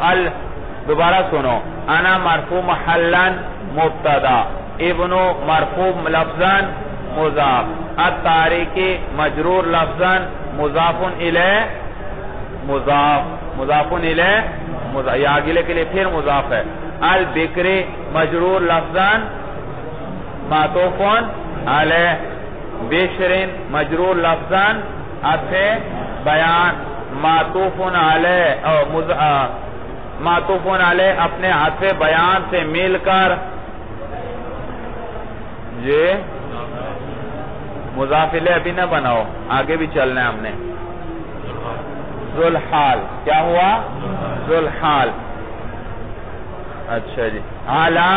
دوبارہ سنو. انا مرفوع محلن مبتدا. ابن مرفوع لفظاً مضاف. الطارق مجرور لفظاً مضاف الیہ مضاف. مضاف الیہ مضاف، یہ آگے کے لیے پھر مضاف ہے. البکری مجرور لفظاً معطوف علیہ. بشرین مجرور لفظاً حذف بیان. معطوف علیہ معطوف علیہ اپنے حذف بیان سے مل کر یہ مضاف الیہ ابھی نہ بناؤ، آگے بھی چلنا ہے ہم نے. ذوالحال کیا ہوا؟ ذوالحال. اچھا جی. اعلی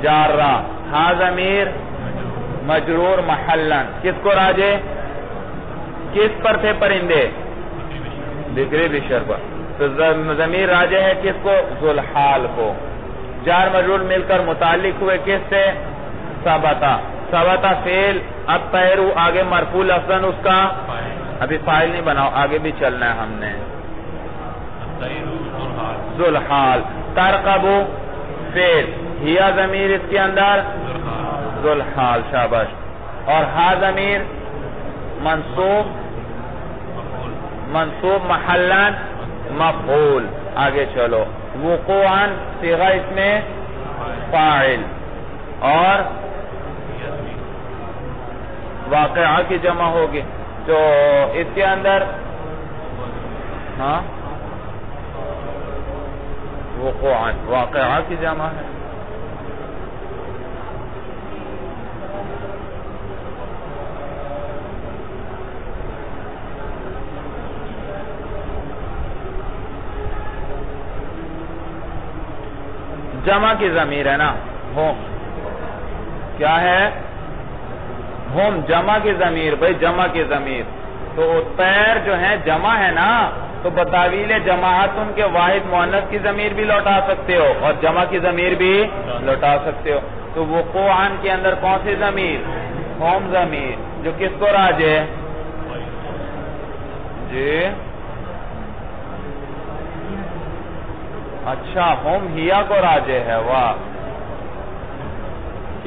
جارہ. ہا ضمیر مجرور محلن کس کو راجع؟ کس پر تھے پرندے؟ بکری بشر پر. تو ضمیر راجع ہے کس کو؟ ذوالحال کو. جار مجرور مل کر متعلق ہوئے کس سے؟ ثبتا. ثبتا فعل. الطیر آگے مرفوع لفظاً اس کا ابھی فاعل نہیں بناؤ، آگے بھی چلنا ہے ہم نے. ذوالحال. ترقبو فعل. ہیا ضمیر اس کے اندر ذوالحال. شاباش. اور ہا ضمیر منصوب محلن مفعول. آگے چلو. وقوعاً صیغہ اس میں فاعل. اور واقعہ کی جمع ہوگی تو اس کے اندر ہاں وقوعاً واقعہ کی جمع ہے. جمع کی ضمیر ہے نا ہوم. کیا ہے؟ ہوم جمع کی ضمیر. بھائی جمع کی ضمیر تو طیر جو ہے جمع ہے نا، تو بتاویل جماعت ان کے واحد مؤنث کی ضمیر بھی لوٹا سکتے ہو اور جمع کی ضمیر بھی لوٹا سکتے ہو. تو وقوعاً کے اندر کون سی ضمیر؟ ہوم ضمیر جو کس کو راجع ہے؟ جی اچھا ہوم ہیا کو راجع ہے. واہ،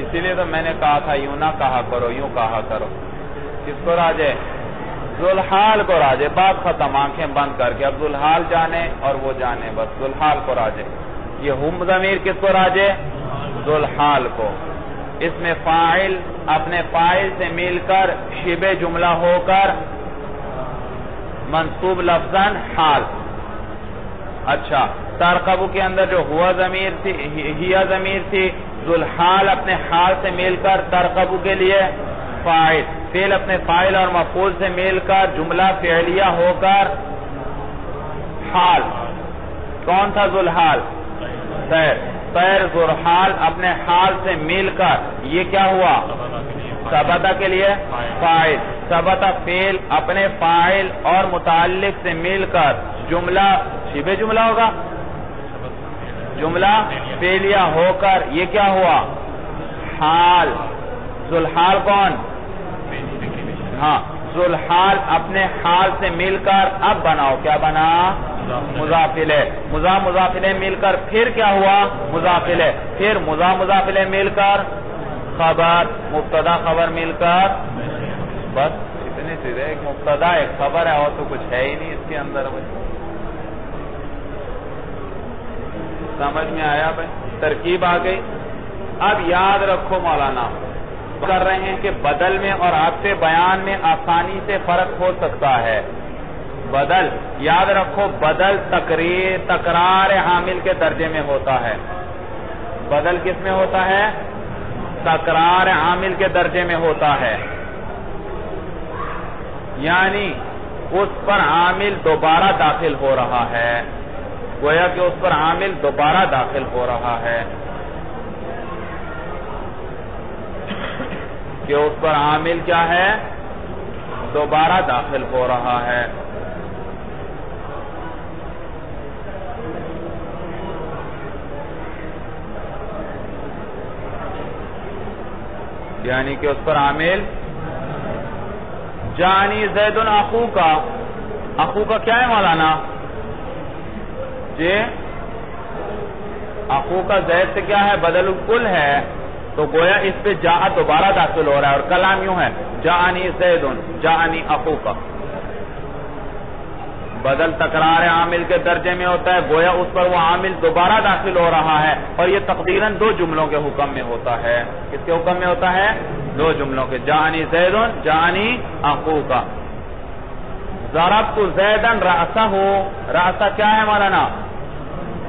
اسی لیے تو میں نے کہا تھا یوں نہ کہا کرو، یوں کہا کرو. کس کو راجع؟ ذوالحال کو راجع. بات ختم، آنکھیں بند کر کے. اب ذوالحال جانے اور وہ جانے، بس ذوالحال کو راجع. یہ ہم ضمیر کس کو راجع؟ ذوالحال کو. اس میں فاعل اپنے فاعل سے مل کر شبہ جملہ ہو کر منصوب لفظاً حال. اچھا ترقبو کے اندر جو ہوا ضمیر تھی ہیا ضمیر تھی، ذوالحال اپنے حال سے مل کر ترقبو کے لیے فاعل، فعل اپنے فاعل اور مفعول سے مل کر جملہ فعلیہ ہو کر حال، کون تھا ذوالحال؟ طیر ذوالحال اپنے حال سے مل کر یہ کیا ہوا؟ ثبتہ کے لیے فاعل، ثبتہ فعل اپنے فاعل اور متعلق سے مل کر جملہ شبہ جملہ ہوگا، جملہ فعلیہ ہو کر یہ کیا ہوا؟ حال۔ ذوالحال کون؟ ہاں ذوالحال اپنے حال سے مل کر اب بناؤ، کیا بنا؟ مضاف الیہ، مضاف الیہ مل کر پھر کیا ہوا؟ مضاف الیہ، پھر مضاف الیہ مل کر خبر، مبتدا خبر مل کر، بس اتنی چیزیں، ایک مبتدا ایک خبر ہے اور تو کچھ ہے ہی نہیں اس کے اندر۔ سمجھ میں آیا بھائی؟ ترکیب آ گئی۔ اب یاد رکھو مولانا کر رہے ہیں کہ بدل میں اور عطف بیان میں آسانی سے فرق ہو سکتا ہے۔ بدل یاد رکھو، بدل تکرار حامل کے درجے میں ہوتا ہے۔ بدل کس میں ہوتا ہے؟ تکرار عامل کے درجے میں ہوتا ہے، یعنی اس پر عامل دوبارہ داخل ہو رہا ہے، گویا کہ اس پر عامل دوبارہ داخل ہو رہا ہے، کہ اس پر عامل کیا ہے؟ دوبارہ داخل ہو رہا ہے۔ یعنی کہ اس پر عامل جانی زید اخو کا، اخو کا کیا ہے مولانا جی؟ اخو کا زید سے کیا ہے؟ بدل الکل ہے، تو گویا اس پہ جا دوبارہ داخل ہو رہا ہے، اور کلام یوں ہے جانی زید جانی اخو کا۔ بدل تکرار عامل کے درجے میں ہوتا ہے، گویا اس پر وہ عامل دوبارہ داخل ہو رہا ہے، اور یہ تقدیراً دو جملوں کے حکم میں ہوتا ہے۔ کس کے حکم میں ہوتا ہے؟ دو جملوں کے، جانی زید جانی اخو کا۔ ضربت زیدن رأسہ، رأسہ کیا ہے مولانا؟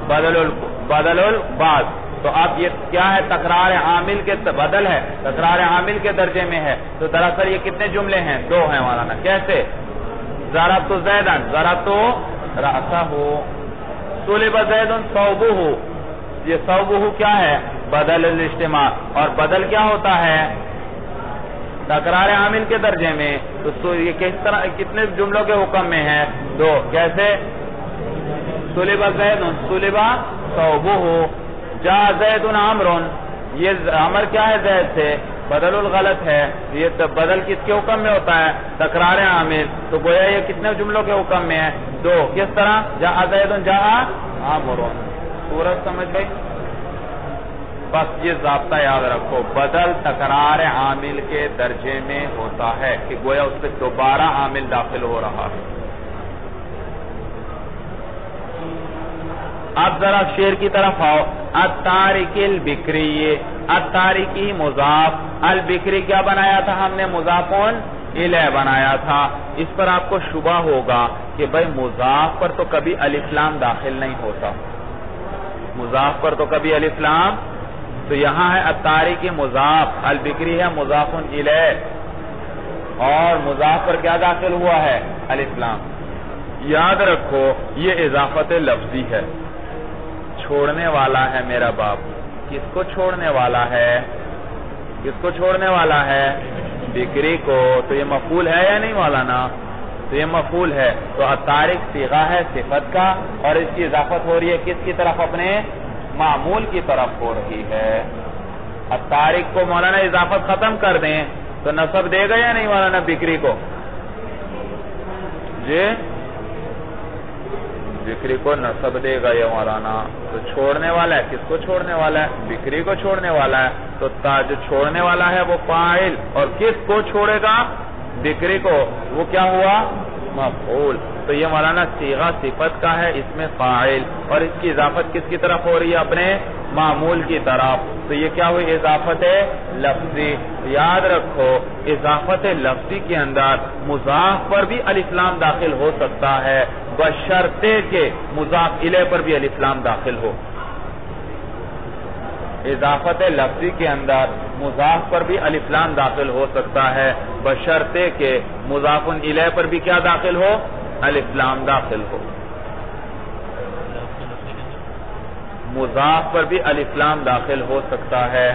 بدل البعض، تو اب یہ کیا ہے؟ تکرار عامل کے بدل ہے، تکرار عامل کے درجے میں ہے، تو دراصل یہ کتنے جملے ہیں؟ دو ہیں مولانا۔ کیسے؟ ضربت زیدن ضربت رأسہ، صلب زید ثوبہ، یہ ثوبہ کیا ہے؟ بدل الاجتماع، اور بدل کیا ہوتا ہے؟ تکرار عامل کے درجے میں، تو یہ کس طرح کتنے جملوں کے حکم میں ہے؟ دو۔ کیسے؟ صلب زید صلب ثوبہ، جاء زید عمر، یہ عمر کیا ہے؟ زید سے، بدل الغلط ہے، یہ بدل کس کے حکم میں ہوتا ہے؟ تکرار عامل، تو گویا یہ کتنے جملوں کے حکم میں ہے؟ دو۔ کس طرح؟ جاء زید جاء عمر۔ سورج سمجھ گئی؟ بس یہ ضابطہ یاد رکھو، بدل تکرار عامل کے درجے میں ہوتا ہے، کہ گویا اس پہ دوبارہ عامل داخل ہو رہا ہے۔ اب ذرا شعر کی طرف آؤ۔ التارک البکری، التارکی مضاف، البکری کیا بنایا تھا ہم نے؟ مضافون الیہ بنایا تھا۔ اس پر آپ کو شبہ ہوگا کہ بھئی مضاف پر تو کبھی الف لام داخل نہیں ہوتا، مضاف پر تو کبھی الف لام، تو یہاں ہے التارک مضاف، البکری ہے مضافون الیہ، اور مضاف پر کیا داخل ہوا ہے؟ الف لام۔ یاد رکھو یہ اضافت لفظی ہے، چھوڑنے والا ہے میرا باپ۔ کس کو چھوڑنے والا ہے؟ کس کو چھوڑنے والا ہے؟ بکری کو۔ تو یہ مفعول ہے یا نہیں مولانا؟ تو یہ مفعول ہے، تو التارک صیغہ ہے صفت کا، اور اس کی اضافت ہو رہی ہے کس کی طرف؟ اپنے معمول کی طرف ہو رہی ہے۔ التارک کو مولانا اضافت ختم کر دیں تو نصب دے گا یا نہیں مولانا بکری کو؟ جی بکری کو نصب دے گا یہ مولانا۔ تو چھوڑنے والا ہے، کس کو چھوڑنے والا ہے؟ بکری کو چھوڑنے والا ہے، تو جو چھوڑنے والا ہے وہ فاعل، اور کس کو چھوڑے گا؟ بکری کو، وہ کیا ہوا؟ مفعول۔ تو یہ مولانا صیغہ صفت کا ہے، اس میں فاعل، اور اس کی اضافت کس کی طرف ہو رہی ہے؟ اپنے معمول کی طرف۔ تو یہ کیا ہوئی؟ اضافت لفظی۔ یاد رکھو اضافت لفظی کے اندر مضاف پر بھی الف لام داخل ہو سکتا ہے، بشرطے کے مضاف الیہ پر بھی الف لام داخل ہو. اضافت لفظی کے اندر مضاف پر بھی الف لام داخل ہو سکتا ہے بشرطے کے مضاف الیہ پر بھی کیا داخل ہو؟ الف لام داخل ہو. مضاف پر بھی الف لام داخل ہو سکتا ہے.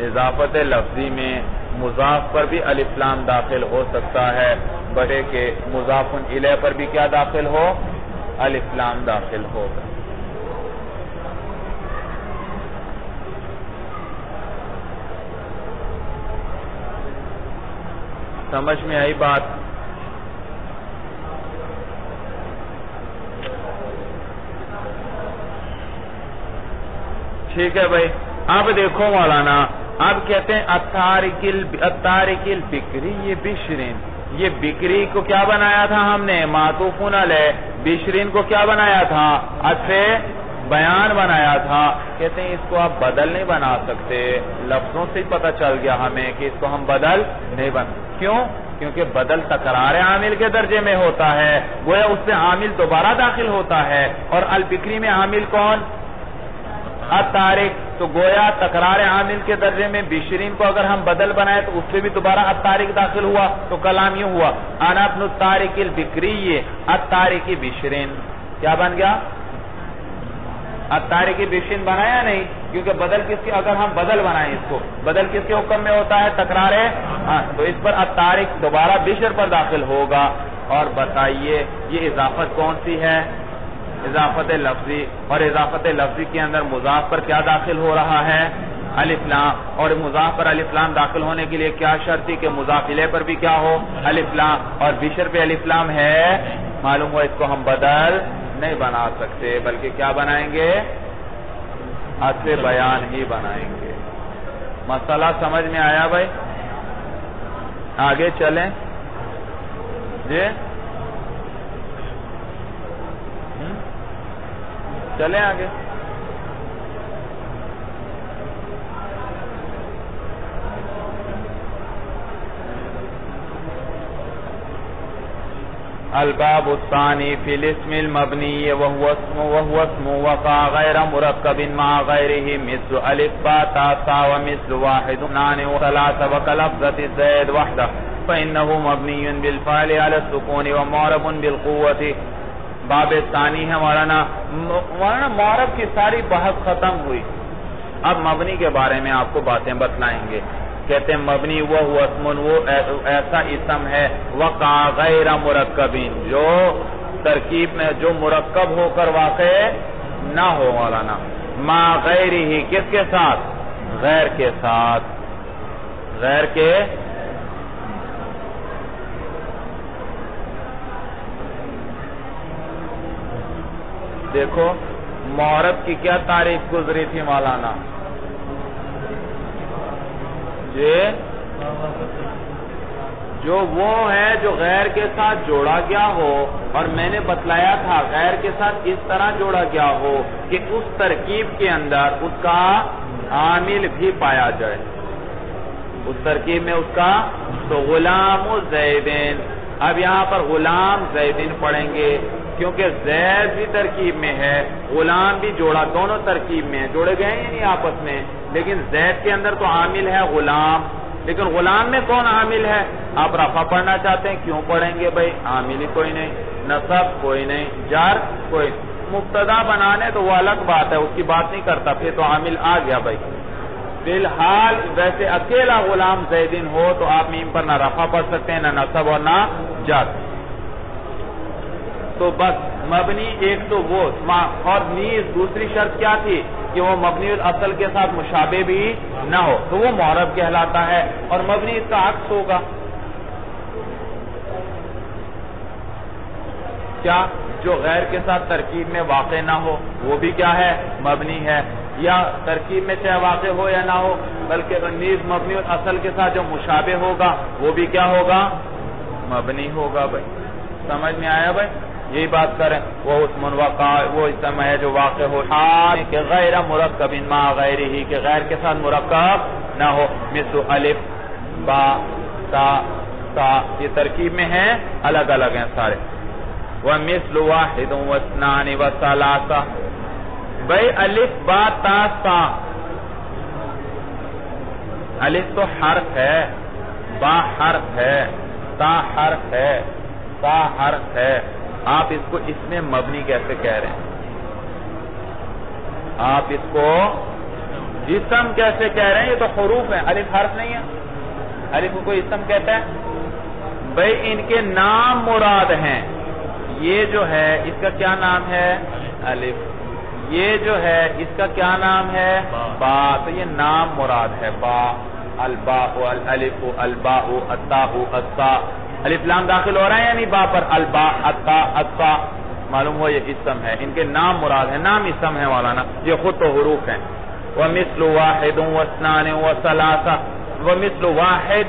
اضافت لفظی میں مضاف پر بھی الف لام داخل ہو سکتا ہے بڑے کے مضاف الیہ پر بھی کیا داخل ہو؟ الف لام داخل ہوگا. سمجھ میں آئی بات؟ ٹھیک ہے بھائی. اب دیکھو مولانا، اب کہتے ہیں الطارق البکری بشرین. یہ بکری کو کیا بنایا تھا ہم نے؟ معطوف علیہ. بشرین کو کیا بنایا تھا؟ عطف بیان بنایا تھا. کہتے ہیں اس کو آپ بدل نہیں بنا سکتے. لفظوں سے ہی پتہ چل گیا ہمیں کہ اس کو ہم بدل نہیں کیوں؟ کیونکہ بدل تکرار عامل کے درجے میں ہوتا ہے، گویا اس سے عامل دوبارہ داخل ہوتا ہے. اور البکری میں عامل کون؟ الطارق. تو گویا تکرار عامل کے درجے میں بشرین کو اگر ہم بدل بنائے تو اس سے بھی دوبارہ الطارق داخل ہوا. تو کلام یوں ہوا انا ابن الطارق البکری الطارق بشرین. کیا بن گیا؟ الطارق بشرین بنایا نہیں، کیونکہ بدل کس کے، اگر ہم بدل بنائیں اس کو، بدل کس کے حکم میں ہوتا ہے؟ تکرار. تو اس پر الطارق دوبارہ بشر پر داخل ہوگا. اور بتائیے یہ اضافت کون سی ہے؟ اضافت لفظی. اور اضافت لفظی کے اندر مضاف پر کیا داخل ہو رہا ہے؟ الف لام. اور مضاف پر الف لام داخل ہونے کے لیے کیا شرط تھی کہ مضاف الیہ پر بھی کیا ہو؟ الف لام. اور بشر پہ الف لام ہے، معلوم ہوا اس کو ہم بدل نہیں بنا سکتے، بلکہ کیا بنائیں گے؟ عطف بیان ہی بنائیں گے. مسئلہ سمجھ میں آیا بھائی؟ آگے چلیں جی، چلیں آگے. الباب الثانی فی الاسم المبنی وهو اسم وقع غیر مرکب مع غیره مثل الف با تا سا ومثل واحد نان وثلاث وکلفظة زید وحدہ فإنه مبنی بالفعل على السکون ومعرب بالقوة. باب ثانی ہے مولانا. معرب کی ساری بحث ختم ہوئی، اب مبنی کے بارے میں آپ کو باتیں بتلائیں گے. کہتے ہیں مبنی وہ اسم، وہ ایسا اسم ہے وقع غیر مرکبین، جو ترکیب میں جو مرکب ہو کر واقع نہ ہو مولانا. ما غیر ہی، کس کے ساتھ؟ غیر کے ساتھ. غیر کے دیکھو معرب کی کیا تعریف گزری تھی مولانا؟ جو وہ ہے جو غیر کے ساتھ جوڑا گیا ہو، اور میں نے بتلایا تھا غیر کے ساتھ اس طرح جوڑا گیا ہو کہ اس ترکیب کے اندر اس کا عامل بھی پایا جائے. اس ترکیب میں اس کا، تو غلام زیدین. اب یہاں پر غلام زیدین پڑھیں گے کیونکہ زید بھی ترکیب میں ہے، غلام بھی جوڑا، دونوں ترکیب میں ہیں، جوڑے گئے ہیں نہیں آپس میں. لیکن زید کے اندر تو عامل ہے غلام، لیکن غلام میں کون عامل ہے؟ آپ رفع پڑھنا چاہتے ہیں، کیوں پڑھیں گے بھائی؟ عامل ہی کوئی نہیں، نصب کوئی نہیں، جر کوئی. مبتدا بنانے تو وہ الگ بات ہے، اس کی بات نہیں کرتا، پھر تو عامل آ گیا بھائی. فی الحال ویسے اکیلا غلام زیدین ہو تو آپ میم پر نہ رفع پڑھ سکتے ہیں، نہ نصب اور نہ جر. تو بس مبنی ایک تو وہ، اور نیز دوسری شرط کیا تھی کہ وہ مبنی الاصل کے ساتھ مشابہ بھی نہ ہو، تو وہ معرب کہلاتا ہے. اور مبنی اس کا عکس ہوگا کیا؟ جو غیر کے ساتھ ترکیب میں واقع نہ ہو وہ بھی کیا ہے؟ مبنی ہے. یا ترکیب میں چاہے واقع ہو یا نہ ہو، بلکہ نیز مبنی الاصل کے ساتھ جو مشابہ ہوگا وہ بھی کیا ہوگا؟ مبنی ہوگا بھائی. سمجھ میں آیا بھائی؟ یہی بات کریں. وہ اسم وقع، وہ اسم ہے جو واقع ہو کہ غیر مرکب مع غیرہ، کہ غیر کے ساتھ مرکب نہ ہو. مثل الف با تا تا، یہ ترکیب میں ہیں الگ الگ ہیں سارے. وَمِثْلُ وَاحِدٌ وَاثْنَانِ وَثَلَاثَةٌ. بھئی الف با تا سا، الف تو حرف ہے، با حرف ہے، تا حرف ہے، سا حرف ہے. آپ اس کو اس میں مبنی کیسے کہہ رہے ہیں؟ آپ اس کو اسم کیسے کہہ رہے ہیں؟ یہ تو حروف ہیں، الف حرف نہیں ہے. الف کو اسم کہتا ہے. بھئی ان کے نام مراد ہیں. یہ جو ہے اس کا کیا نام ہے؟ الف. یہ جو ہے اس کا کیا نام ہے؟ با. تو یہ نام مراد ہے. با، الباء، الالف، الباء، التاء، الساء. الف لام داخل ہو رہا ہے یعنی با پر. الباء، التاء، الساء. معلوم ہو یہ اسم ہے. ان کے نام مراد ہے. نام اسم ہے مولانا، یہ خود تو حروف ہیں. وَمِثْلُ وَاحِدٌ وَاثْنَانِ وَثَلَاثَةٌ. وَمِثْلُ واحد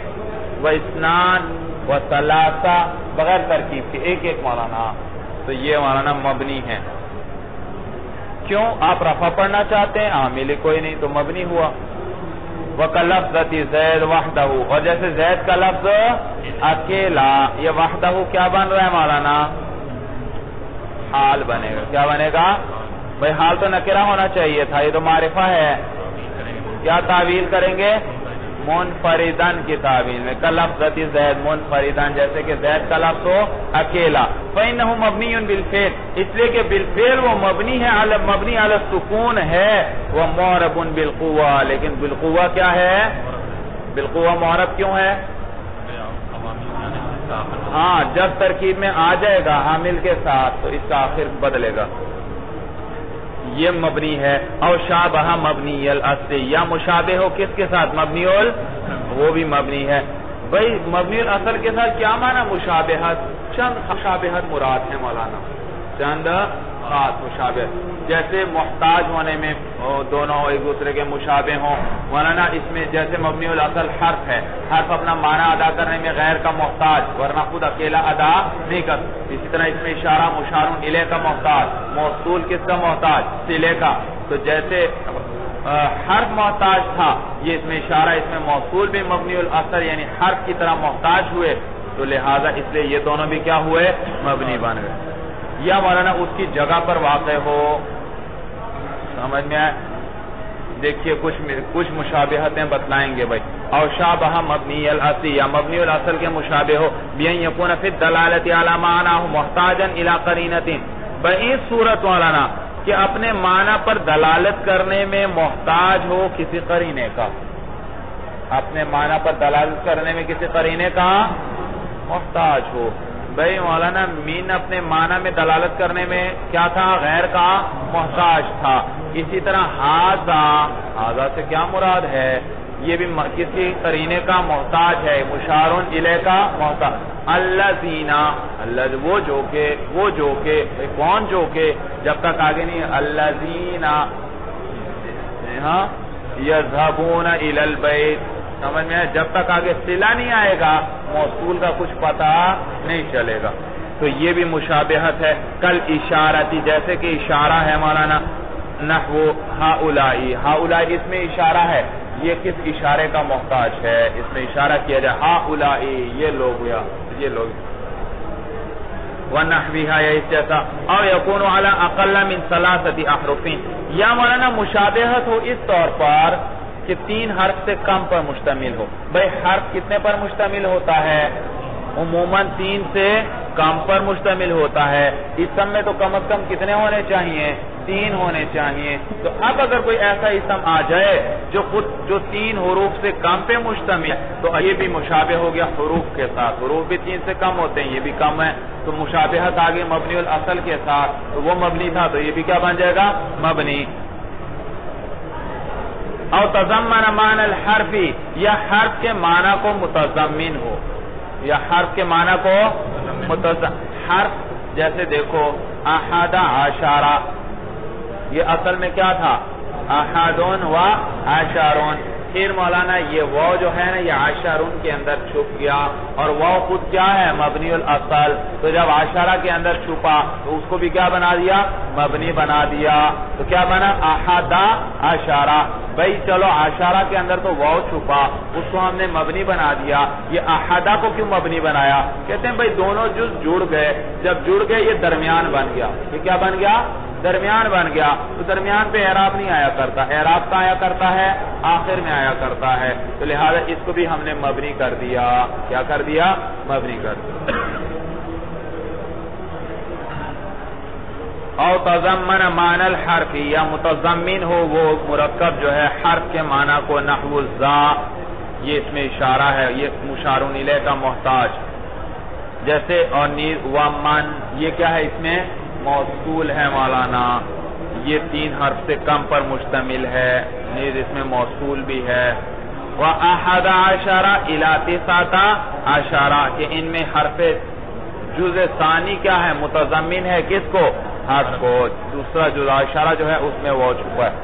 وَاثْنَانِ وَثَلَاثَةٌ بغیر ترکیب کے ایک ایک مولانا. تو یہ مولانا مبنی ہے. کیوں؟ آپ رفع پڑھنا چاہتے ہیں، عامل کوئی نہیں تو مبنی ہوا. وَكَلَفْظَةِ زید وحدہ. اور جیسے زید کا لفظ اکیلا، یہ وحدہ کیا بن رہا ہے مولانا؟ حال بنے گا. کیا بنے گا؟ بھئی حال تو نکرہ ہونا چاہیے تھا، یہ تو معرفہ ہے. کیا تعویل کریں گے؟ منفردن کی تعویل میں. کلفظۃ زید منفردن، جیسے کہ زید کا لفظ ہو اکیلا. فإنه مبنی بالفعل، اس لیے کہ بالفعل وہ مبنی ہے، مبنی علی السکون ہے. وہ معرب بالقوہ، لیکن بالقوہ کیا ہے؟ بالقوہ معرب کیوں ہے؟ ہاں جب ترکیب میں آ جائے گا حامل کے ساتھ تو اس کا آخر بدلے گا. یہ مبنی ہے. او شابہ مبنی الاصل، یا مشابہ ہو کس کے ساتھ؟ مبنی وہ بھی مبنی ہے. بھئی مبنی الاصل کے ساتھ کیا معنی؟ مشابہت. چند مشابہت مراد ہے مولانا، چند خاص مشابہت. جیسے محتاج ہونے میں دونوں ایک دوسرے کے مشابہ ہوں مولانا. اس میں جیسے مبنی الاصل حرف ہے، حرف اپنا معنی ادا کرنے میں غیر کا محتاج، ورنہ خود اکیلا ادا نہیں کر. اسی طرح اس میں اشارہ مشار الیہ کا محتاج، موصول کس کا محتاج؟ صلے کا. تو جیسے حرف محتاج تھا، یہ اس میں اشارہ، اس میں موصول بھی مبنی الاصل یعنی حرف کی طرح محتاج ہوئے، تو لہذا اس لیے یہ دونوں بھی کیا ہوئے؟ مبنی بن گئے. یا مولانا اس کی جگہ پر واقع ہو. سمجھ میں آئے؟ دیکھیے کچھ مشابہتیں بتلائیں گے بھائی. او شابہ مبنی الاصل، یا مبنی الاصل کے مشابہ ہو. بین یکون فی الدلالۃ علی معنیہ محتاجا الی قرینۃ. بھائی اس صورت مولانا کہ اپنے معنی پر دلالت کرنے میں محتاج ہو کسی قرینے کا. اپنے معنی پر دلالت کرنے میں کسی قرینے کا محتاج ہو. بھئی مولانا مین اپنے معنی میں دلالت کرنے میں کیا تھا؟ غیر کا محتاج تھا. اسی طرح ہاذا سے کیا مراد ہے؟ یہ بھی کسی قرینے کا محتاج ہے، مشارون الیہ کا محتاج. الذین، وہ جو کہ کون جو کہ جب تک آگے نہیں الذین یذهبون الی البیت. سمجھ میں جب تک آگے صلہ نہیں آئے گا موصول کا کچھ پتہ نہیں چلے گا. تو یہ بھی مشابہت ہے. کل اشارتی، جیسے کہ اشارہ ہے مولانا. نحو ہؤلائی، ہؤلائی اس میں اشارہ ہے، یہ کس اشارے کا محتاج ہے؟ اس میں اشارہ کیا جائے ہؤلائی، یہ لوگ یا یہ لوگ. ونحوها، یا اس جیسا. او یکون علی اقل من 3 احرف، یا مولانا مشابہت ہو اس طور پر کہ 3 حرف سے کم پر مشتمل ہو. بھئی حرف کتنے پر مشتمل ہوتا ہے؟ عموماً 3 سے کم پر مشتمل ہوتا ہے. اسم میں تو کم از کم کتنے ہونے چاہیے؟ 3 ہونے چاہیے. تو اب اگر کوئی ایسا اسم آ جائے جو 3 حروف سے کم پہ مشتمل ہے تو یہ بھی مشابہ ہو گیا حروف کے ساتھ. حروف بھی 3 سے کم ہوتے ہیں، یہ بھی کم ہے، تو مشابہت آگے مبنی الاصل کے ساتھ. تو وہ مبنی تھا تو یہ بھی کیا بن جائے گا؟ مبنی. او تضمن معنی الحرف، یا حرف کے معنی کو متضمن ہو، یا حرف کے معنی کو حرف جیسے دیکھو احد عشرہ، یہ اصل میں کیا تھا؟ احدون و عشرون. پھر مولانا یہ واو جو ہے نا یہ عشرون کے اندر چھپ گیا، اور واو خود کیا ہے؟ مبنی الاصل. تو جب عشرہ کے اندر چھپا تو اس کو بھی کیا بنا دیا؟ مبنی بنا دیا. تو کیا بنا؟ احد عشرہ. بھئی چلو عشرہ کے اندر تو واو چھپا، اس کو ہم نے مبنی بنا دیا، یہ احدہ کو کیوں مبنی بنایا؟ کہتے ہیں بھئی دونوں جز جڑ گئے، جب جڑ گئے یہ درمیان بن گیا، یہ کیا بن گیا؟ درمیان بن گیا، تو درمیان پہ اعراب نہیں آیا کرتا، اعراب کا آیا کرتا ہے آخر میں آیا کرتا ہے، تو لہذا اس کو بھی ہم نے مبنی کر دیا، کیا کر دیا؟ مبنی کر دیا۔ او تضمن معنی الحرف، یا متضمن ہو وہ مرکب جو ہے حرف کے معنی کو، نحو ذا، یہ اس میں اشارہ ہے، یہ مشار الیہ کا محتاج، جیسے اور نیز ومن، یہ کیا ہے؟ اس میں موصول ہے مولانا، یہ 3 حرف سے کم پر مشتمل ہے، نیز اس میں موصول بھی ہے۔ وَأَحَدَ عَشَرَ إِلَى 19 کہ ان میں حرف جزء ثانی کیا ہے؟ متضمن ہے کس کو؟ حرف کو، دوسرا جزء عشرہ جو ہے اس میں وہ چھپا ہے۔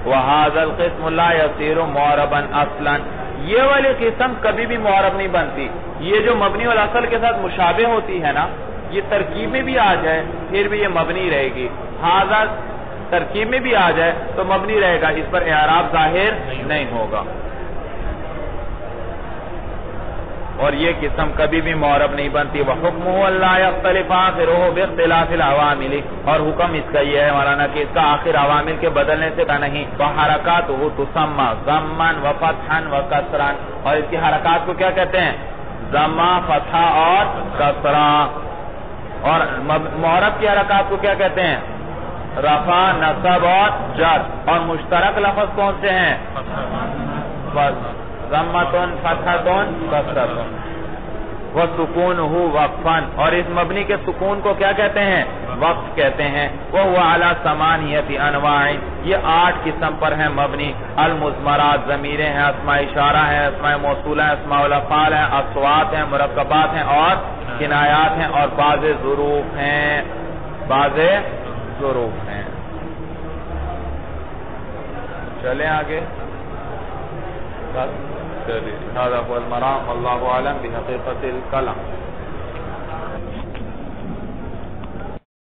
وَهَذَا الْقِسْمُ لَا يَصِيرُ مُعْرَبًا أَصْلًا، یہ والی قسم کبھی بھی معرب نہیں بنتی، یہ جو مبنی والاصل کے ساتھ مشابہ ہوتی ہے نا، یہ ترکیب میں بھی آ جائے پھر بھی یہ مبنی رہے گی، ہاذا ترکیب میں بھی آ جائے تو مبنی رہے گا، اس پر اعراب ظاہر نہیں ہوگا، اور یہ قسم کبھی بھی معرب نہیں بنتی۔ وَحُكْمُهُ أَلَّا يَخْتَلِفَ آخِرُهُ بِاخْتِلَافِ الْعَوَامِلِ، اور حکم اس کا یہ ہے مولانا کہ اس کا آخر عوامل کے بدلنے سے کا نہیں۔ وَحَرَكَاتُهُ تُسَمَّى ضَمًّا وَفَتْحًا وَكَسْرًا، اور اس کی حرکات کو کیا کہتے ہیں؟ ضمہ، فتحہ اور کسرہ، اور معرب کی حرکات کو کیا کہتے ہیں؟ رفع، نصب اور جر، اور مشترک لفظ کون سے ہیں؟ ضمتن، فتحتن، کسرتن۔ وَسُكُونُهُ وَقْفًا، اور اس مبنی کے سکون کو کیا کہتے ہیں؟ وقف کہتے ہیں۔ وَهُوَ عَلَى ثَمَانِيَةِ أَنْوَاعٍ، یہ 8 قسم پر ہیں مبنی۔ المضمرات، ضمیریں ہیں، اسماء اشارہ ہیں، اسماء موصولہ ہیں، اسماء الافعال ہیں، اصوات ہیں، مرکبات ہیں اور کنایات ہیں، اور بعض ظروف ہیں، بعض ظروف ہیں۔ چلیں آگے، بس چلیے، هذا هو المرام، والله اعلم بحقیقت الکلام۔